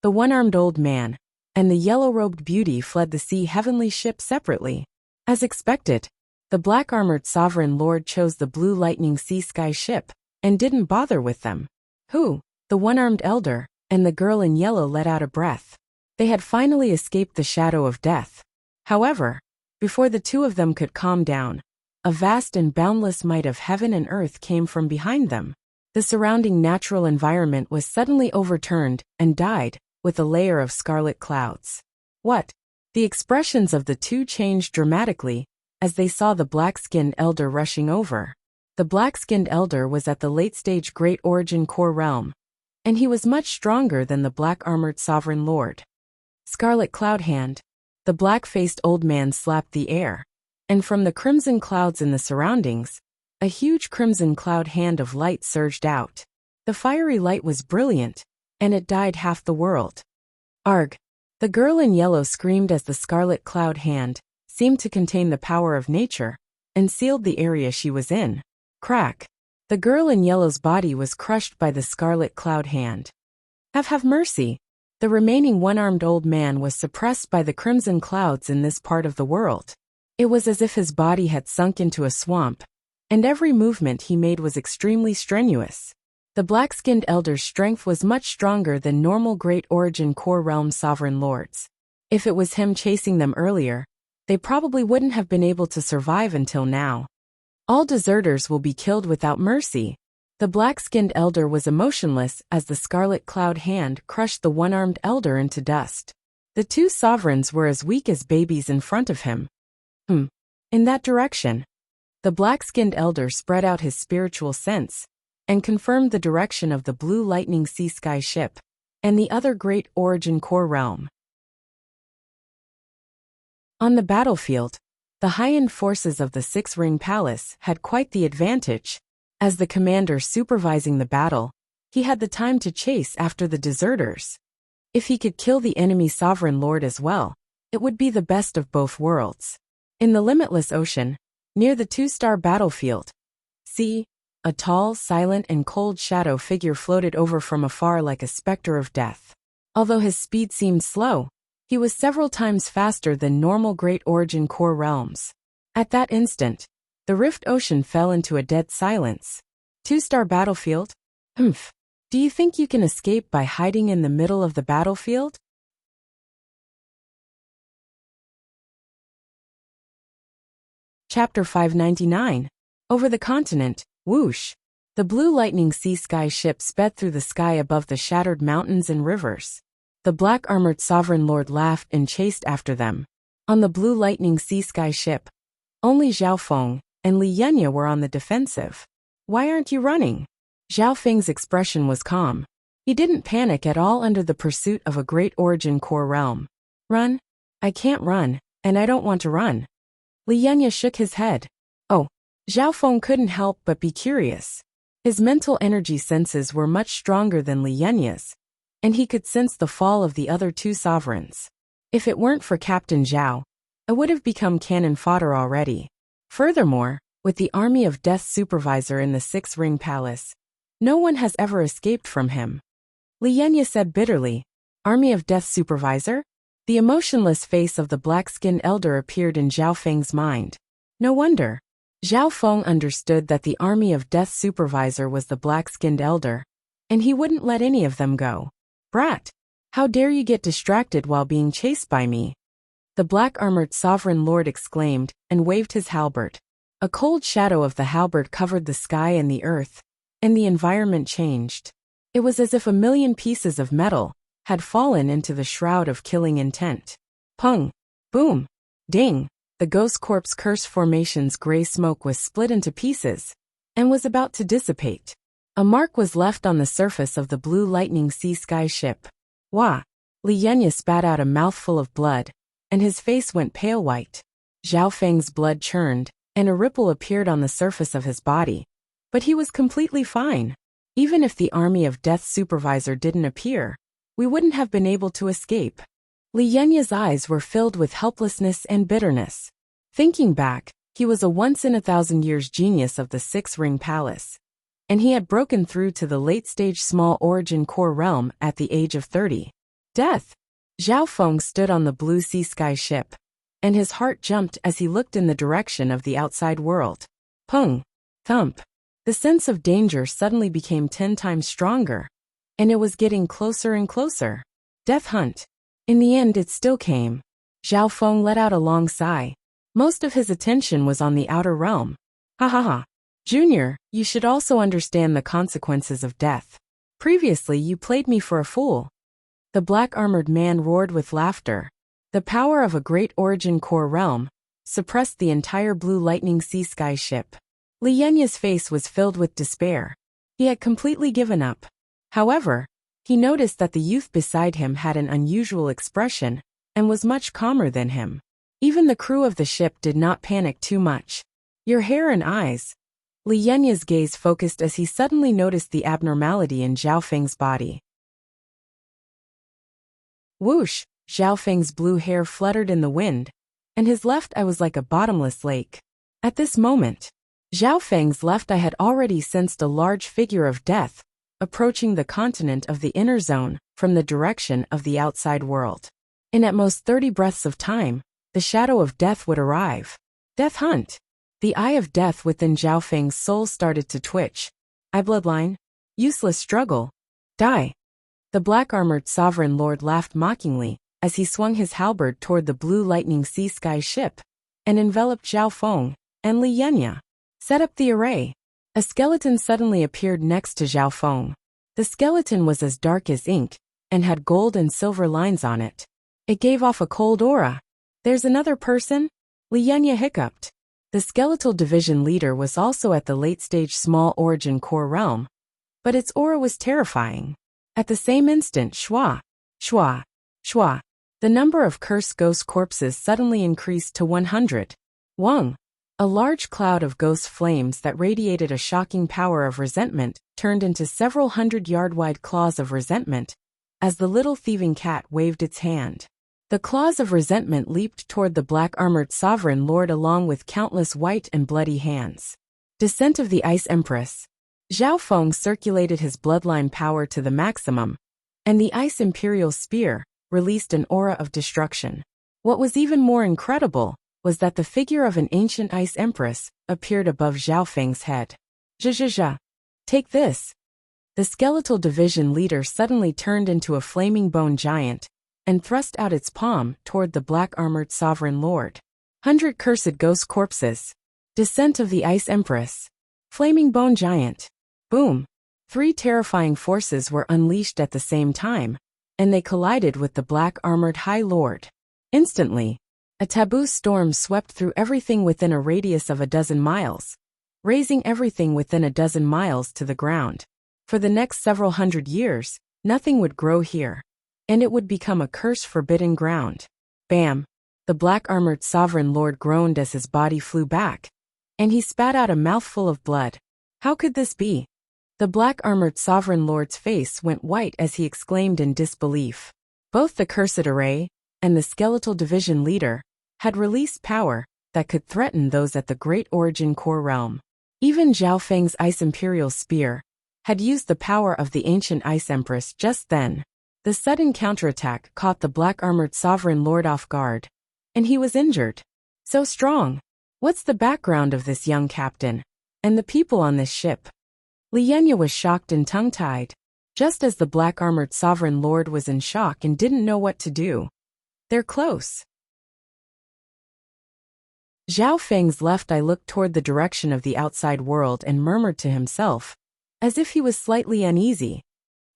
the one-armed old man and the yellow-robed beauty fled the sea heavenly ship separately. As expected, the black-armored sovereign lord chose the Blue Lightning Sea Sky ship and didn't bother with them. The one-armed elder and the girl in yellow let out a breath. They had finally escaped the shadow of death. However, before the two of them could calm down, a vast and boundless might of heaven and earth came from behind them. The surrounding natural environment was suddenly overturned and dyed with a layer of scarlet clouds. What? The expressions of the two changed dramatically as they saw the black-skinned elder rushing over. The black-skinned elder was at the late-stage Great Origin Core realm, and he was much stronger than the black-armored sovereign lord. Scarlet Cloud Hand. The black-faced old man slapped the air, and from the crimson clouds in the surroundings, a huge crimson cloud hand of light surged out. The fiery light was brilliant, and it dyed half the world. Arg! The girl in yellow screamed as the scarlet cloud hand seemed to contain the power of nature and sealed the area she was in. Crack! The girl in yellow's body was crushed by the scarlet cloud hand. Have mercy! The remaining one-armed old man was suppressed by the crimson clouds in this part of the world. It was as if his body had sunk into a swamp, and every movement he made was extremely strenuous. The black-skinned elder's strength was much stronger than normal Great Origin Core realm sovereign lords. If it was him chasing them earlier, they probably wouldn't have been able to survive until now. All deserters will be killed without mercy. The black-skinned elder was emotionless as the scarlet cloud hand crushed the one-armed elder into dust. The two sovereigns were as weak as babies in front of him. In that direction. The black-skinned elder spread out his spiritual sense and confirmed the direction of the Blue Lightning Sea Sky ship and the other Great Origin Core realm. On the battlefield, the high-end forces of the Six-Ring Palace had quite the advantage. As the commander supervising the battle, he had the time to chase after the deserters. If he could kill the enemy sovereign lord as well, it would be the best of both worlds. In the limitless ocean, near the two-star battlefield, a tall, silent and cold shadow figure floated over from afar like a specter of death. Although his speed seemed slow, he was several times faster than normal Great Origin Core realms. At that instant, the Rift Ocean fell into a dead silence. Two-star battlefield? Humph. Do you think you can escape by hiding in the middle of the battlefield? Chapter 599. Over the continent, whoosh. The blue lightning sea sky ship sped through the sky above the shattered mountains and rivers. The black armored sovereign lord laughed and chased after them. On the blue lightning sea sky ship, only Zhao Feng and Li Yunya were on the defensive. Why aren't you running? Zhao Feng's expression was calm. He didn't panic at all under the pursuit of a great origin core realm. Run? I can't run, and I don't want to run. Li Yunya shook his head. Oh, Zhao Feng couldn't help but be curious. His mental energy senses were much stronger than Li Yunya's, and he could sense the fall of the other two sovereigns. If it weren't for Captain Zhao, it would have become cannon fodder already. Furthermore, with the army of Death's supervisor in the Six-Ring Palace, no one has ever escaped from him. Li Yunya said bitterly, Army of Death's supervisor? The emotionless face of the black-skinned elder appeared in Zhao Feng's mind. No wonder. Zhao Feng understood that the army of Death's supervisor was the black-skinned elder, and he wouldn't let any of them go. Brat! How dare you get distracted while being chased by me? The black-armored sovereign lord exclaimed and waved his halberd. A cold shadow of the halberd covered the sky and the earth, and the environment changed. It was as if a million pieces of metal had fallen into the shroud of killing intent. Pung! Boom! Ding! The ghost corpse curse formation's gray smoke was split into pieces and was about to dissipate. A mark was left on the surface of the blue lightning sea sky ship. Wah! Li Yunya spat out a mouthful of blood, and his face went pale white. Zhao Feng's blood churned, and a ripple appeared on the surface of his body. But he was completely fine. Even if the army of Death's supervisor didn't appear, we wouldn't have been able to escape. Li Yunya's eyes were filled with helplessness and bitterness. Thinking back, he was a once-in-a-thousand-years genius of the Six-Ring Palace, and he had broken through to the late-stage small origin core realm at the age of 30. Death! Zhao Feng stood on the blue sea sky ship, and his heart jumped as he looked in the direction of the outside world. Pung! Thump! The sense of danger suddenly became 10 times stronger, and it was getting closer and closer. Death hunt. In the end it still came. Zhao Feng let out a long sigh. Most of his attention was on the outer realm. Ha ha ha. Junior, you should also understand the consequences of death. Previously you played me for a fool. The black-armored man roared with laughter. The power of a great origin core realm suppressed the entire blue lightning sea sky ship. Li Yunya's face was filled with despair. He had completely given up. However, he noticed that the youth beside him had an unusual expression and was much calmer than him. Even the crew of the ship did not panic too much. Your hair and eyes. Li Yunya's gaze focused as he suddenly noticed the abnormality in Zhao Feng's body. Whoosh! Zhao Feng's blue hair fluttered in the wind, and his left eye was like a bottomless lake. At this moment, Zhao Feng's left eye had already sensed a large figure of death approaching the continent of the inner zone from the direction of the outside world. In at most 30 breaths of time, the shadow of death would arrive. Death hunt. The eye of death within Zhao Feng's soul started to twitch. Eye bloodline. Useless struggle. Die. The black-armored sovereign lord laughed mockingly as he swung his halberd toward the blue lightning sea sky ship and enveloped Zhao Feng and Li Yunya. Set up the array. A skeleton suddenly appeared next to Zhao Feng. The skeleton was as dark as ink and had gold and silver lines on it. It gave off a cold aura. There's another person? Li Yunya hiccuped. The skeletal division leader was also at the late-stage small origin core realm, but its aura was terrifying. At the same instant, shwa, shwa, shwa, the number of cursed ghost corpses suddenly increased to 100. Wang. A large cloud of ghost flames that radiated a shocking power of resentment turned into several 100-yard-wide claws of resentment as the little thieving cat waved its hand. The claws of resentment leaped toward the black-armored sovereign lord along with countless white and bloody hands. Descent of the Ice Empress. Zhao Feng circulated his bloodline power to the maximum, and the Ice Imperial Spear released an aura of destruction. What was even more incredible was that the figure of an ancient ice empress appeared above Zhao Feng's head. Zha. Take this. The skeletal division leader suddenly turned into a flaming bone giant and thrust out its palm toward the black-armored sovereign lord. 100 cursed ghost corpses. Descent of the Ice Empress. Flaming bone giant. Boom. 3 terrifying forces were unleashed at the same time, and they collided with the black-armored High Lord. Instantly, a taboo storm swept through everything within a radius of a dozen miles, raising everything within a dozen miles to the ground. For the next several hundred years, nothing would grow here, and it would become a curse-forbidden ground. Bam! The black-armored sovereign lord groaned as his body flew back, and he spat out a mouthful of blood. How could this be? The black-armored sovereign lord's face went white as he exclaimed in disbelief. Both the cursed array and the skeletal division leader had released power that could threaten those at the Great Origin Core realm. Even Zhao Feng's Ice Imperial Spear had used the power of the ancient Ice Empress just then. The sudden counterattack caught the black-armored sovereign lord off guard, and he was injured. So strong. What's the background of this young captain and the people on this ship? Lienya was shocked and tongue-tied, just as the black-armored sovereign lord was in shock and didn't know what to do. They're close. Zhao Feng's left eye looked toward the direction of the outside world and murmured to himself, as if he was slightly uneasy.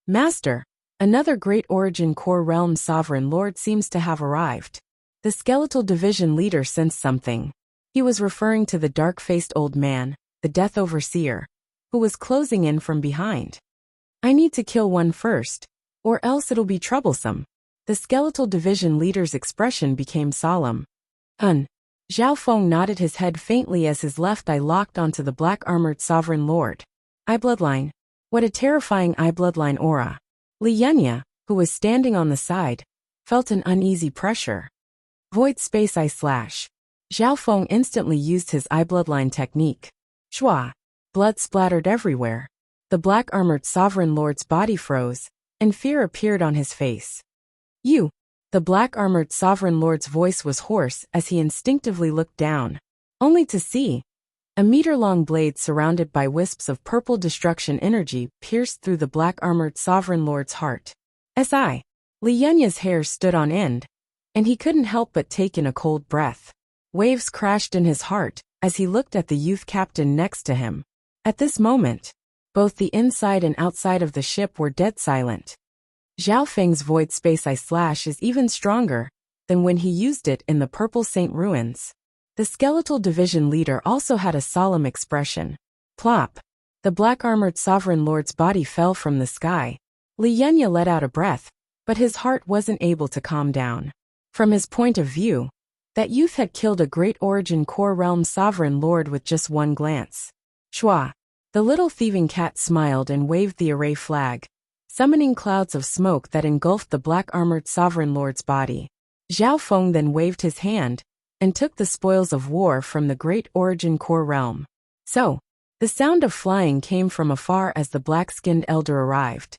Master, another Great Origin Core realm sovereign lord seems to have arrived. The skeletal division leader sensed something. He was referring to the dark-faced old man, the Death Overseer, who was closing in from behind. I need to kill one first, or else it'll be troublesome. The skeletal division leader's expression became solemn. Zhao Feng nodded his head faintly as his left eye locked onto the black-armored sovereign lord. Eye bloodline. What a terrifying eye bloodline aura. Lienya, who was standing on the side, felt an uneasy pressure. Void space eye slash. Zhao Feng instantly used his eye bloodline technique. Shua. Blood splattered everywhere. The black-armored sovereign lord's body froze, and fear appeared on his face. You. The black-armored sovereign lord's voice was hoarse as he instinctively looked down, only to see a meter-long blade surrounded by wisps of purple destruction energy pierced through the black-armored sovereign lord's heart. Si. Lienya's hair stood on end, and he couldn't help but take in a cold breath. Waves crashed in his heart as he looked at the youth captain next to him. At this moment, both the inside and outside of the ship were dead silent. Zhao Feng's void space eye slash is even stronger than when he used it in the Purple Saint ruins. The skeletal division leader also had a solemn expression. Plop. The black-armored sovereign lord's body fell from the sky. Lienya let out a breath, but his heart wasn't able to calm down. From his point of view, that youth had killed a Great Origin Core realm sovereign lord with just one glance. Shua. The little thieving cat smiled and waved the array flag, summoning clouds of smoke that engulfed the black-armored sovereign lord's body. Zhao Feng then waved his hand and took the spoils of war from the Great Origin Core realm. So, the sound of flying came from afar as the black-skinned elder arrived.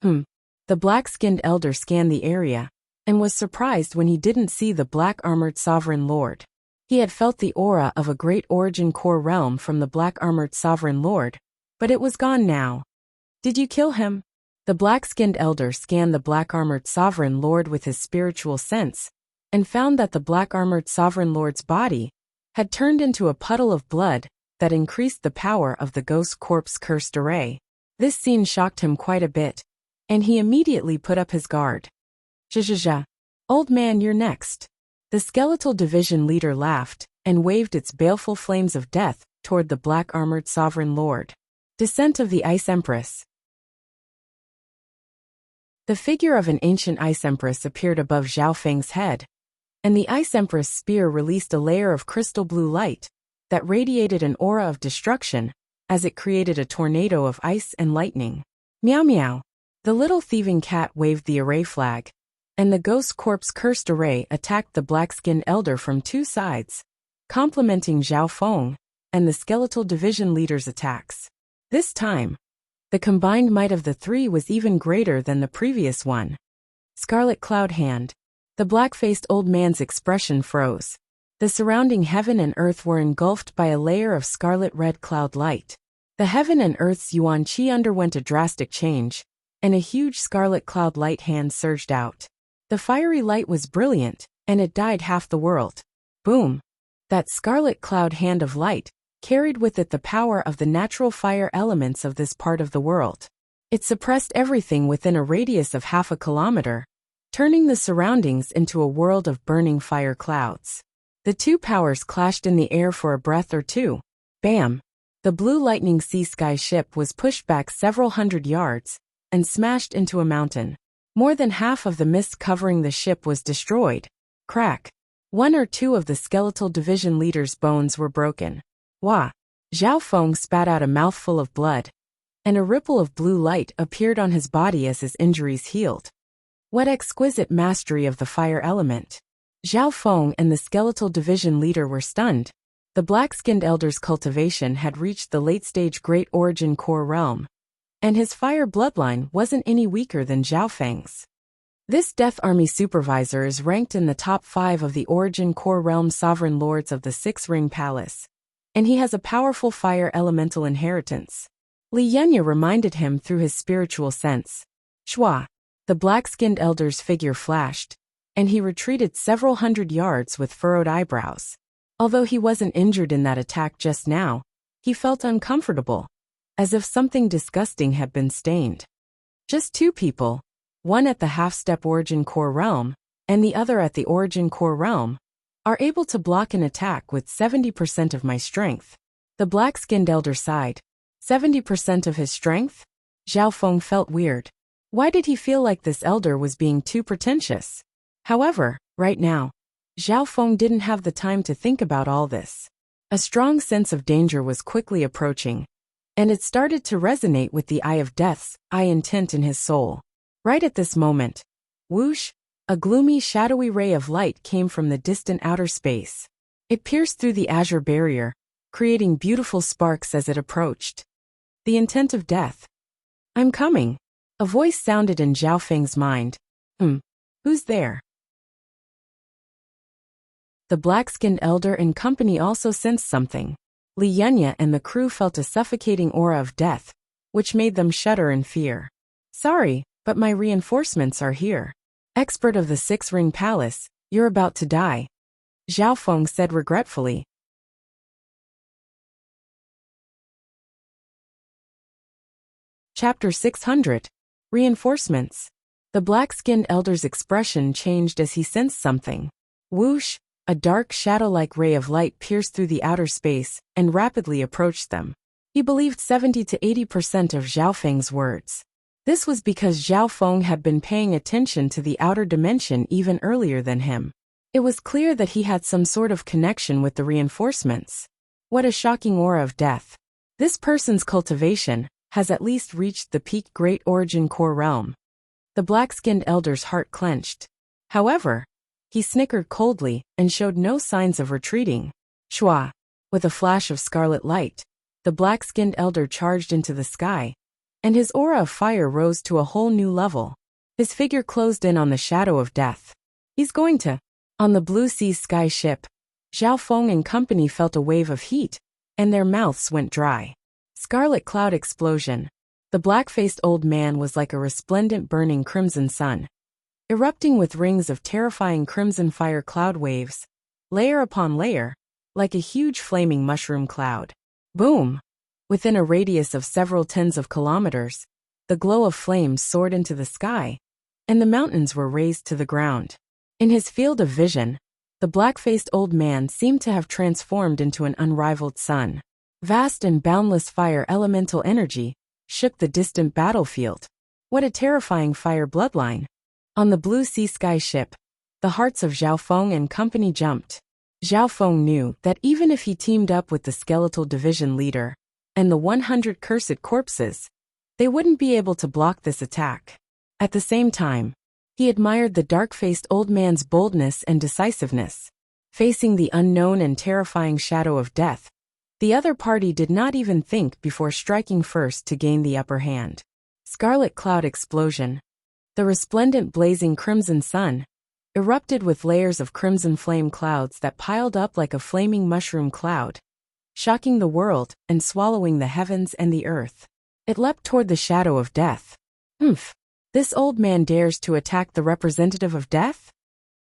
The black-skinned elder scanned the area and was surprised when he didn't see the black-armored sovereign lord. He had felt the aura of a Great Origin Core realm from the black-armored sovereign lord, but it was gone now. Did you kill him? The black-skinned elder scanned the black-armored sovereign lord with his spiritual sense, and found that the black-armored sovereign lord's body had turned into a puddle of blood that increased the power of the ghost corpse cursed array. This scene shocked him quite a bit, and he immediately put up his guard. Zha. Old man, you're next. The skeletal division leader laughed and waved its baleful flames of death toward the black-armored sovereign lord. Descent of the Ice Empress. The figure of an ancient Ice Empress appeared above Zhao Feng's head, and the Ice Empress spear released a layer of crystal blue light that radiated an aura of destruction as it created a tornado of ice and lightning. Meow meow. The little thieving cat waved the array flag, and the ghost corpse cursed array attacked the black-skinned elder from two sides, complementing Zhao Feng and the skeletal division leader's attacks. This time, the combined might of the three was even greater than the previous one. Scarlet Cloud Hand. The black-faced old man's expression froze. The surrounding heaven and earth were engulfed by a layer of scarlet-red cloud light. The heaven and earth's yuan qi underwent a drastic change, and a huge scarlet cloud light hand surged out. The fiery light was brilliant, and it dyed half the world. Boom! That scarlet cloud hand of light carried with it the power of the natural fire elements of this part of the world. It suppressed everything within a radius of half a kilometer, turning the surroundings into a world of burning fire clouds. The two powers clashed in the air for a breath or two. Bam! The blue lightning sea sky ship was pushed back several hundred yards and smashed into a mountain. More than half of the mist covering the ship was destroyed. Crack! One or two of the skeletal division leader's bones were broken. Wah! Zhao Feng spat out a mouthful of blood, and a ripple of blue light appeared on his body as his injuries healed. What exquisite mastery of the fire element! Zhao Feng and the skeletal division leader were stunned. The black-skinned elder's cultivation had reached the late-stage Great Origin Core realm, and his fire bloodline wasn't any weaker than Zhao Feng's. This Death Army supervisor is ranked in the top 5 of the Origin Core realm sovereign lords of the Six-Ring Palace, and he has a powerful fire elemental inheritance. Li Yunya reminded him through his spiritual sense. Shua! The black-skinned elder's figure flashed, and he retreated several hundred yards with furrowed eyebrows. Although he wasn't injured in that attack just now, he felt uncomfortable, as if something disgusting had been stained. Just two people, one at the half-step Origin Core realm, and the other at the Origin Core realm, are able to block an attack with 70% of my strength. The black-skinned elder sighed. 70% of his strength? Zhao Feng felt weird. Why did he feel like this elder was being too pretentious? However, right now, Zhao Feng didn't have the time to think about all this. A strong sense of danger was quickly approaching, and it started to resonate with the Eye of Death's eye intent in his soul. Right at this moment, whoosh, a gloomy shadowy ray of light came from the distant outer space. It pierced through the azure barrier, creating beautiful sparks as it approached. The intent of death. I'm coming. A voice sounded in Zhao Feng's mind. Who's there? The black-skinned elder and company also sensed something. Li Yunya and the crew felt a suffocating aura of death, which made them shudder in fear. Sorry, but my reinforcements are here. Expert of the Six-Ring Palace, you're about to die. Zhao Feng said regretfully. Chapter 600. Reinforcements. The black-skinned elder's expression changed as he sensed something. Whoosh! A dark shadow-like ray of light pierced through the outer space and rapidly approached them. He believed 70 to 80% of Zhao Feng's words. This was because Zhao Feng had been paying attention to the outer dimension even earlier than him. It was clear that he had some sort of connection with the reinforcements. What a shocking aura of death. This person's cultivation has at least reached the peak Great Origin Core realm. The black-skinned elder's heart clenched. However, he snickered coldly and showed no signs of retreating. Shua! With a flash of scarlet light, the black-skinned elder charged into the sky, and his aura of fire rose to a whole new level. His figure closed in on the shadow of death. He's going to. On the blue sea sky ship, Zhao Feng and company felt a wave of heat, and their mouths went dry. Scarlet cloud explosion. The black-faced old man was like a resplendent burning crimson sun, erupting with rings of terrifying crimson fire cloud waves, layer upon layer, like a huge flaming mushroom cloud. Boom! Within a radius of several tens of kilometers, the glow of flames soared into the sky, and the mountains were razed to the ground. In his field of vision, the black-faced old man seemed to have transformed into an unrivaled sun. Vast and boundless fire elemental energy shook the distant battlefield. What a terrifying fire bloodline! On the blue sea sky ship, the hearts of Zhao Feng and company jumped. Zhao Feng knew that even if he teamed up with the skeletal division leader and the 100 cursed corpses, they wouldn't be able to block this attack. At the same time, he admired the dark-faced old man's boldness and decisiveness. Facing the unknown and terrifying shadow of death, the other party did not even think before striking first to gain the upper hand. Scarlet cloud explosion. The resplendent blazing crimson sun, erupted with layers of crimson flame clouds that piled up like a flaming mushroom cloud, shocking the world and swallowing the heavens and the earth. It leapt toward the shadow of death. Humph! This old man dares to attack the representative of death?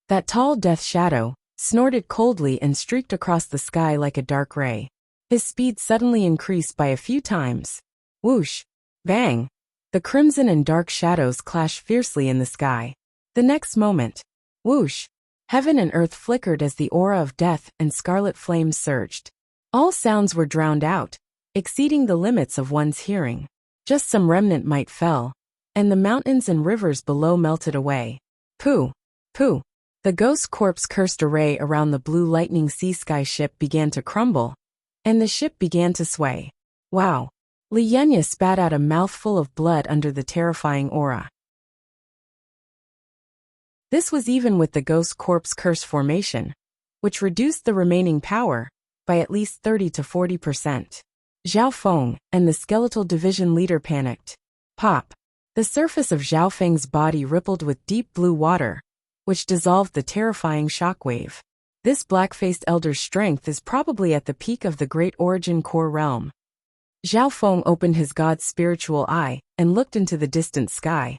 That tall death shadow snorted coldly and streaked across the sky like a dark ray. His speed suddenly increased by a few times. Whoosh! Bang! The crimson and dark shadows clashed fiercely in the sky. The next moment, whoosh! Heaven and earth flickered as the aura of death and scarlet flames surged. All sounds were drowned out, exceeding the limits of one's hearing. Just some remnant might fell, and the mountains and rivers below melted away. Pooh! Pooh! The ghost corpse cursed array around the blue lightning sea sky ship began to crumble, and the ship began to sway. Wow! Li Yenya spat out a mouthful of blood under the terrifying aura. This was even with the ghost corpse curse formation, which reduced the remaining power by at least 30 to 40%. Zhao Feng and the skeletal division leader panicked. Pop! The surface of Zhao Feng's body rippled with deep blue water, which dissolved the terrifying shockwave. This black-faced elder's strength is probably at the peak of the Great Origin Core realm. Zhao Feng opened his god's spiritual eye and looked into the distant sky.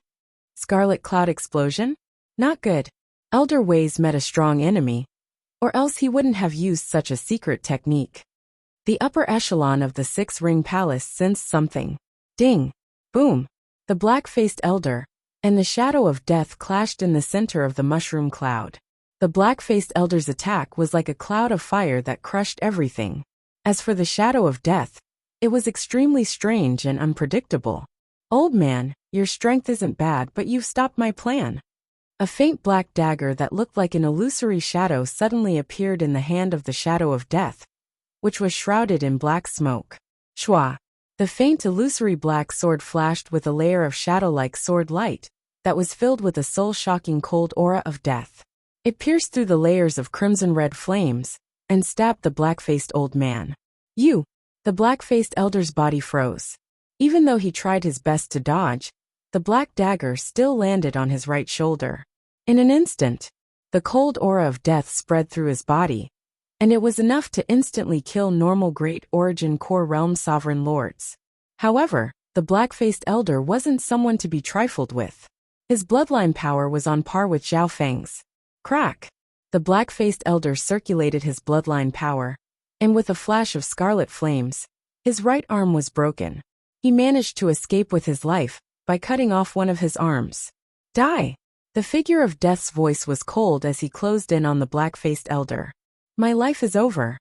Scarlet cloud explosion? Not good. Elder Wei's met a strong enemy, or else he wouldn't have used such a secret technique. The upper echelon of the Six-Ring Palace sensed something. Ding! Boom! The black-faced elder and the shadow of death clashed in the center of the mushroom cloud. The black-faced elder's attack was like a cloud of fire that crushed everything. As for the shadow of death, it was extremely strange and unpredictable. Old man, your strength isn't bad, but you've stopped my plan. A faint black dagger that looked like an illusory shadow suddenly appeared in the hand of the shadow of death, which was shrouded in black smoke. Shwa! The faint illusory black sword flashed with a layer of shadow-like sword light that was filled with a soul-shocking cold aura of death. It pierced through the layers of crimson-red flames and stabbed the black-faced old man. You! The black-faced elder's body froze. Even though he tried his best to dodge, the black dagger still landed on his right shoulder. In an instant, the cold aura of death spread through his body, and it was enough to instantly kill normal Great Origin Core realm sovereign lords. However, the black-faced elder wasn't someone to be trifled with. His bloodline power was on par with Zhao Feng's. Crack! The black-faced elder circulated his bloodline power, and with a flash of scarlet flames, his right arm was broken. He managed to escape with his life by cutting off one of his arms. Die! The figure of death's voice was cold as he closed in on the black-faced elder. My life is over.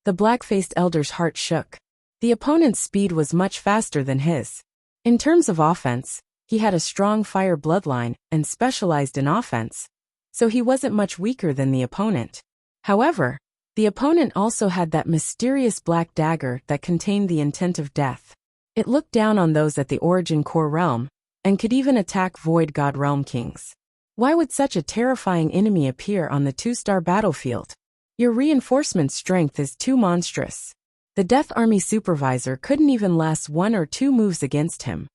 The black-faced elder's heart shook. The opponent's speed was much faster than his. In terms of offense, he had a strong fire bloodline and specialized in offense, so he wasn't much weaker than the opponent. However, the opponent also had that mysterious black dagger that contained the intent of death. It looked down on those at the Origin Core realm, and could even attack Void God realm kings. Why would such a terrifying enemy appear on the 2-star battlefield? Your reinforcement strength is too monstrous. The Death Army supervisor couldn't even last 1 or 2 moves against him.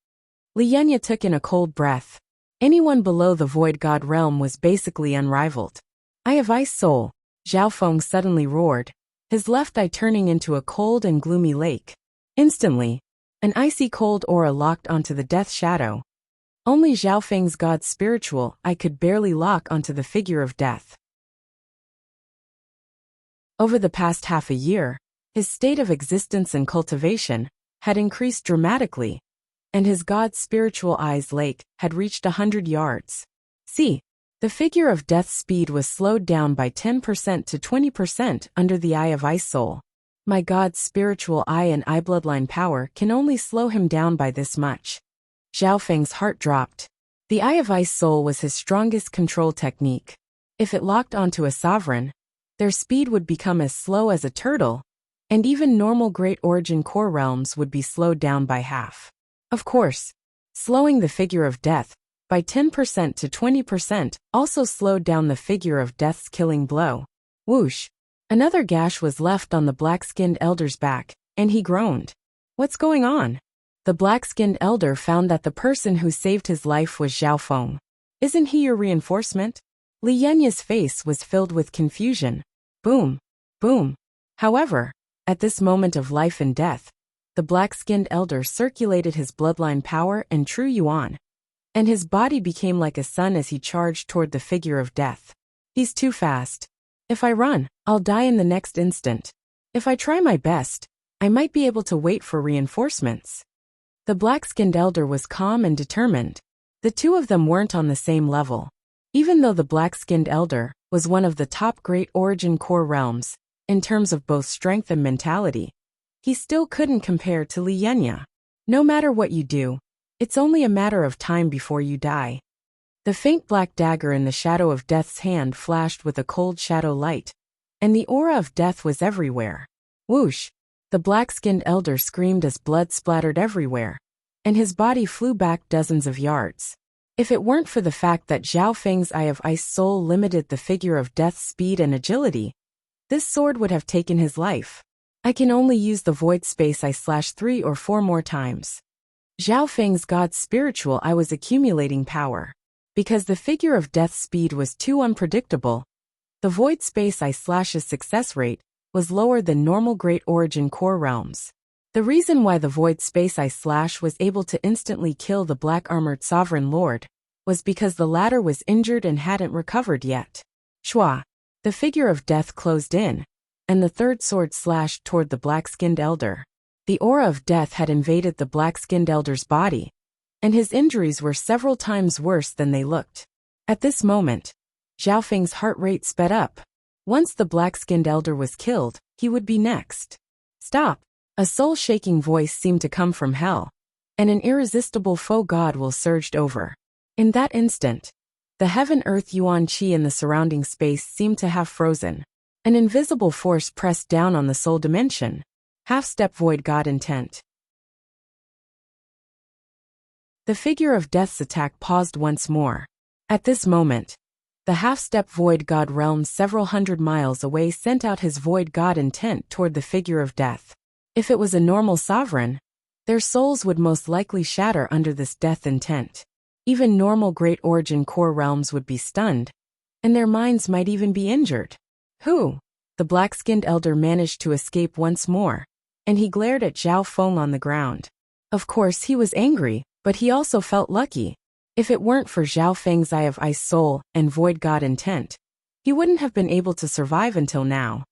Li Yenya took in a cold breath. Anyone below the Void God realm was basically unrivaled. I have Ice Soul, Zhao Feng suddenly roared, his left eye turning into a cold and gloomy lake. Instantly, an icy cold aura locked onto the death shadow. Only Zhao Feng's god's spiritual eye could barely lock onto the figure of death. Over the past half a year, his state of existence and cultivation had increased dramatically, and his god's spiritual eye's lake had reached 100 yards. See, the figure of death's speed was slowed down by 10% to 20% under the eye of Ice Soul. My god's spiritual eye and eye bloodline power can only slow him down by this much. Zhao Feng's heart dropped. The Eye of Ice Soul was his strongest control technique. If it locked onto a sovereign, their speed would become as slow as a turtle, and even normal Great Origin Core realms would be slowed down by half. Of course, slowing the figure of death by 10% to 20% also slowed down the figure of death's killing blow. Whoosh! Another gash was left on the black-skinned elder's back, and he groaned. What's going on? The black-skinned elder found that the person who saved his life was Zhao Feng. Isn't he your reinforcement? Li Yanya's face was filled with confusion. Boom. Boom. However, at this moment of life and death, the black-skinned elder circulated his bloodline power and true yuan, and his body became like a sun as he charged toward the figure of death. He's too fast. If I run, I'll die in the next instant. If I try my best, I might be able to wait for reinforcements. The black-skinned elder was calm and determined. The two of them weren't on the same level. Even though the black-skinned elder was one of the top great origin core realms, in terms of both strength and mentality, he still couldn't compare to Li Yanya. No matter what you do, it's only a matter of time before you die. The faint black dagger in the shadow of death's hand flashed with a cold shadow light, and the aura of death was everywhere. Whoosh! The black-skinned elder screamed as blood splattered everywhere, and his body flew back dozens of yards. If it weren't for the fact that Zhao Feng's Eye of Ice Soul limited the figure of death's speed and agility, this sword would have taken his life. I can only use the void space I / 3 or 4 more times. Zhao Feng's God's spiritual eye was accumulating power. Because the figure of death's speed was too unpredictable, the void space I/'s success rate was lower than normal Great Origin core realms. The reason why the void space I/ was able to instantly kill the black-armored sovereign lord was because the latter was injured and hadn't recovered yet. Shua! The figure of death closed in, and the third sword slashed toward the black-skinned elder. The aura of death had invaded the black-skinned elder's body, and his injuries were several times worse than they looked. At this moment, Zhao Feng's heart rate sped up. Once the black-skinned elder was killed, he would be next. Stop! A soul-shaking voice seemed to come from hell, and an irresistible faux god will surged over. In that instant, the heaven-earth yuan qi in the surrounding space seemed to have frozen. An invisible force pressed down on the soul dimension. Half-step void god intent. The figure of death's attack paused once more. At this moment, the half-step void god realm several hundred miles away sent out his void god intent toward the figure of death. If it was a normal sovereign, their souls would most likely shatter under this death intent. Even normal Great Origin core realms would be stunned, and their minds might even be injured. Who? The black-skinned elder managed to escape once more, and he glared at Zhao Feng on the ground. Of course he was angry, but he also felt lucky. If it weren't for Zhao Feng's Eye of Ice Soul and Void God Intent, he wouldn't have been able to survive until now.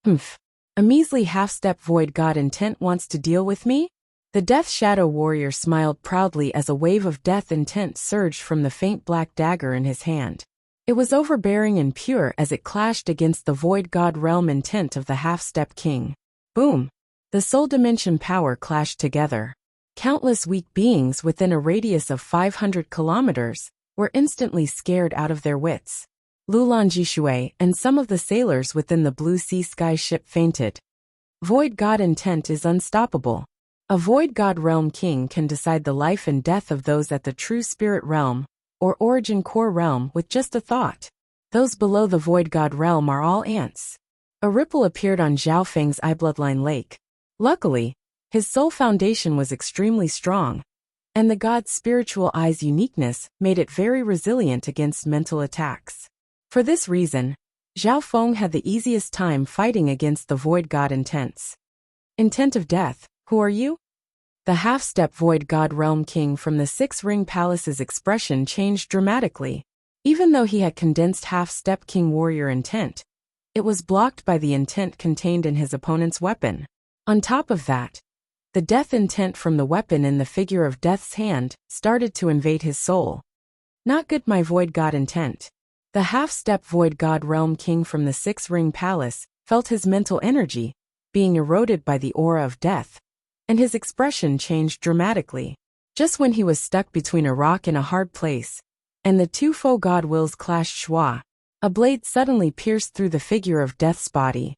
Humph. A measly half-step Void God Intent wants to deal with me? The Death Shadow Warrior smiled proudly as a wave of death intent surged from the faint black dagger in his hand. It was overbearing and pure as it clashed against the Void God Realm intent of the half-step king. Boom! The soul dimension power clashed together. Countless weak beings within a radius of 500 kilometers were instantly scared out of their wits. Lulan Jishui and some of the sailors within the Blue Sea Sky ship fainted. Void God Intent is unstoppable. A Void God Realm King can decide the life and death of those at the True Spirit Realm or Origin Core Realm with just a thought. Those below the Void God Realm are all ants. A ripple appeared on Zhao Feng's eye bloodline lake. Luckily, his soul foundation was extremely strong, and the god's spiritual eye's uniqueness made it very resilient against mental attacks. For this reason, Zhao Feng had the easiest time fighting against the Void God Intents. Intent of death, who are you? The half-step Void God Realm King from the Six Ring Palace's expression changed dramatically. Even though he had condensed half-step King Warrior intent, it was blocked by the intent contained in his opponent's weapon. On top of that, the death intent from the weapon in the figure of death's hand started to invade his soul. Not good, my Void God Intent. The half-step Void God Realm King from the Six Ring Palace felt his mental energy being eroded by the aura of death, and his expression changed dramatically. Just when he was stuck between a rock and a hard place, and the two faux god wills clashed, schwa, a blade suddenly pierced through the figure of death's body.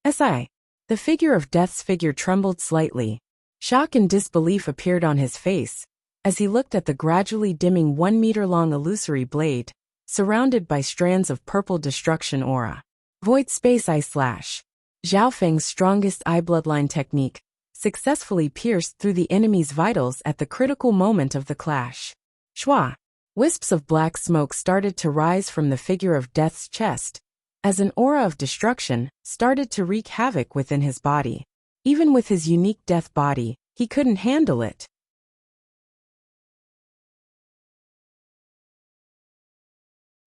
The figure of death's figure trembled slightly. Shock and disbelief appeared on his face as he looked at the gradually dimming 1-meter-long illusory blade, surrounded by strands of purple destruction aura. Void Space Eye Slash. Zhao Feng's strongest eye bloodline technique successfully pierced through the enemy's vitals at the critical moment of the clash. Schwa! Wisps of black smoke started to rise from the figure of death's chest, as an aura of destruction started to wreak havoc within his body. Even with his unique death body, he couldn't handle it.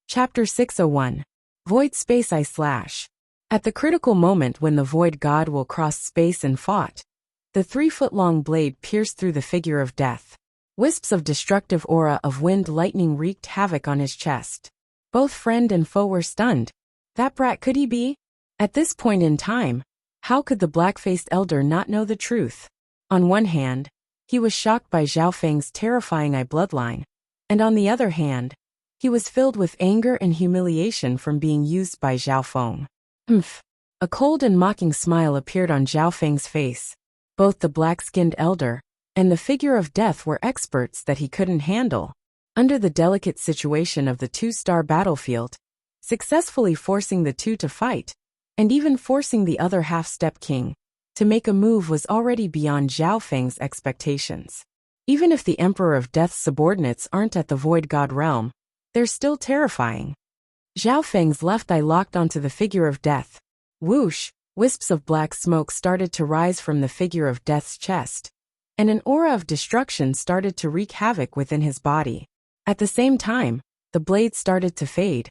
Chapter 601. Void Space I / At the critical moment when the Void God will cross space and fought, the 3-foot-long blade pierced through the figure of death. Wisps of destructive aura of wind lightning wreaked havoc on his chest. Both friend and foe were stunned. That brat, could he be? At this point in time, how could the black-faced elder not know the truth? On one hand, he was shocked by Zhao Feng's terrifying eye bloodline, and on the other hand, he was filled with anger and humiliation from being used by Zhao Feng. A cold and mocking smile appeared on Zhao Feng's face. Both the black-skinned elder and the figure of death were experts that he couldn't handle. Under the delicate situation of the 2-star battlefield, successfully forcing the two to fight, and even forcing the other half-step king to make a move was already beyond Zhao Feng's expectations. Even if the Emperor of Death's subordinates aren't at the Void God realm, they're still terrifying. Zhao Feng's left eye locked onto the figure of death. Whoosh! Wisps of black smoke started to rise from the figure of death's chest, and an aura of destruction started to wreak havoc within his body. At the same time, the blade started to fade.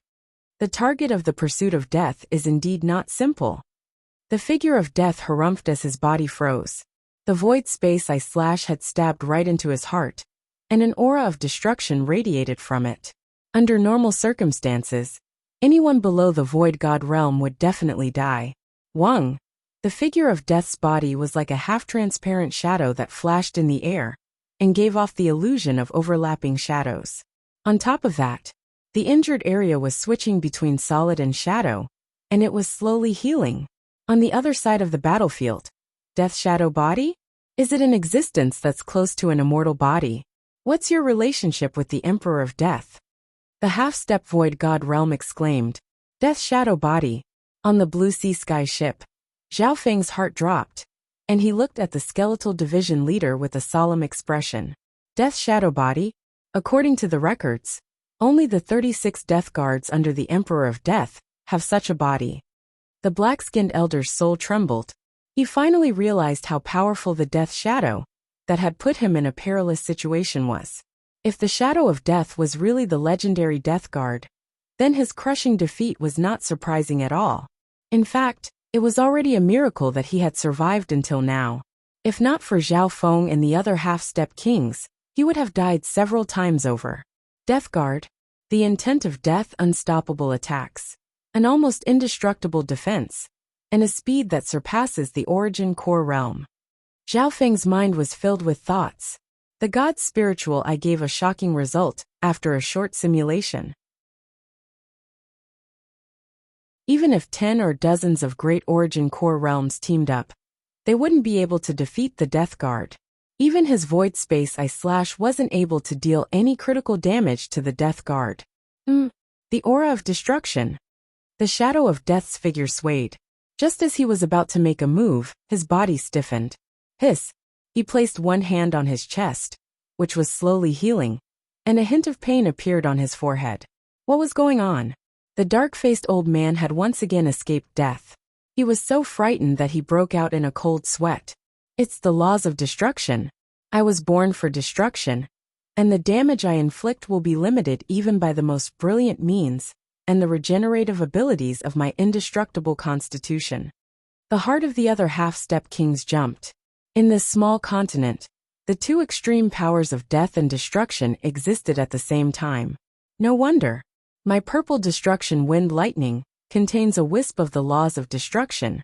The target of the pursuit of death is indeed not simple. The figure of death harumphed as his body froze. The void space I / had stabbed right into his heart, and an aura of destruction radiated from it. Under normal circumstances, anyone below the Void God realm would definitely die. Wang, the figure of death's body was like a half-transparent shadow that flashed in the air and gave off the illusion of overlapping shadows. On top of that, the injured area was switching between solid and shadow, and it was slowly healing. On the other side of the battlefield, Death's shadow body? Is it an existence that's close to an immortal body? What's your relationship with the Emperor of Death? The half-step Void God realm exclaimed. Death's shadow body. On the blue sea sky ship, Zhao Feng's heart dropped, and he looked at the skeletal division leader with a solemn expression. Death's shadow body? According to the records, only the 36 death guards under the Emperor of Death have such a body. The black-skinned elder's soul trembled. He finally realized how powerful the death shadow that had put him in a perilous situation was. If the shadow of death was really the legendary death guard, then his crushing defeat was not surprising at all. In fact, it was already a miracle that he had survived until now. If not for Zhao Feng and the other half-step kings, he would have died several times over. Death Guard. The intent of death, unstoppable attacks, an almost indestructible defense, and a speed that surpasses the origin core realm. Zhao Feng's mind was filled with thoughts. The god's spiritual eye gave a shocking result after a short simulation. Even if 10 or dozens of great origin core realms teamed up, they wouldn't be able to defeat the Death Guard. Even his void space I / wasn't able to deal any critical damage to the Death Guard. The aura of destruction. The shadow of death's figure swayed. Just as he was about to make a move, his body stiffened. Hiss. He placed one hand on his chest, which was slowly healing, and a hint of pain appeared on his forehead. What was going on? The dark-faced old man had once again escaped death. He was so frightened that he broke out in a cold sweat. It's the laws of destruction. I was born for destruction, and the damage I inflict will be limited even by the most brilliant means and the regenerative abilities of my indestructible constitution. The heart of the other half-step kings jumped. In this small continent, the two extreme powers of death and destruction existed at the same time. No wonder. My purple destruction wind lightning contains a wisp of the laws of destruction,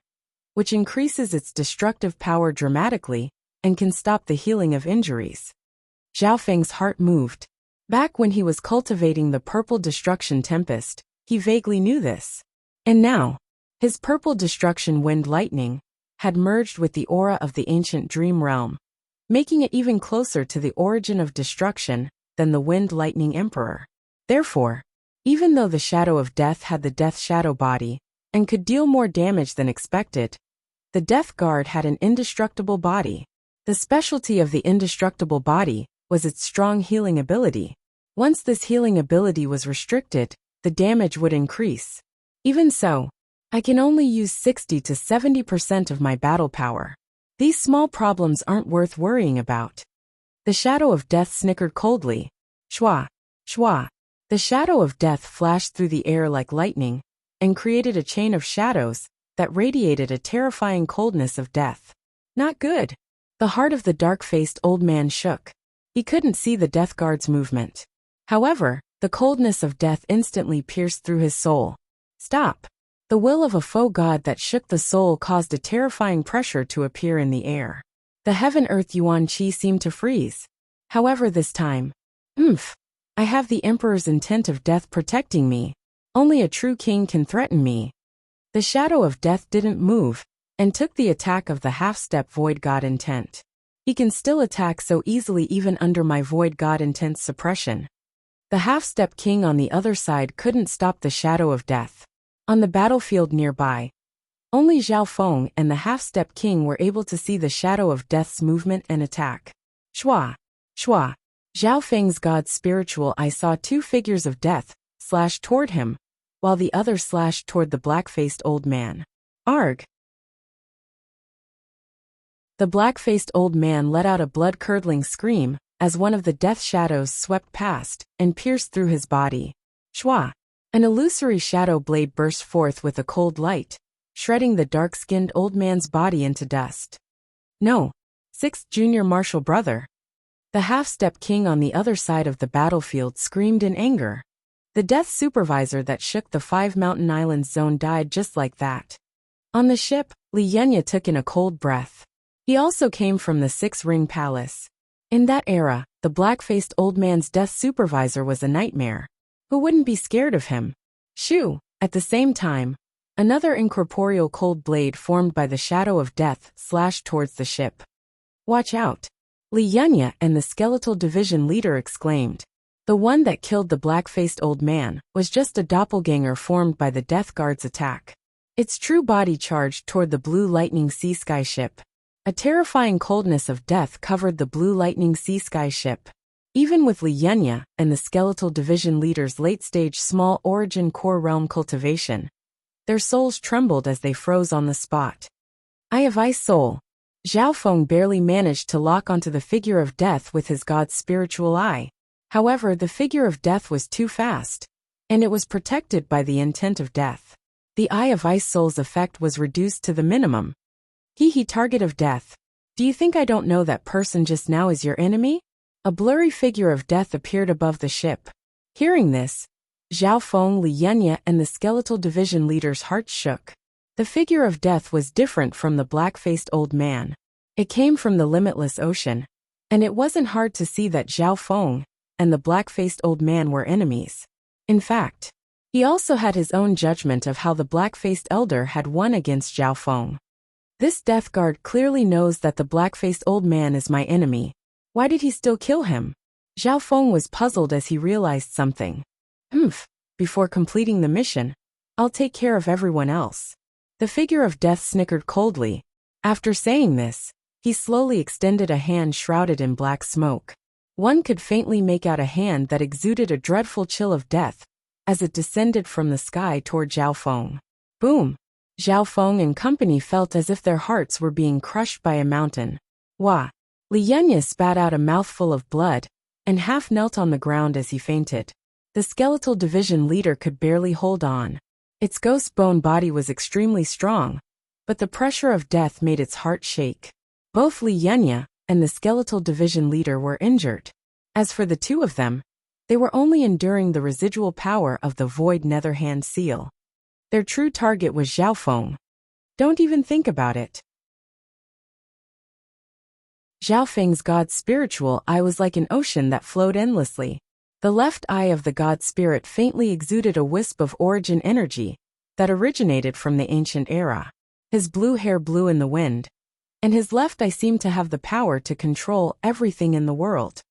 which increases its destructive power dramatically and can stop the healing of injuries. Zhao Feng's heart moved. Back when he was cultivating the purple destruction tempest, he vaguely knew this. And now, his purple destruction wind lightning had merged with the aura of the ancient dream realm, making it even closer to the origin of destruction than the wind lightning emperor. Therefore, even though the shadow of death had the death shadow body and could deal more damage than expected, the Death Guard had an indestructible body. The specialty of the indestructible body was its strong healing ability. Once this healing ability was restricted, the damage would increase. Even so, I can only use 60 to 70% of my battle power. These small problems aren't worth worrying about. The shadow of death snickered coldly. Shwa, shwa. The shadow of death flashed through the air like lightning, and created a chain of shadows that radiated a terrifying coldness of death. Not good. The heart of the dark-faced old man shook. He couldn't see the death guard's movement. However, the coldness of death instantly pierced through his soul. Stop. The will of a faux god that shook the soul caused a terrifying pressure to appear in the air. The heaven-earth yuan qi seemed to freeze. However, this time, I have the emperor's intent of death protecting me. Only a true king can threaten me. The shadow of death didn't move, and took the attack of the half-step void god intent. He can still attack so easily even under my void god intent suppression. The half-step king on the other side couldn't stop the shadow of death. On the battlefield nearby, only Zhao Feng and the half-step king were able to see the shadow of death's movement and attack. Shwa, shwa. Zhao Feng's god's spiritual eye saw two figures of death slash toward him, while the other slashed toward the black-faced old man. Arg! The black-faced old man let out a blood-curdling scream as one of the death shadows swept past and pierced through his body. Shwa! An illusory shadow blade burst forth with a cold light, shredding the dark-skinned old man's body into dust. No! Sixth junior martial brother. The half-step king on the other side of the battlefield screamed in anger. The death supervisor that shook the 5 mountain islands zone died just like that. On the ship, Li Yunya took in a cold breath. He also came from the 6-ring palace. In that era, the black-faced old man's death supervisor was a nightmare. Who wouldn't be scared of him? Shoo! At the same time, another incorporeal cold blade formed by the shadow of death slashed towards the ship. Watch out! Li Yunya and the skeletal division leader exclaimed. The one that killed the black-faced old man was just a doppelganger formed by the Death Guard's attack. Its true body charged toward the Blue Lightning Sea Sky ship. A terrifying coldness of death covered the Blue Lightning Sea Sky ship. Even with Li Yunya and the skeletal division leader's late-stage small origin core realm cultivation, their souls trembled as they froze on the spot. Eye of Ice Soul. Zhao Feng barely managed to lock onto the figure of death with his god's spiritual eye. However, the figure of death was too fast, and it was protected by the intent of death. The Eye of Ice Soul's effect was reduced to the minimum. Target of death. Do you think I don't know that person just now is your enemy? A blurry figure of death appeared above the ship. Hearing this, Zhao Feng, Li Yunya, and the skeletal division leader's hearts shook. The figure of death was different from the black-faced old man. It came from the limitless ocean, and it wasn't hard to see that Zhao Feng and the black-faced old man were enemies. In fact, he also had his own judgment of how the black-faced elder had won against Zhao Feng. This death guard clearly knows that the black-faced old man is my enemy. Why did he still kill him? Zhao Feng was puzzled as he realized something. Before completing the mission, I'll take care of everyone else. The figure of death snickered coldly. After saying this, he slowly extended a hand shrouded in black smoke. One could faintly make out a hand that exuded a dreadful chill of death as it descended from the sky toward Zhao Feng. Boom! Zhao Feng and company felt as if their hearts were being crushed by a mountain. Wah! Li Yunya spat out a mouthful of blood and half knelt on the ground as he fainted. The skeletal division leader could barely hold on. Its ghost bone body was extremely strong, but the pressure of death made its heart shake. Both Li Yunya and the skeletal division leader were injured. As for the two of them, they were only enduring the residual power of the void netherhand seal. Their true target was Zhao Feng. Don't even think about it. Zhao Feng's god spiritual eye was like an ocean that flowed endlessly. The left eye of the god spirit faintly exuded a wisp of origin energy that originated from the ancient era. His blue hair blew in the wind, and his left eye seemed to have the power to control everything in the world.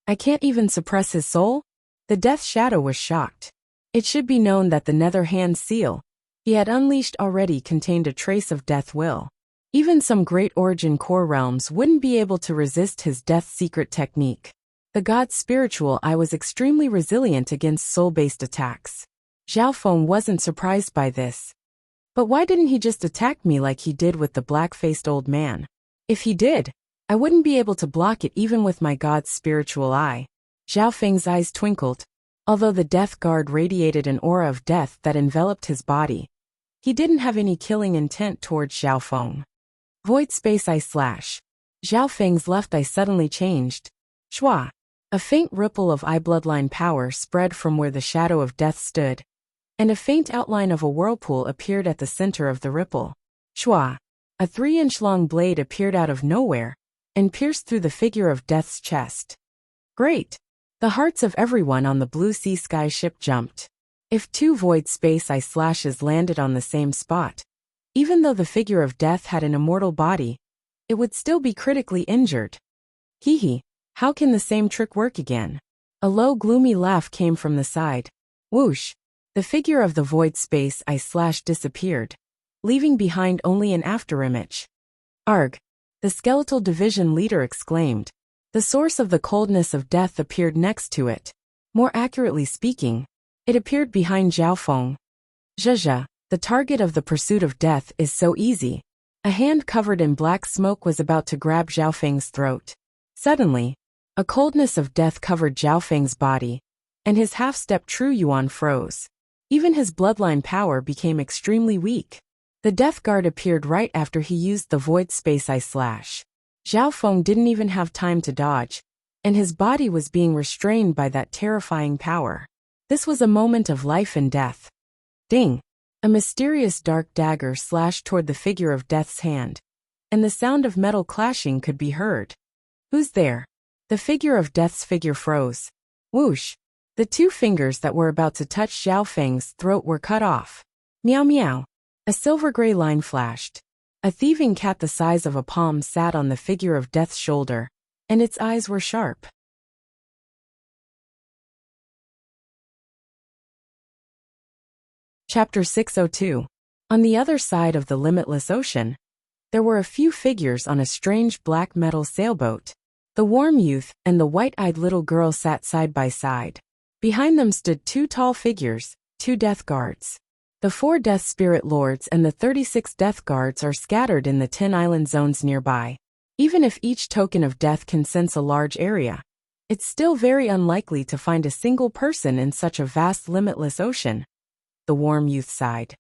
I can't even suppress his soul? The death shadow was shocked. It should be known that the nether hand seal he had unleashed already contained a trace of death will. Even some great origin core realms wouldn't be able to resist his death secret technique. The god's spiritual eye was extremely resilient against soul-based attacks. Zhao Feng wasn't surprised by this. But why didn't he just attack me like he did with the black-faced old man? If he did, I wouldn't be able to block it even with my god's spiritual eye. Zhao Feng's eyes twinkled. Although the death guard radiated an aura of death that enveloped his body, he didn't have any killing intent towards Zhao Feng. Void space eye slash. Zhao Feng's left eye suddenly changed. Shua. A faint ripple of eye bloodline power spread from where the shadow of death stood, and a faint outline of a whirlpool appeared at the center of the ripple. Shua. A 3-inch-long blade appeared out of nowhere and pierced through the figure of death's chest. Great! The hearts of everyone on the blue sea sky ship jumped. If 2 void space eye slashes landed on the same spot, even though the figure of death had an immortal body, it would still be critically injured. Hee hee, how can the same trick work again? A low gloomy laugh came from the side. Whoosh! The figure of the void space eye slash disappeared, leaving behind only an afterimage. Arg! The skeletal division leader exclaimed. The source of the coldness of death appeared next to it. More accurately speaking, it appeared behind Zhao Feng. Zhezhe, the target of the pursuit of death is so easy. A hand covered in black smoke was about to grab Zhao Feng's throat. Suddenly, a coldness of death covered Zhao Feng's body, and his half-step true yuan froze. Even his bloodline power became extremely weak. The death guard appeared right after he used the void space eye slash. Zhao Feng didn't even have time to dodge, and his body was being restrained by that terrifying power. This was a moment of life and death. Ding! A mysterious dark dagger slashed toward the figure of death's hand, and the sound of metal clashing could be heard. Who's there? The figure of death's figure froze. Whoosh! The 2 fingers that were about to touch Zhao Feng's throat were cut off. Meow meow! A silver gray line flashed. A thieving cat the size of a palm sat on the figure of death's shoulder, and its eyes were sharp. Chapter 602. On the other side of the limitless ocean, there were a few figures on a strange black metal sailboat. The warm youth and the white-eyed little girl sat side by side. Behind them stood 2 tall figures, 2 death guards. The 4 death spirit lords and the 36 death guards are scattered in the 10 island zones nearby. Even if each token of death can sense a large area, it's still very unlikely to find a single person in such a vast limitless ocean. The warm youth sighed.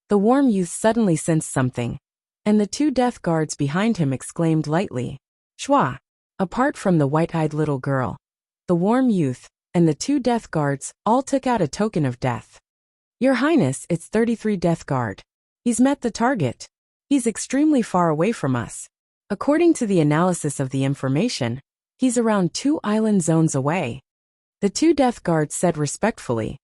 The warm youth suddenly sensed something, and the 2 death guards behind him exclaimed lightly. Shua! Apart from the white-eyed little girl, the warm youth, and the 2 death guards all took out a token of death. Your Highness, it's 33 Death Guard. He's met the target. He's extremely far away from us. According to the analysis of the information, he's around 2 island zones away. The 2 Death Guards said respectfully.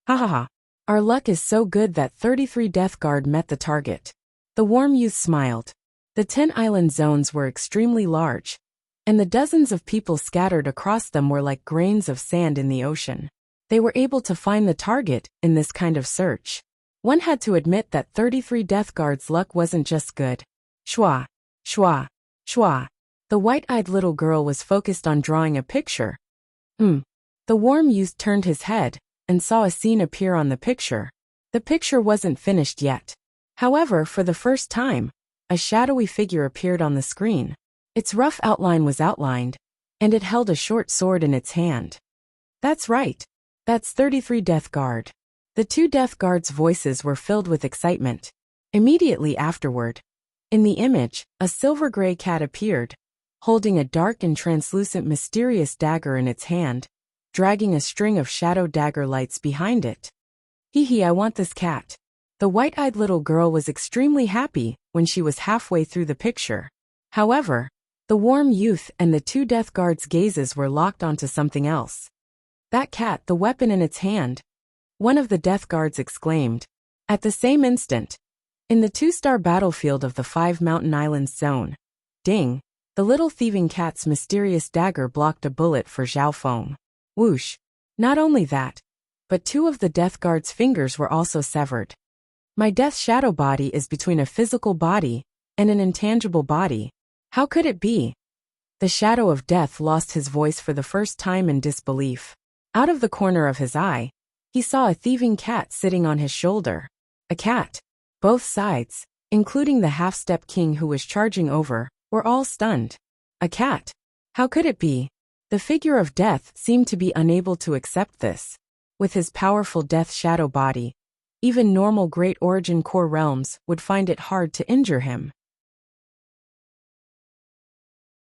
Ha ha ha. Our luck is so good that 33 Death Guard met the target. The warm youth smiled. The 10 island zones were extremely large, and the dozens of people scattered across them were like grains of sand in the ocean. They were able to find the target in this kind of search. One had to admit that 33 Death Guards' luck wasn't just good. Shua, shua, shua. The white-eyed little girl was focused on drawing a picture. The warm youth turned his head and saw a scene appear on the picture. The picture wasn't finished yet. However, for the first time, a shadowy figure appeared on the screen. Its rough outline was outlined, and it held a short sword in its hand. That's right. That's 33 Death Guard. The 2 Death Guards' voices were filled with excitement. Immediately afterward, in the image, a silver gray cat appeared, holding a dark and translucent mysterious dagger in its hand, dragging a string of shadow dagger lights behind it. Hee hee, I want this cat. The white-eyed little girl was extremely happy when she was halfway through the picture. However, the warm youth and the 2 Death Guards' gazes were locked onto something else. That cat, the weapon in its hand, one of the Death Guards exclaimed. At the same instant, in the 2-star battlefield of the 5 mountain islands zone, ding, the little thieving cat's mysterious dagger blocked a bullet for Zhao Feng. Whoosh! Not only that, but 2 of the Death Guard's fingers were also severed. My death shadow body is between a physical body and an intangible body. How could it be? The shadow of death lost his voice for the first time in disbelief. Out of the corner of his eye, he saw a thieving cat sitting on his shoulder. A cat. Both sides, including the half-step king who was charging over, were all stunned. A cat? How could it be? The figure of death seemed to be unable to accept this. With his powerful death shadow body, even normal Great Origin Core realms would find it hard to injure him.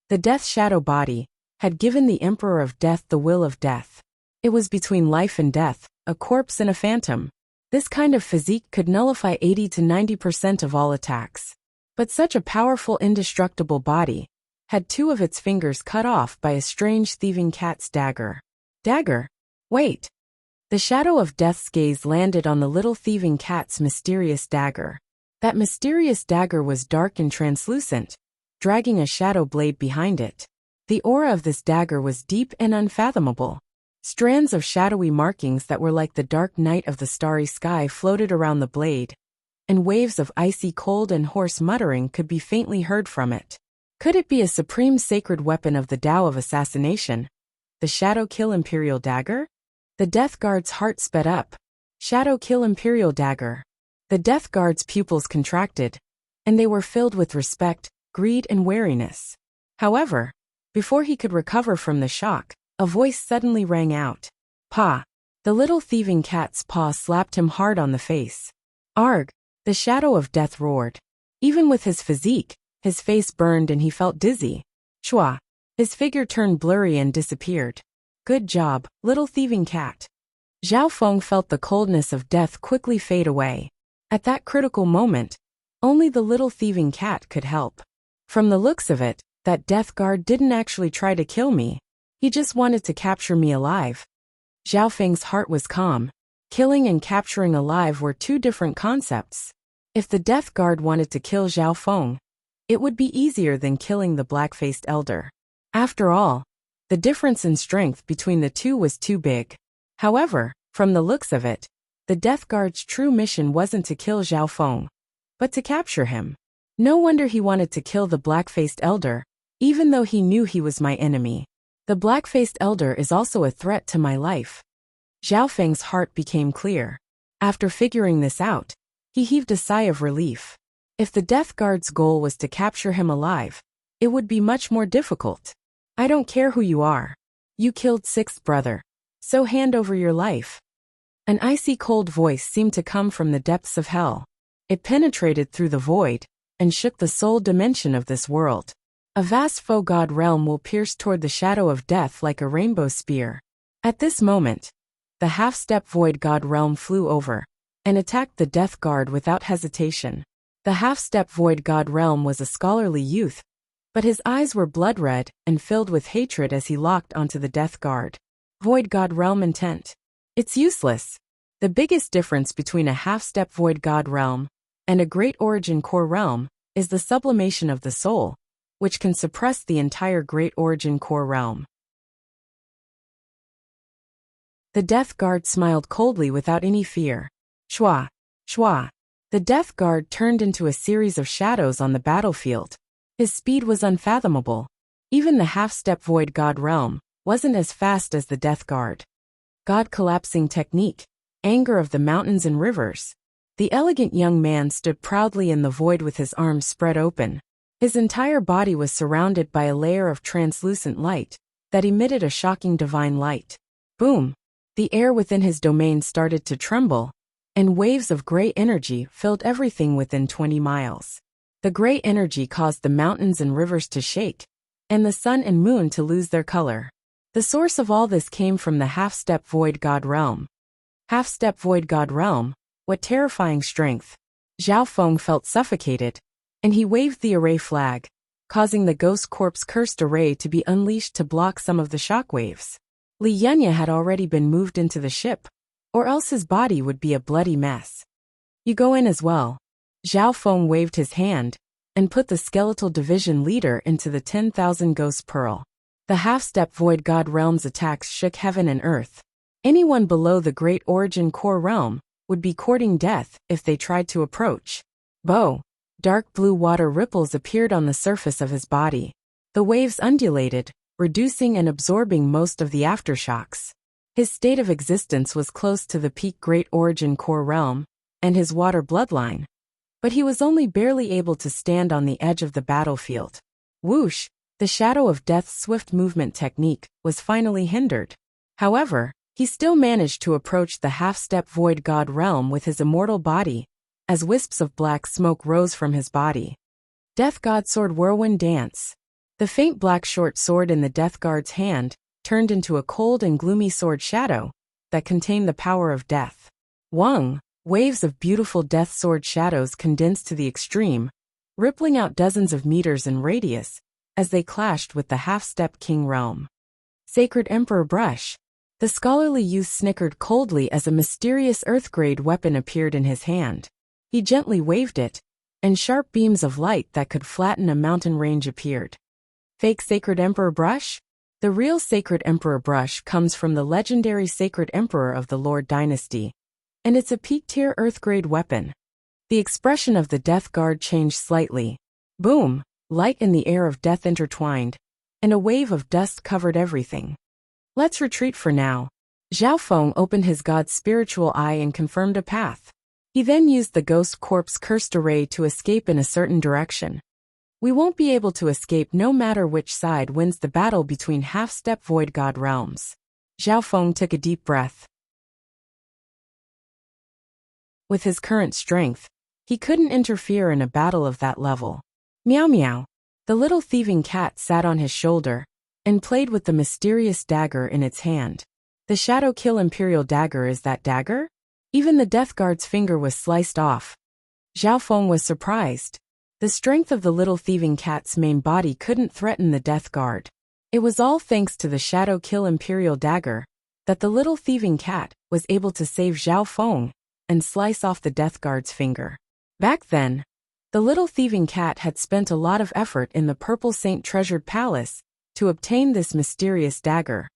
The death shadow body had given the Emperor of Death the will of death. It was between life and death, a corpse and a phantom. This kind of physique could nullify 80 to 90% of all attacks. But such a powerful indestructible body had two of its fingers cut off by a strange thieving cat's dagger. Dagger? Wait. The shadow of death's gaze landed on the little thieving cat's mysterious dagger. That mysterious dagger was dark and translucent, dragging a shadow blade behind it. The aura of this dagger was deep and unfathomable. Strands of shadowy markings that were like the dark night of the starry sky floated around the blade, and waves of icy cold and hoarse muttering could be faintly heard from it. Could it be a supreme sacred weapon of the Tao of assassination? The Shadow Kill Imperial Dagger? The Death Guard's heart sped up. Shadow Kill Imperial Dagger. The Death Guard's pupils contracted, and they were filled with respect, greed, and wariness. However, before he could recover from the shock, a voice suddenly rang out. "Pa!" The little thieving cat's paw slapped him hard on the face. "Arg!" The shadow of death roared. Even with his physique, his face burned and he felt dizzy. Shua! His figure turned blurry and disappeared. "Good job, little thieving cat." Zhao Feng felt the coldness of death quickly fade away. At that critical moment, only the little thieving cat could help. From the looks of it, that death guard didn't actually try to kill me. He just wanted to capture me alive. Zhao Feng's heart was calm. Killing and capturing alive were two different concepts. If the death guard wanted to kill Zhao Feng, it would be easier than killing the black-faced elder. After all, the difference in strength between the two was too big. However, from the looks of it, the death guard's true mission wasn't to kill Zhao Feng, but to capture him. No wonder he wanted to kill the black-faced elder, even though he knew he was my enemy. The black-faced elder is also a threat to my life. Zhao Feng's heart became clear. After figuring this out, he heaved a sigh of relief. If the death guard's goal was to capture him alive, it would be much more difficult. "I don't care who you are. You killed Sixth Brother. So hand over your life." An icy cold voice seemed to come from the depths of hell. It penetrated through the void and shook the soul dimension of this world. A vast foe god realm will pierce toward the shadow of death like a rainbow spear. At this moment, the half-step void god realm flew over and attacked the death guard without hesitation. The half-step void god realm was a scholarly youth, but his eyes were blood-red and filled with hatred as he locked onto the death guard. Void god realm intent. It's useless. The biggest difference between a half-step void god realm and a great origin core realm is the sublimation of the soul, which can suppress the entire great origin core realm. The death guard smiled coldly without any fear. Shua! Shua! The death guard turned into a series of shadows on the battlefield. His speed was unfathomable. Even the half-step void god realm wasn't as fast as the death guard. God collapsing technique. Anger of the mountains and rivers. The elegant young man stood proudly in the void with his arms spread open. His entire body was surrounded by a layer of translucent light that emitted a shocking divine light. Boom! The air within his domain started to tremble, and waves of gray energy filled everything within 20 miles. The gray energy caused the mountains and rivers to shake, and the sun and moon to lose their color. The source of all this came from the half-step void god realm. Half-step void god realm? What terrifying strength! Zhao Feng felt suffocated, and he waved the array flag, causing the ghost corpse cursed array to be unleashed to block some of the shockwaves. Li Yunya had already been moved into the ship, or else his body would be a bloody mess. "You go in as well." Zhao Feng waved his hand and put the skeletal division leader into the 10,000 ghost pearl. The half-step void god realm's attacks shook heaven and earth. Anyone below the great origin core realm would be courting death if they tried to approach. Dark blue water ripples appeared on the surface of his body. The waves undulated, reducing and absorbing most of the aftershocks. His state of existence was close to the peak Great Origin Core realm and his water bloodline, but he was only barely able to stand on the edge of the battlefield. Whoosh! The shadow of death's swift movement technique was finally hindered. However, he still managed to approach the half-step void god realm with his immortal body, as wisps of black smoke rose from his body. Death God Sword Whirlwind Dance. The faint black short sword in the Death Guard's hand turned into a cold and gloomy sword shadow that contained the power of death. Wang! Waves of beautiful death sword shadows condensed to the extreme, rippling out dozens of meters in radius as they clashed with the half-step king realm. Sacred Emperor Brush. The scholarly youth snickered coldly as a mysterious earth-grade weapon appeared in his hand. He gently waved it, and sharp beams of light that could flatten a mountain range appeared. Fake Sacred Emperor Brush? The real Sacred Emperor Brush comes from the legendary Sacred Emperor of the Lord Dynasty, and it's a peak-tier earth-grade weapon. The expression of the Death Guard changed slightly. Boom! Light in the air of death intertwined, and a wave of dust covered everything. Let's retreat for now. Zhao Feng opened his god's spiritual eye and confirmed a path. He then used the ghost corpse cursed array to escape in a certain direction. We won't be able to escape no matter which side wins the battle between half-step void god realms. Zhao Feng took a deep breath. With his current strength, he couldn't interfere in a battle of that level. Meow meow. The little thieving cat sat on his shoulder and played with the mysterious dagger in its hand. The Shadow Kill Imperial Dagger is that dagger? Even the Death Guard's finger was sliced off. Zhao Feng was surprised. The strength of the little thieving cat's main body couldn't threaten the Death Guard. It was all thanks to the Shadow Kill Imperial Dagger that the little thieving cat was able to save Zhao Feng and slice off the Death Guard's finger. Back then, the little thieving cat had spent a lot of effort in the Purple Saint Treasured Palace to obtain this mysterious dagger,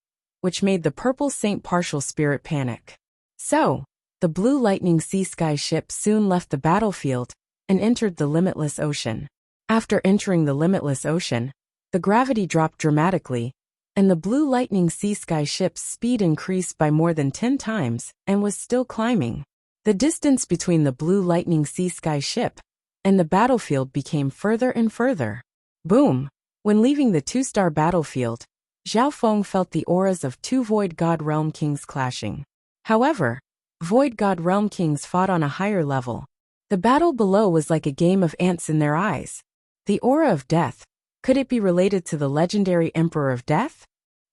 which made the Purple Saint partial spirit panic. So, the Blue Lightning Sea Sky ship soon left the battlefield and entered the Limitless Ocean. After entering the Limitless Ocean, the gravity dropped dramatically, and the Blue Lightning Sea Sky ship's speed increased by more than 10 times and was still climbing. The distance between the Blue Lightning Sea Sky ship and the battlefield became further and further. Boom! When leaving the 2-star battlefield, Zhao Feng felt the auras of 2 Void God Realm Kings clashing. However, Void God Realm Kings fought on a higher level. The battle below was like a game of ants in their eyes. The aura of death, could it be related to the legendary Emperor of Death?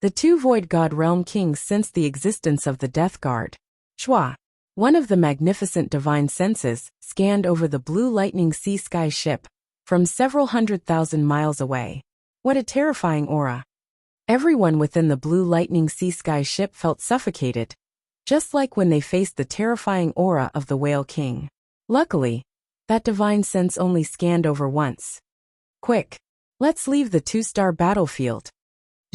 The 2 Void God Realm Kings sensed the existence of the Death Guard. Chua! One of the magnificent divine senses scanned over the Blue Lightning Sea Sky ship from several 100,000 miles away. What a terrifying aura. Everyone within the Blue Lightning Sea Sky ship felt suffocated, just like when they faced the terrifying aura of the Whale King. Luckily, that divine sense only scanned over once. Quick, let's leave the 2-star battlefield.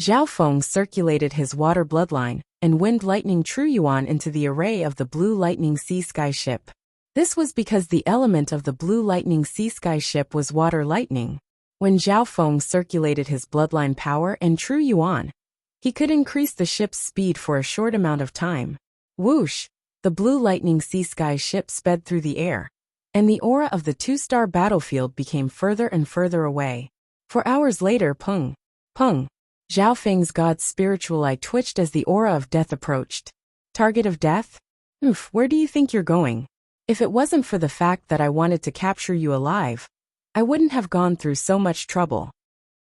Zhao Feng circulated his water bloodline and Wind Lightning True Yuan into the array of the Blue Lightning Sea Sky ship. This was because the element of the Blue Lightning Sea Sky ship was water lightning. When Zhao Feng circulated his bloodline power and True Yuan, he could increase the ship's speed for a short amount of time. Whoosh! The Blue Lightning Sea Sky ship sped through the air, and the aura of the 2-star battlefield became further and further away. For hours later, pung, pung. Zhao Feng's god's spiritual eye twitched as the aura of death approached. Target of death? Oof, where do you think you're going? If it wasn't for the fact that I wanted to capture you alive, I wouldn't have gone through so much trouble.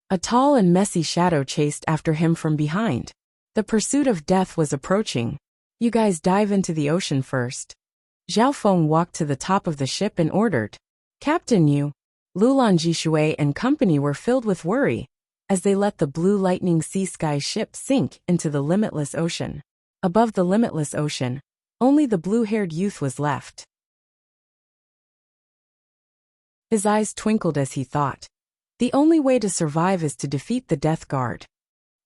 A tall and messy shadow chased after him from behind. The pursuit of death was approaching. You guys dive into the ocean first. Zhao Feng walked to the top of the ship and ordered. Captain Yu, Lulan Jishui and company were filled with worry as they let the Blue Lightning Sea Sky ship sink into the Limitless Ocean. Above the Limitless Ocean, only the blue-haired youth was left. His eyes twinkled as he thought. The only way to survive is to defeat the Death Guard.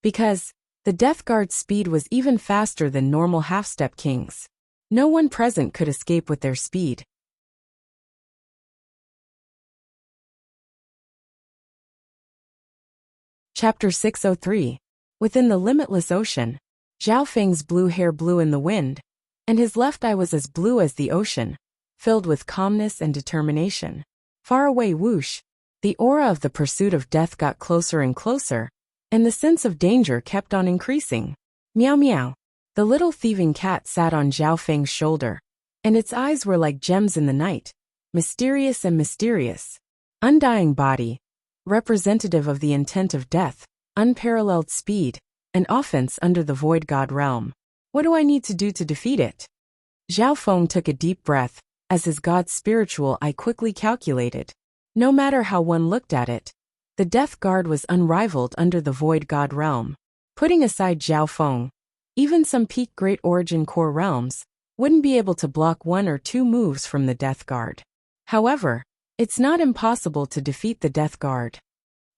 Because the Death Guard's speed was even faster than normal half-step kings. No one present could escape with their speed. Chapter 603. Within the limitless ocean, Zhao Feng's blue hair blew in the wind, and his left eye was as blue as the ocean, filled with calmness and determination. Far away whoosh, the aura of the pursuit of death got closer and closer, and the sense of danger kept on increasing. Meow meow. The little thieving cat sat on Zhao Feng's shoulder, and its eyes were like gems in the night, mysterious and mysterious. Undying body, representative of the intent of death, unparalleled speed, and offense under the void god realm. What do I need to do to defeat it? Zhao Feng took a deep breath, as his god's spiritual eye quickly calculated. No matter how one looked at it, the death guard was unrivaled under the void god realm. Putting aside Zhao Feng, even some peak great origin core realms wouldn't be able to block one or two moves from the death guard. However, it's not impossible to defeat the death guard.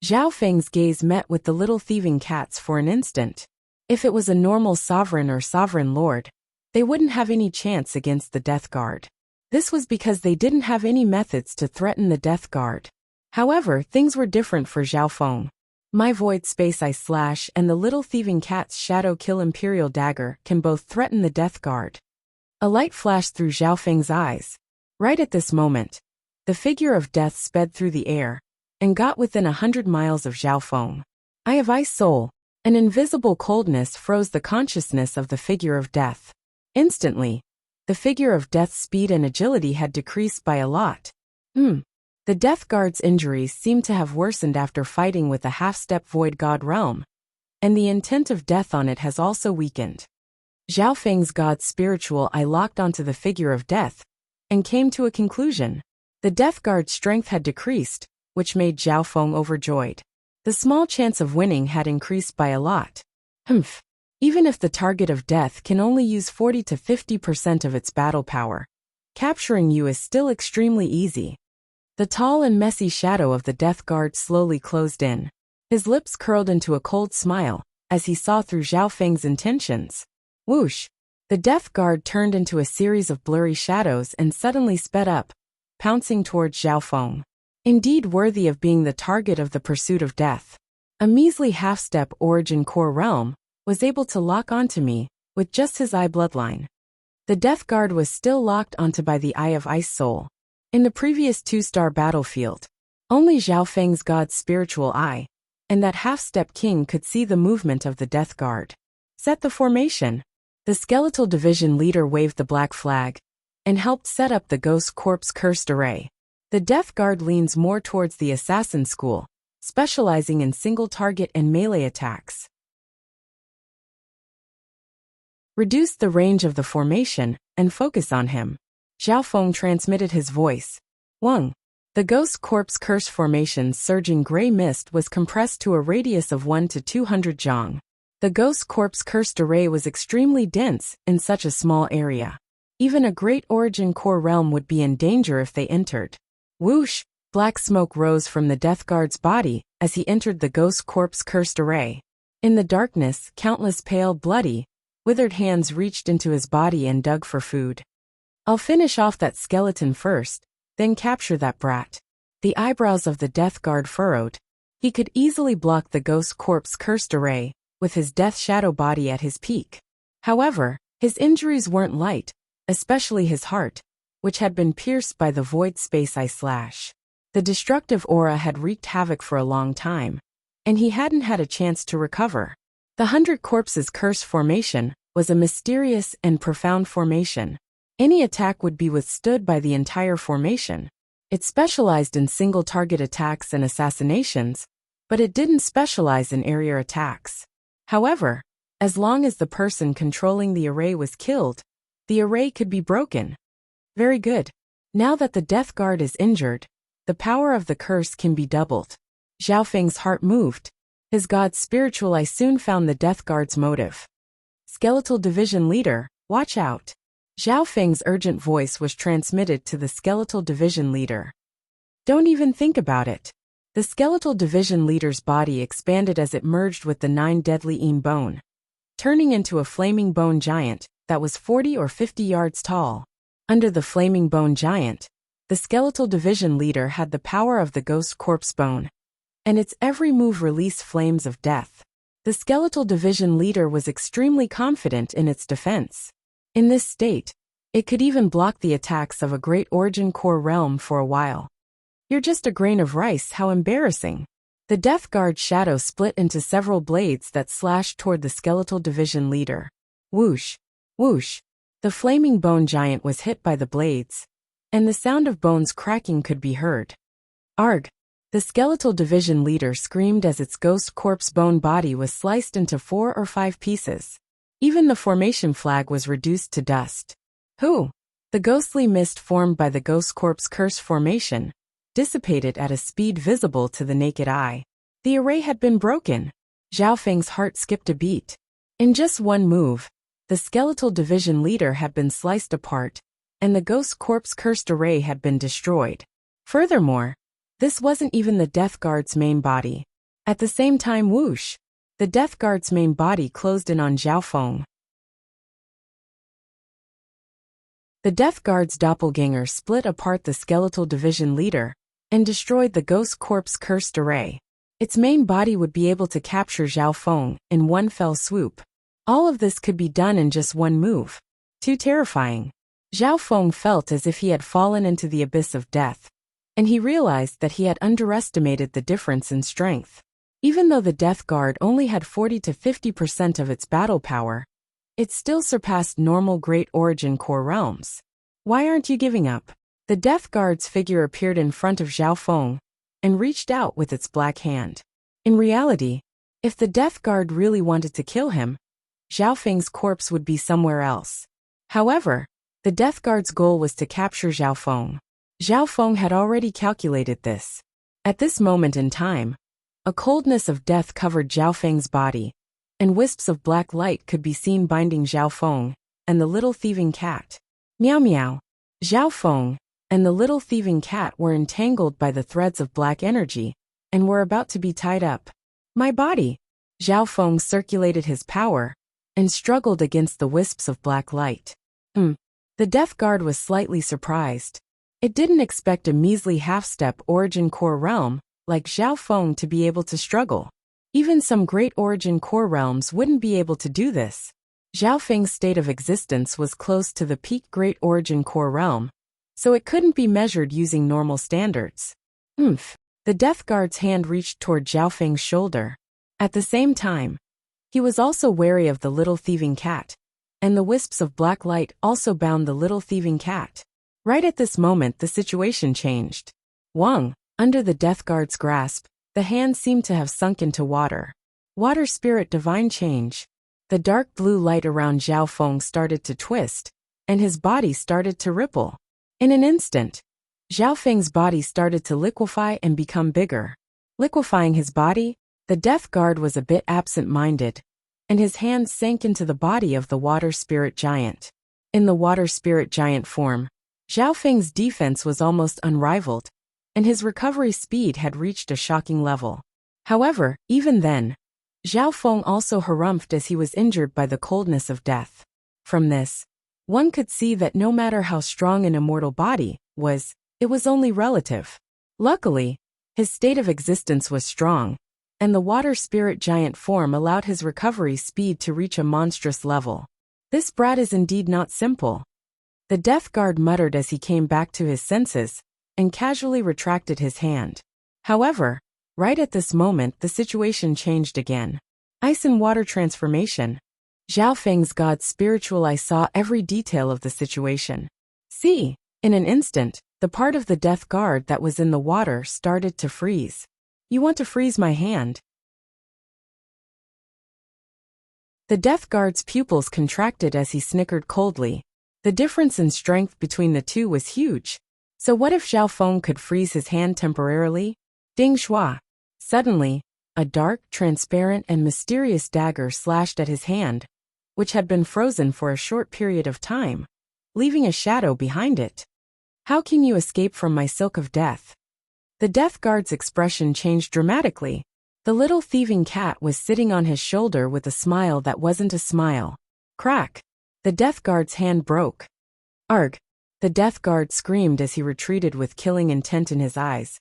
Zhao Feng's gaze met with the little thieving cats for an instant. If it was a normal sovereign or sovereign lord, they wouldn't have any chance against the death guard. This was because they didn't have any methods to threaten the death guard. However, things were different for Zhao Feng. My void space eye slash and the little thieving cat's shadow kill imperial dagger can both threaten the death guard. A light flashed through Zhao Feng's eyes. Right at this moment, the figure of death sped through the air and got within 100 miles of Zhao Feng. Eye of Ice Soul, an invisible coldness froze the consciousness of the figure of death. Instantly, the figure of death's speed and agility had decreased by a lot. The death guard's injuries seemed to have worsened after fighting with the half-step void god realm, and the intent of death on it has also weakened. Zhao Feng's god's spiritual eye locked onto the figure of death and came to a conclusion. The death guard's strength had decreased, which made Zhao Feng overjoyed. The small chance of winning had increased by a lot. Even if the target of death can only use 40 to 50% of its battle power, capturing you is still extremely easy. The tall and messy shadow of the death guard slowly closed in. His lips curled into a cold smile as he saw through Zhao Feng's intentions. Whoosh! The death guard turned into a series of blurry shadows and suddenly sped up, pouncing towards Zhao Feng. Indeed worthy of being the target of the pursuit of death. A measly half-step origin core realm was able to lock onto me with just his eye bloodline. The death guard was still locked onto by the Eye of Ice Soul. In the previous 2-star battlefield, only Zhao Feng's god's spiritual eye and that half-step king could see the movement of the death guard. Set the formation. The skeletal division leader waved the black flag and helped set up the ghost corpse cursed array. The death guard leans more towards the assassin school, specializing in single target and melee attacks. Reduce the range of the formation and focus on him. Zhao Feng transmitted his voice. Wang. The ghost corpse curse formation's surging gray mist was compressed to a radius of 1 to 200 zhang. The ghost corpse cursed array was extremely dense in such a small area. Even a great origin core realm would be in danger if they entered. Whoosh! Black smoke rose from the death guard's body as he entered the ghost corpse cursed array. In the darkness, countless pale, bloody, withered hands reached into his body and dug for food. I'll finish off that skeleton first, then capture that brat. The eyebrows of the death guard furrowed. He could easily block the ghost corpse cursed array with his death shadow body at his peak. However, his injuries weren't light, especially his heart, which had been pierced by the void space eye slash. The destructive aura had wreaked havoc for a long time, and he hadn't had a chance to recover. The 100 Corpses Curse formation was a mysterious and profound formation. Any attack would be withstood by the entire formation. It specialized in single-target attacks and assassinations, but it didn't specialize in area attacks. However, as long as the person controlling the array was killed, the array could be broken. Very good. Now that the death guard is injured, the power of the curse can be doubled. Zhao Feng's heart moved. His god's spiritual eye soon found the death guard's motive. Skeletal division leader, watch out. Zhao Feng's urgent voice was transmitted to the skeletal division leader. Don't even think about it. The skeletal division leader's body expanded as it merged with the 9 deadly Eem bone, turning into a flaming bone giant that was 40 or 50 yards tall. Under the flaming bone giant, the skeletal division leader had the power of the ghost corpse bone. and its every move released flames of death. The skeletal division leader was extremely confident in its defense. In this state, it could even block the attacks of a great origin core realm for a while. You're just a grain of rice, how embarrassing. The Death Guard shadow split into several blades that slashed toward the skeletal division leader. Whoosh! Whoosh! The flaming bone giant was hit by the blades, and the sound of bones cracking could be heard. Arg! The skeletal division leader screamed as its ghost corpse bone body was sliced into 4 or 5 pieces. Even the formation flag was reduced to dust. Who? The ghostly mist formed by the ghost corpse curse formation dissipated at a speed visible to the naked eye. The array had been broken. Zhao Feng's heart skipped a beat. In just one move, the skeletal division leader had been sliced apart, and the ghost corpse cursed array had been destroyed. Furthermore, this wasn't even the Death Guard's main body. At the same time, whoosh! The Death Guard's main body closed in on Zhao Feng. The Death Guard's doppelganger split apart the skeletal division leader and destroyed the ghost corpse cursed array. Its main body would be able to capture Zhao Feng in one fell swoop. All of this could be done in just one move. Too terrifying. Zhao Feng felt as if he had fallen into the abyss of death, and he realized that he had underestimated the difference in strength. Even though the Death Guard only had 40 to 50% of its battle power, it still surpassed normal Great Origin Core realms. Why aren't you giving up? The Death Guard's figure appeared in front of Zhao Feng and reached out with its black hand. In reality, if the Death Guard really wanted to kill him, Zhao Feng's corpse would be somewhere else. However, the Death Guard's goal was to capture Zhao Feng. Zhao Feng had already calculated this. At this moment in time, a coldness of death covered Zhao Feng's body, and wisps of black light could be seen binding Zhao Feng and the little thieving cat. Meow meow. Zhao Feng and the little thieving cat were entangled by the threads of black energy and were about to be tied up. My body! Zhao Feng circulated his power and struggled against the wisps of black light. The Death Guard was slightly surprised. It didn't expect a measly half-step Origin Core realm like Zhao Feng to be able to struggle. Even some Great Origin Core realms wouldn't be able to do this. Zhao Feng's state of existence was close to the peak Great Origin Core realm, so it couldn't be measured using normal standards. The Death Guard's hand reached toward Zhao Feng's shoulder. At the same time, he was also wary of the little thieving cat, and the wisps of black light also bound the little thieving cat. Right at this moment, the situation changed. Wang, under the Death Guard's grasp, the hand seemed to have sunk into water. Water spirit divine change. The dark blue light around Zhao Feng started to twist, and his body started to ripple. In an instant, Zhao Feng's body started to liquefy and become bigger. Liquefying his body, the Death Guard was a bit absent-minded, and his hands sank into the body of the water spirit giant. In the water spirit giant form, Zhao Feng's defense was almost unrivaled, and his recovery speed had reached a shocking level. However, even then, Zhao Feng also harumphed as he was injured by the coldness of death. From this, one could see that no matter how strong an immortal body was, it was only relative. Luckily, his state of existence was strong, and the water spirit giant form allowed his recovery speed to reach a monstrous level. This brat is indeed not simple. The Death Guard muttered as he came back to his senses, and casually retracted his hand. However, right at this moment the situation changed again. Ice and water transformation. Zhao Feng's god spiritual eye saw every detail of the situation. See, in an instant, the part of the Death Guard that was in the water started to freeze. You want to freeze my hand? The Death Guard's pupils contracted as he snickered coldly. The difference in strength between the two was huge. So what if Zhao Feng could freeze his hand temporarily? Ding Shua. Suddenly, a dark, transparent, and mysterious dagger slashed at his hand, which had been frozen for a short period of time, leaving a shadow behind it. How can you escape from my silk of death? The Death Guard's expression changed dramatically. The little thieving cat was sitting on his shoulder with a smile that wasn't a smile. Crack! The Death Guard's hand broke. Arg! The Death Guard screamed as he retreated with killing intent in his eyes.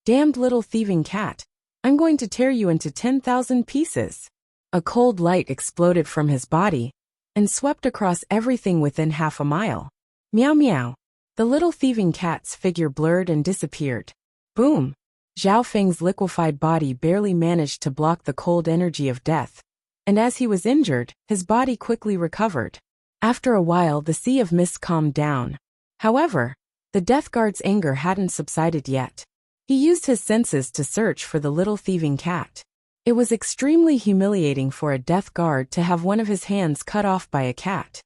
Damned little thieving cat! I'm going to tear you into 10,000 pieces. A cold light exploded from his body and swept across everything within half a mile. Meow meow. The little thieving cat's figure blurred and disappeared. Boom! Zhao Feng's liquefied body barely managed to block the cold energy of death, and as he was injured, his body quickly recovered. After a while, the sea of mist calmed down. However, the Death Guard's anger hadn't subsided yet. He used his senses to search for the little thieving cat. It was extremely humiliating for a Death Guard to have one of his hands cut off by a cat.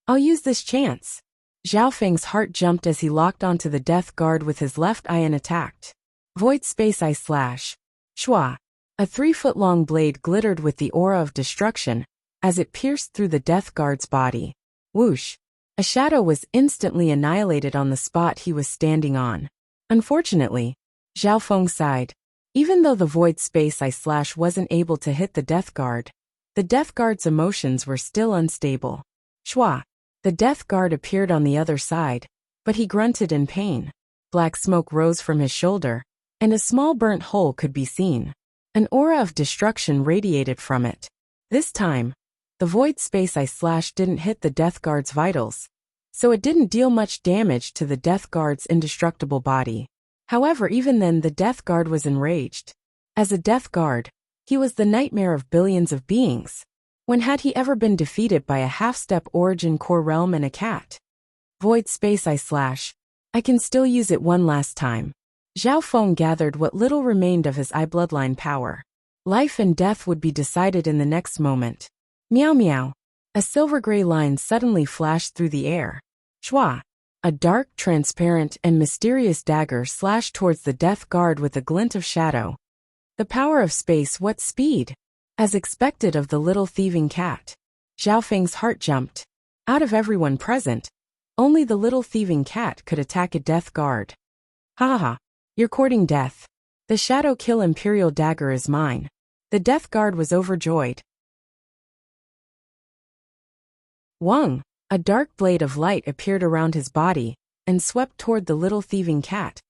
I'll use this chance. Zhao Feng's heart jumped as he locked onto the Death Guard with his left eye and attacked. Void Space Eye Slash. Shua. A 3-foot-long blade glittered with the aura of destruction as it pierced through the Death Guard's body. Whoosh. A shadow was instantly annihilated on the spot he was standing on. Unfortunately, Zhao Feng sighed. Even though the Void Space Eye Slash wasn't able to hit the Death Guard, the Death Guard's emotions were still unstable. Shua. The Death Guard appeared on the other side, but he grunted in pain. Black smoke rose from his shoulder, and a small burnt hole could be seen. An aura of destruction radiated from it. This time, the Void Space Eye Slash didn't hit the Death Guard's vitals, so it didn't deal much damage to the Death Guard's indestructible body. However, even then the Death Guard was enraged. As a Death Guard, he was the nightmare of billions of beings. When had he ever been defeated by a half-step Origin Core Realm and a cat? Void Space Eye Slash. I can still use it one last time. Zhao Feng gathered what little remained of his eye bloodline power. Life and death would be decided in the next moment. Meow meow. A silver-gray line suddenly flashed through the air. Shua. A dark, transparent, and mysterious dagger slashed towards the Death Guard with a glint of shadow. The power of space, what speed! As expected of the little thieving cat. Zhao Feng's heart jumped. Out of everyone present, only the little thieving cat could attack a Death Guard. Ha ha! You're courting death. The Shadow Kill Imperial Dagger is mine. The Death Guard was overjoyed. Wang! A dark blade of light appeared around his body and swept toward the little thieving cat,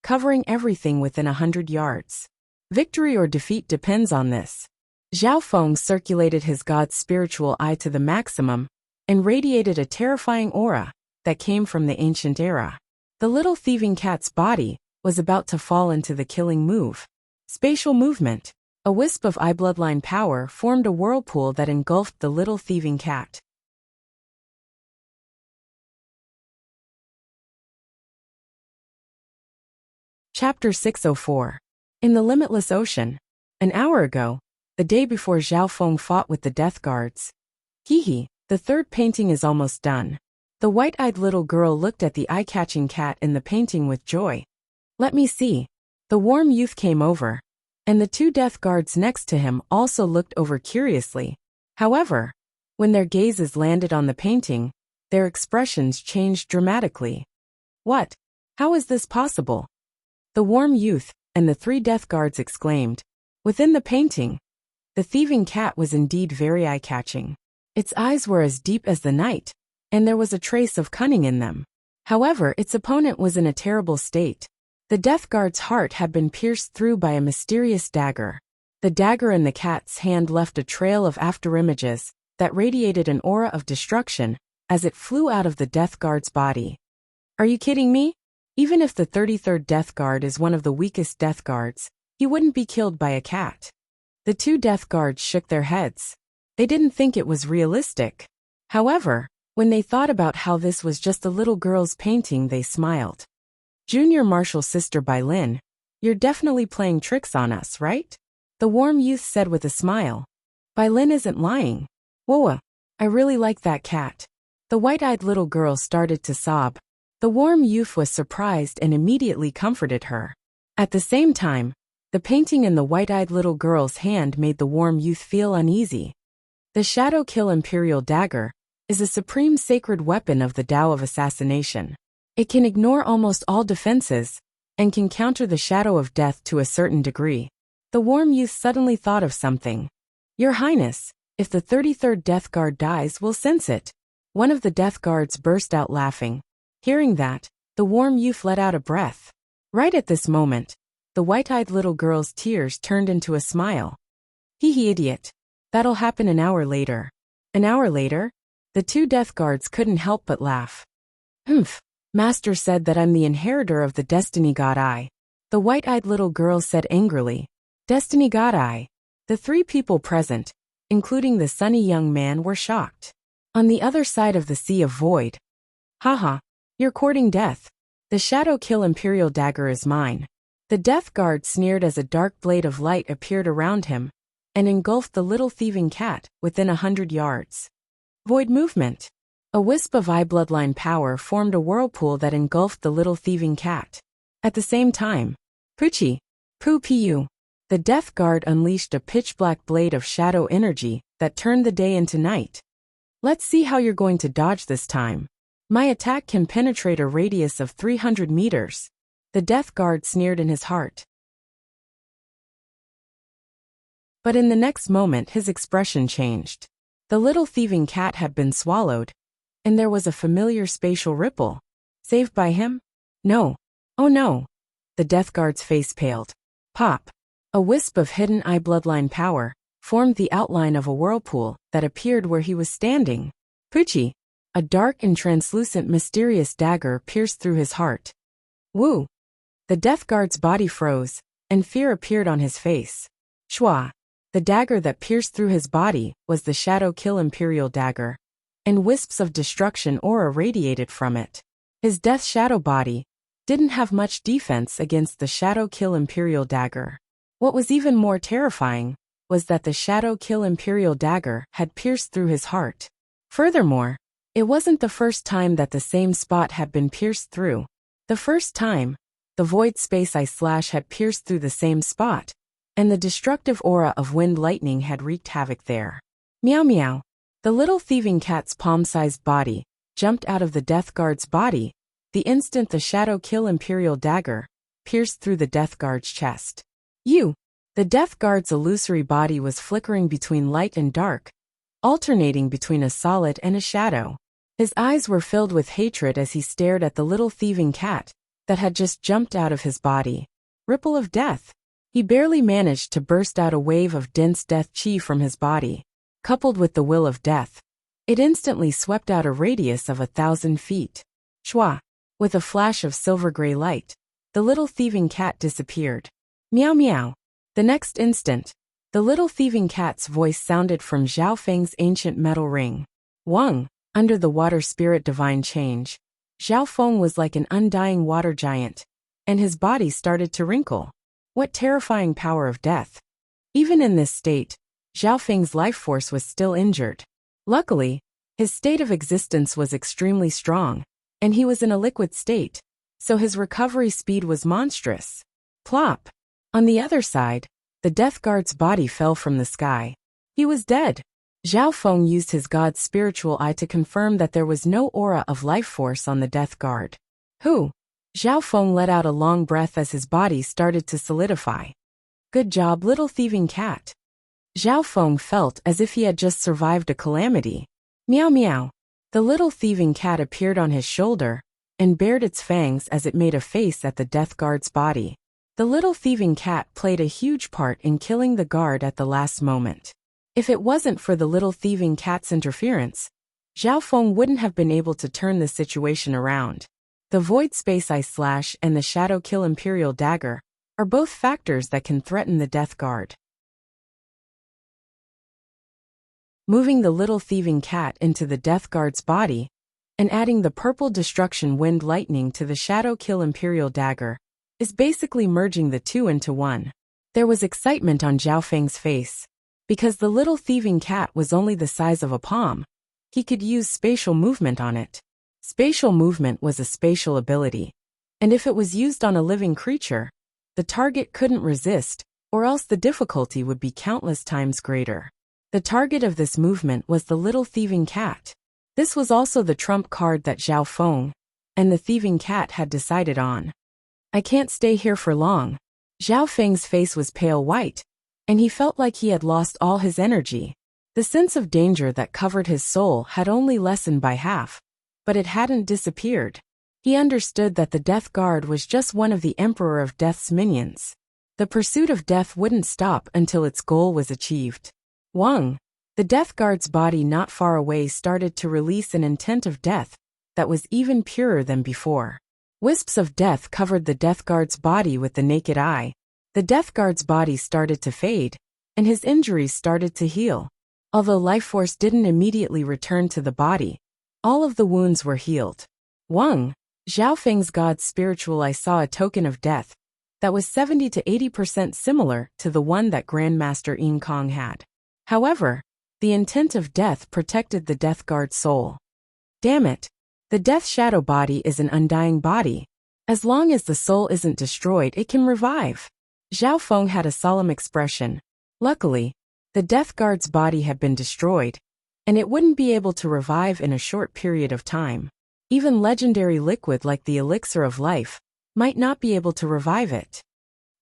covering everything within 100 yards. Victory or defeat depends on this. Zhao Feng circulated his god's spiritual eye to the maximum and radiated a terrifying aura that came from the ancient era. The little thieving cat's body was about to fall into the killing move. Spatial movement. A wisp of eye bloodline power formed a whirlpool that engulfed the little thieving cat. Chapter 604. In the Limitless Ocean. An hour ago, the day before Zhao Feng fought with the Death Guards. Hee, the third painting is almost done. The white-eyed little girl looked at the eye-catching cat in the painting with joy. Let me see. The warm youth came over, and the two Death Guards next to him also looked over curiously. However, when their gazes landed on the painting, their expressions changed dramatically. What? How is this possible? The warm youth and the three Death Guards exclaimed. Within the painting, the thieving cat was indeed very eye-catching. Its eyes were as deep as the night, and there was a trace of cunning in them. However, its opponent was in a terrible state. The Death Guard's heart had been pierced through by a mysterious dagger. The dagger in the cat's hand left a trail of afterimages that radiated an aura of destruction as it flew out of the Death Guard's body. Are you kidding me? Even if the 33rd Death Guard is one of the weakest Death Guards, he wouldn't be killed by a cat. The two Death Guards shook their heads. They didn't think it was realistic. However, when they thought about how this was just a little girl's painting, they smiled. Junior Marshal Sister Bai Lin, you're definitely playing tricks on us, right? The warm youth said with a smile. Bai Lin isn't lying. Whoa, I really like that cat. The white-eyed little girl started to sob. The warm youth was surprised and immediately comforted her. At the same time, the painting in the white-eyed little girl's hand made the warm youth feel uneasy. The Shadow Kill Imperial Dagger is a supreme sacred weapon of the Tao of Assassination. It can ignore almost all defenses and can counter the shadow of death to a certain degree. The warm youth suddenly thought of something. Your Highness, if the 33rd Death Guard dies, we'll sense it. One of the Death Guards burst out laughing. Hearing that, the warm youth let out a breath. Right at this moment, The white-eyed little girl's tears turned into a smile. Hee idiot. That'll happen an hour later. An hour later? The two death guards couldn't help but laugh. Humph. Master said that I'm the inheritor of the destiny god eye. The white-eyed little girl said angrily. Destiny god eye. The three people present, including the sunny young man, were shocked. On the other side of the sea of void. Haha. You're courting death. The shadow kill imperial dagger is mine. The death guard sneered as a dark blade of light appeared around him and engulfed the little thieving cat within 100 yards. Void movement. A wisp of eye bloodline power formed a whirlpool that engulfed the little thieving cat. At the same time, Puchi, Pu. The death guard unleashed a pitch-black blade of shadow energy that turned the day into night. Let's see how you're going to dodge this time. My attack can penetrate a radius of 300 meters. The death guard sneered in his heart. But in the next moment his expression changed. The little thieving cat had been swallowed, and there was a familiar spatial ripple. Saved by him? No. Oh no. The death guard's face paled. Pop. A wisp of hidden eye bloodline power formed the outline of a whirlpool that appeared where he was standing. Puchi. A dark and translucent mysterious dagger pierced through his heart. Woo. The death guard's body froze, and fear appeared on his face. Shwa. The dagger that pierced through his body was the Shadow Kill Imperial Dagger, and wisps of destruction aura radiated from it. His death shadow body didn't have much defense against the Shadow Kill Imperial Dagger. What was even more terrifying was that the Shadow Kill Imperial Dagger had pierced through his heart. Furthermore, it wasn't the first time that the same spot had been pierced through. The first time, the void space eye slash had pierced through the same spot, and the destructive aura of wind lightning had wreaked havoc there. Meow meow. The little thieving cat's palm-sized body jumped out of the death guard's body the instant the Shadow Kill Imperial Dagger pierced through the death guard's chest. The death guard's illusory body was flickering between light and dark, alternating between a solid and a shadow. His eyes were filled with hatred as he stared at the little thieving cat that had just jumped out of his body. Ripple of death. He barely managed to burst out a wave of dense death chi from his body. Coupled with the will of death, it instantly swept out a radius of 1,000 feet. Shwa. With a flash of silver-gray light, the little thieving cat disappeared. Meow meow. The next instant, the little thieving cat's voice sounded from Zhao Feng's ancient metal ring. Wang. Under the water spirit divine change, Zhao Feng was like an undying water giant, and his body started to wrinkle. What terrifying power of death. Even in this state, Zhao Feng's life force was still injured. Luckily, his state of existence was extremely strong, and he was in a liquid state, so his recovery speed was monstrous. Plop. On the other side, the death guard's body fell from the sky. He was dead. Zhao Feng used his god's spiritual eye to confirm that there was no aura of life force on the death guard. Who? Zhao Feng let out a long breath as his body started to solidify. Good job, little thieving cat. Zhao Feng felt as if he had just survived a calamity. Meow meow. The little thieving cat appeared on his shoulder and bared its fangs as it made a face at the death guard's body. The little thieving cat played a huge part in killing the guard at the last moment. If it wasn't for the little thieving cat's interference, Zhao Feng wouldn't have been able to turn the situation around. The Void Space Eye Slash and the Shadow Kill Imperial Dagger are both factors that can threaten the Death Guard. Moving the little thieving cat into the Death Guard's body, and adding the purple destruction wind lightning to the Shadow Kill Imperial Dagger, is basically merging the two into one. There was excitement on Zhao Feng's face. Because the little thieving cat was only the size of a palm, he could use spatial movement on it. Spatial movement was a spatial ability, and if it was used on a living creature, the target couldn't resist, or else the difficulty would be countless times greater. The target of this movement was the little thieving cat. This was also the trump card that Zhao Feng and the thieving cat had decided on. I can't stay here for long. Zhao Feng's face was pale white, and he felt like he had lost all his energy. The sense of danger that covered his soul had only lessened by half, but it hadn't disappeared. He understood that the Death Guard was just one of the Emperor of Death's minions. The pursuit of death wouldn't stop until its goal was achieved. Wang, the death guard's body not far away, started to release an intent of death that was even purer than before. Wisps of death covered the death guard's body with the naked eye. The death guard's body started to fade, and his injuries started to heal. Although life force didn't immediately return to the body, all of the wounds were healed. Wang, Zhao Feng's god's spiritual eye, saw a token of death that was 70 to 80% similar to the one that Grandmaster Yin Kong had. However, the intent of death protected the death guard's soul. Damn it! The death shadow body is an undying body. As long as the soul isn't destroyed, it can revive. Zhao Feng had a solemn expression. Luckily, the death guard's body had been destroyed, and it wouldn't be able to revive in a short period of time. Even legendary liquid like the elixir of life might not be able to revive it.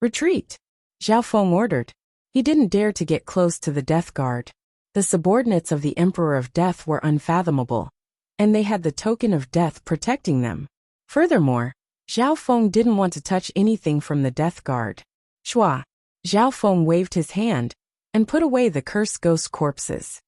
Retreat! Zhao Feng ordered. He didn't dare to get close to the death guard. The subordinates of the Emperor of Death were unfathomable, and they had the token of death protecting them. Furthermore, Zhao Feng didn't want to touch anything from the death guard. Shua! Zhao Feng waved his hand and put away the cursed ghost corpses.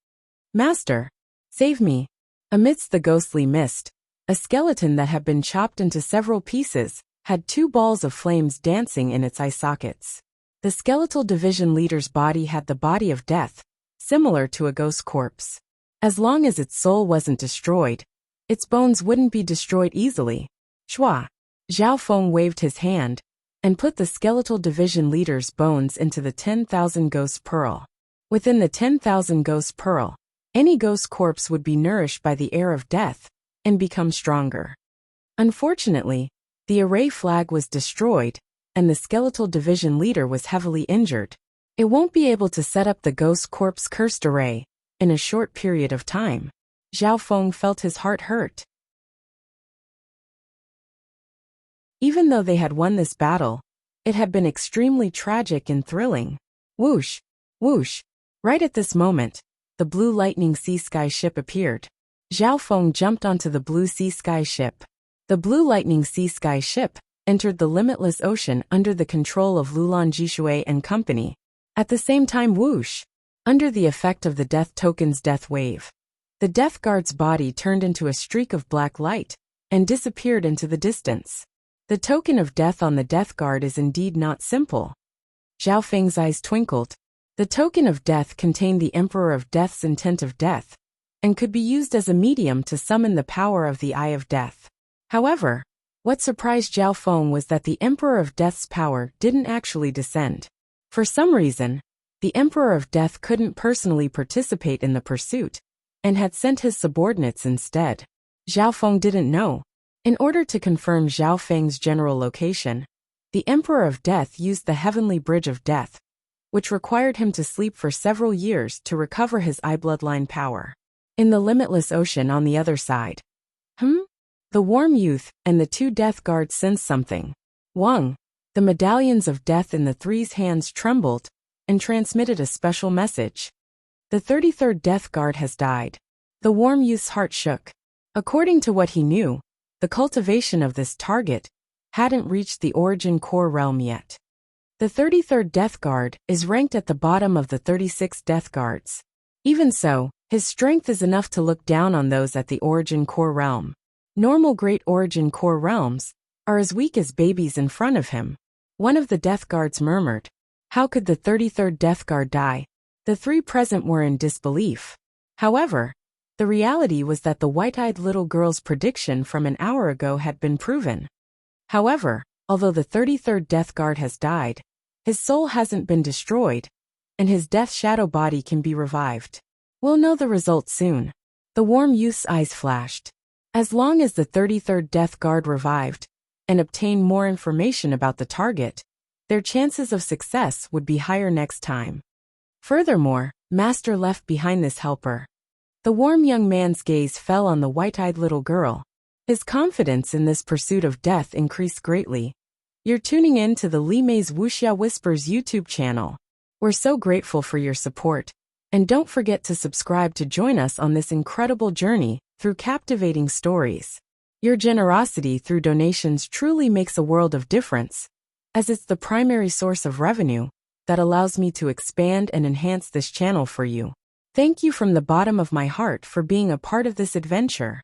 Master, save me! Amidst the ghostly mist, a skeleton that had been chopped into several pieces had two balls of flames dancing in its eye sockets. The skeletal division leader's body had the body of death, similar to a ghost corpse. As long as its soul wasn't destroyed, its bones wouldn't be destroyed easily. Shua! Zhao Feng waved his hand and put the skeletal division leader's bones into the 10,000 ghost pearl. Within the 10,000 ghost pearl, any ghost corpse would be nourished by the air of death and become stronger. Unfortunately, the array flag was destroyed, and the skeletal division leader was heavily injured. It won't be able to set up the ghost corpse cursed array in a short period of time. Zhao Feng felt his heart hurt. Even though they had won this battle, it had been extremely tragic and thrilling. Whoosh! Whoosh! Right at this moment, the Blue Lightning Sea Sky ship appeared. Zhao Feng jumped onto the Blue Sea Sky ship. The Blue Lightning Sea Sky ship entered the limitless ocean under the control of Lulan Jishui and company. At the same time, whoosh! Under the effect of the death token's death wave, the death guard's body turned into a streak of black light and disappeared into the distance. The token of death on the death guard is indeed not simple. Zhao Feng's eyes twinkled. The token of death contained the Emperor of Death's intent of death, and could be used as a medium to summon the power of the Eye of Death. However, what surprised Zhao Feng was that the Emperor of Death's power didn't actually descend. For some reason, the Emperor of Death couldn't personally participate in the pursuit, and had sent his subordinates instead. Zhao Feng didn't know. In order to confirm Zhao Feng's general location, the Emperor of Death used the Heavenly Bridge of Death, which required him to sleep for several years to recover his eye bloodline power. In the limitless ocean on the other side, the warm youth and the two death guards sensed something. Wang, the medallions of death in the three's hands trembled and transmitted a special message. The 33rd death guard has died. The warm youth's heart shook. According to what he knew, the cultivation of this target hadn't reached the origin core realm yet. The 33rd death guard is ranked at the bottom of the 36 death guards. Even so, his strength is enough to look down on those at the origin core realm. Normal great origin core realms are as weak as babies in front of him. One of the death guards murmured, "How could the 33rd death guard die?" The three present were in disbelief. However, the reality was that the white-eyed little girl's prediction from an hour ago had been proven. However, although the 33rd death guard has died, his soul hasn't been destroyed, and his death shadow body can be revived. We'll know the result soon. The warm youth's eyes flashed. As long as the 33rd death guard revived and obtained more information about the target, their chances of success would be higher next time. Furthermore, Master left behind this helper. The warm young man's gaze fell on the white-eyed little girl. His confidence in this pursuit of death increased greatly. You're tuning in to the Li Mei's Wuxia Whispers YouTube channel. We're so grateful for your support. And don't forget to subscribe to join us on this incredible journey through captivating stories. Your generosity through donations truly makes a world of difference. as it's the primary source of revenue that allows me to expand and enhance this channel for you. Thank you from the bottom of my heart for being a part of this adventure.